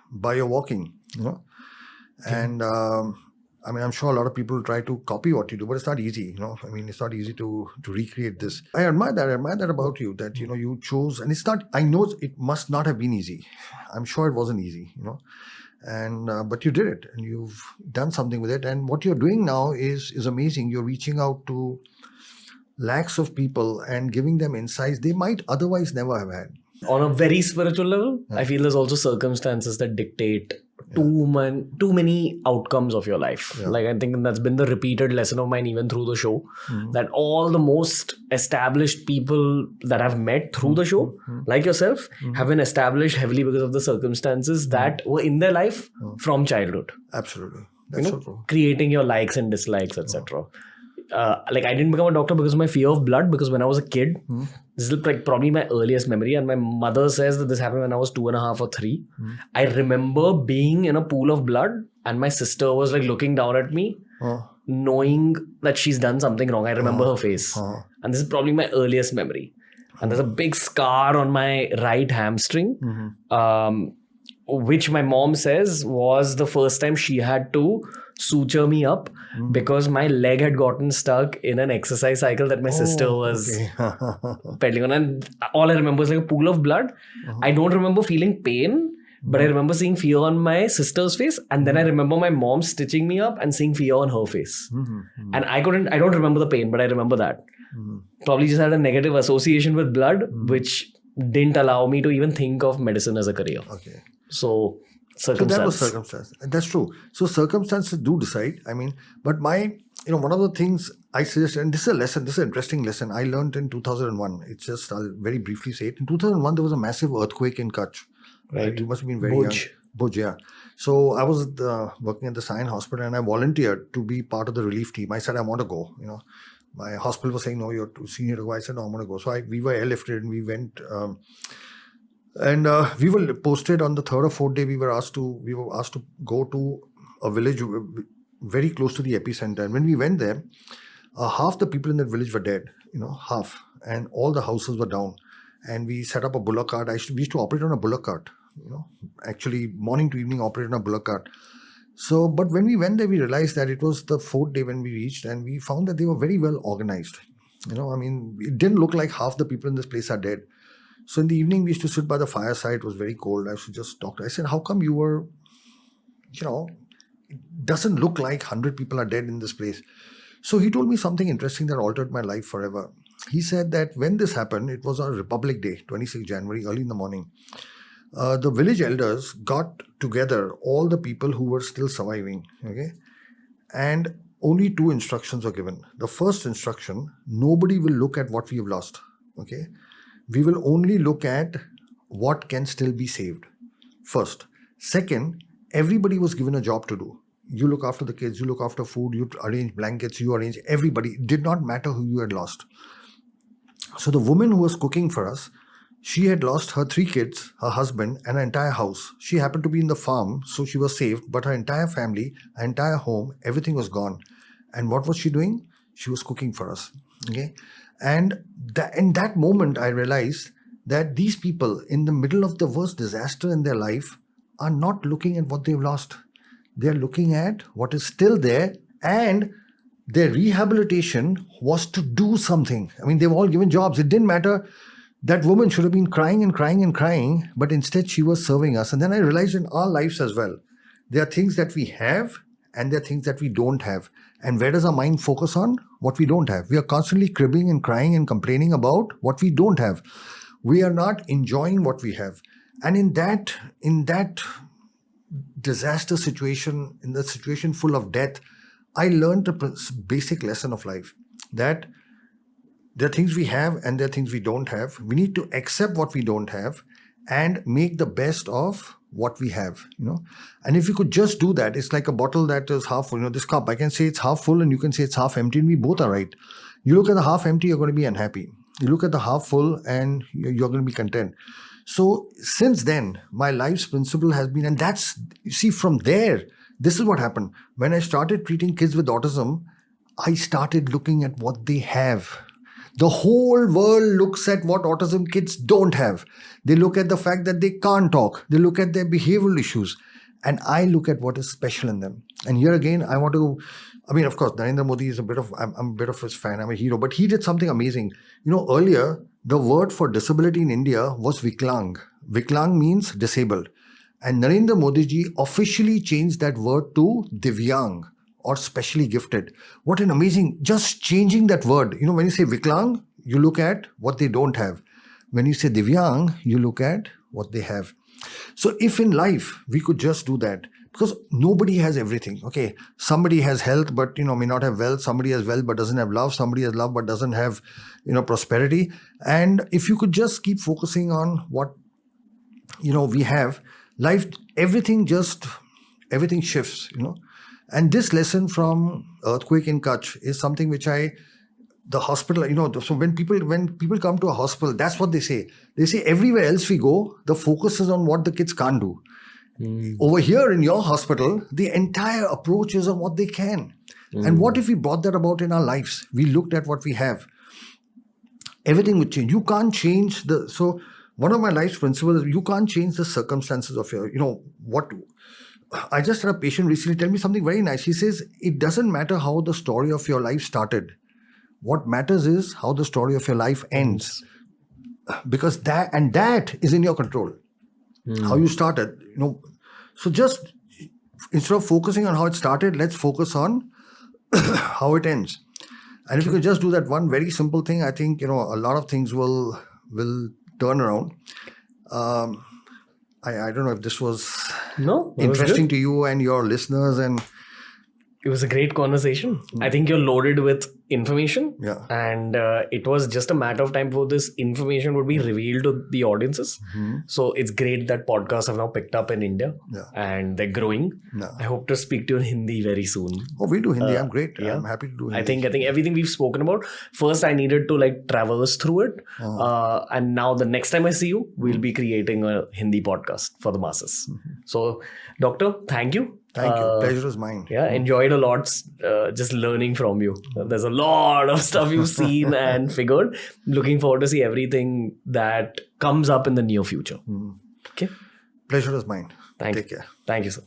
by your walking. Okay. And I'm sure a lot of people try to copy what you do, but it's not easy. It's not easy to recreate this. I admire that about you, that you chose, and it's not. I know it must not have been easy. I'm sure it wasn't easy. And but you did it, and you've done something with it. And what you're doing now is amazing. You're reaching out to lakhs of people and giving them insights they might otherwise never have had. On a very spiritual level, I feel there's also circumstances that dictate too many outcomes of your life. Yeah. Like I think that's been the repeated lesson of mine even through the show, that all the most established people that I've met through the show, like yourself, have been established heavily because of the circumstances that were in their life from childhood. Absolutely. That's so true. Creating your likes and dislikes, etc. like I didn't become a doctor because of my fear of blood, because when I was a kid, this is like probably my earliest memory, and my mother says that this happened when I was 2.5 or 3. I remember being in a pool of blood and my sister was like looking down at me, knowing that she's done something wrong. I remember her face. And this is probably my earliest memory. And there's a big scar on my right hamstring, which my mom says was the first time she had to suture me up because my leg had gotten stuck in an exercise cycle that my sister was pedaling on. And all I remember is like a pool of blood. I don't remember feeling pain, but I remember seeing fear on my sister's face. And then I remember my mom stitching me up and seeing fear on her face. And I don't remember the pain, but I remember that. Probably just had a negative association with blood, which didn't allow me to even think of medicine as a career. Okay. So that was circumstance. That's true. So circumstances do decide. I mean, but one of the things I suggest, and this is a lesson, this is an interesting lesson I learned in 2001. It's just, I'll very briefly say it. In 2001, there was a massive earthquake in Kachchh. Right. You must have been very young. Bhuj, yeah. So I was working at the Sion hospital and I volunteered to be part of the relief team. I said, I want to go, My hospital was saying, no, you're too senior to go. I said, no, I'm going to go. So we were airlifted and we went... And we were posted on the 3rd or 4th day. We were asked to go to a village very close to the epicenter. And when we went there, half the people in that village were dead. Half, and all the houses were down. And we set up a bullock cart. We used to operate on a bullock cart. Actually morning to evening operate on a bullock cart. So, but when we went there, we realized that it was the 4th day when we reached, and we found that they were very well organized. It didn't look like half the people in this place are dead. So in the evening, we used to sit by the fireside. It was very cold. I used to just talk. I said, how come you were, it doesn't look like 100 people are dead in this place. So he told me something interesting that altered my life forever. He said that when this happened, it was on Republic Day, 26 January, early in the morning. The village elders got together all the people who were still surviving. Okay. And only 2 instructions were given. The first instruction, nobody will look at what we have lost. Okay. We will only look at what can still be saved. First. Second, everybody was given a job to do. You look after the kids, you look after food, you arrange blankets, you arrange everybody. It did not matter who you had lost. So the woman who was cooking for us, she had lost her 3 kids, her husband, and her entire house. She happened to be in the farm, so she was saved, but her entire family, her entire home, everything was gone. And what was she doing? She was cooking for us. Okay. And in that moment, I realized that these people in the middle of the worst disaster in their life are not looking at what they've lost. They're looking at what is still there, and their rehabilitation was to do something. They were all given jobs. It didn't matter. That woman should have been crying and crying and crying, but instead she was serving us. And then I realized in our lives as well, there are things that we have and there are things that we don't have. And where does our mind focus on? What we don't have. We are constantly cribbing and crying and complaining about what we don't have. We are not enjoying what we have. And in that disaster situation, in the situation full of death, I learned a basic lesson of life, that there are things we have and there are things we don't have. We need to accept what we don't have and make the best of what we have, And if you could just do that, it's like a bottle that is half full. This cup, I can say it's half full and you can say it's half empty, and we both are right. You look at the half empty, you're going to be unhappy. You look at the half full and you're going to be content. So since then, my life's principle has been, and that's, you see, from there, this is what happened. When I started treating kids with autism, I started looking at what they have. The whole world looks at what autism kids don't have. They look at the fact that they can't talk. They look at their behavioral issues. And I look at what is special in them. And here again, I want to, of course, Narendra Modi is I'm a bit of his fan. I'm a hero. But he did something amazing. Earlier, the word for disability in India was Viklang. Viklang means disabled. And Narendra Modi ji officially changed that word to Divyang, or specially gifted. What an amazing, just changing that word. When you say Viklang, you look at what they don't have. When you say Divyang, you look at what they have. So if in life we could just do that, because nobody has everything. Okay, somebody has health but may not have wealth. Somebody has wealth but doesn't have love. Somebody has love but doesn't have prosperity. And if you could just keep focusing on what we have, life, everything shifts. And this lesson from earthquake in Kachchh is something which the hospital, so when people come to a hospital, that's what they say. They say everywhere else we go, the focus is on what the kids can't do. Over here in your hospital, the entire approach is on what they can. And what if we brought that about in our lives? We looked at what we have. Everything would change. You can't change so one of my life's principles is you can't change the circumstances of what. I just had a patient recently tell me something very nice. He says, it doesn't matter how the story of your life started. What matters is how the story of your life ends. Because that is in your control. How you started, So just instead of focusing on how it started, let's focus on how it ends. And if you could just do that one very simple thing, I think, a lot of things will turn around. I don't know if this was interesting to you and your listeners, and it was a great conversation. I think you're loaded with information. Yeah. And it was just a matter of time before this information would be revealed to the audiences. So it's great that podcasts have now picked up in India and they're growing. I hope to speak to you in Hindi very soon. Oh, we do Hindi. I'm great. I'm happy to do Hindi. I think everything we've spoken about, first I needed to traverse through it. And now the next time I see you, we'll be creating a Hindi podcast for the masses. So, Doctor, thank you. Thank you. Pleasure is mine. Yeah, enjoyed a lot just learning from you. There's a lot of stuff you've seen and figured. Looking forward to see everything that comes up in the near future. Okay. Pleasure is mine. Take care. Thank you, sir.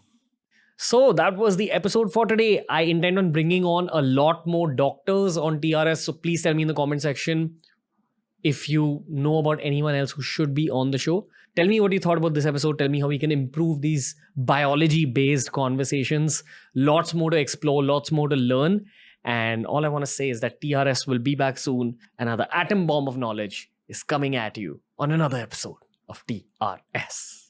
So that was the episode for today. I intend on bringing on a lot more doctors on TRS. So please tell me in the comment section if you know about anyone else who should be on the show. Tell me what you thought about this episode. Tell me how we can improve these biology-based conversations. Lots more to explore, lots more to learn. And all I want to say is that TRS will be back soon. Another atom bomb of knowledge is coming at you on another episode of TRS.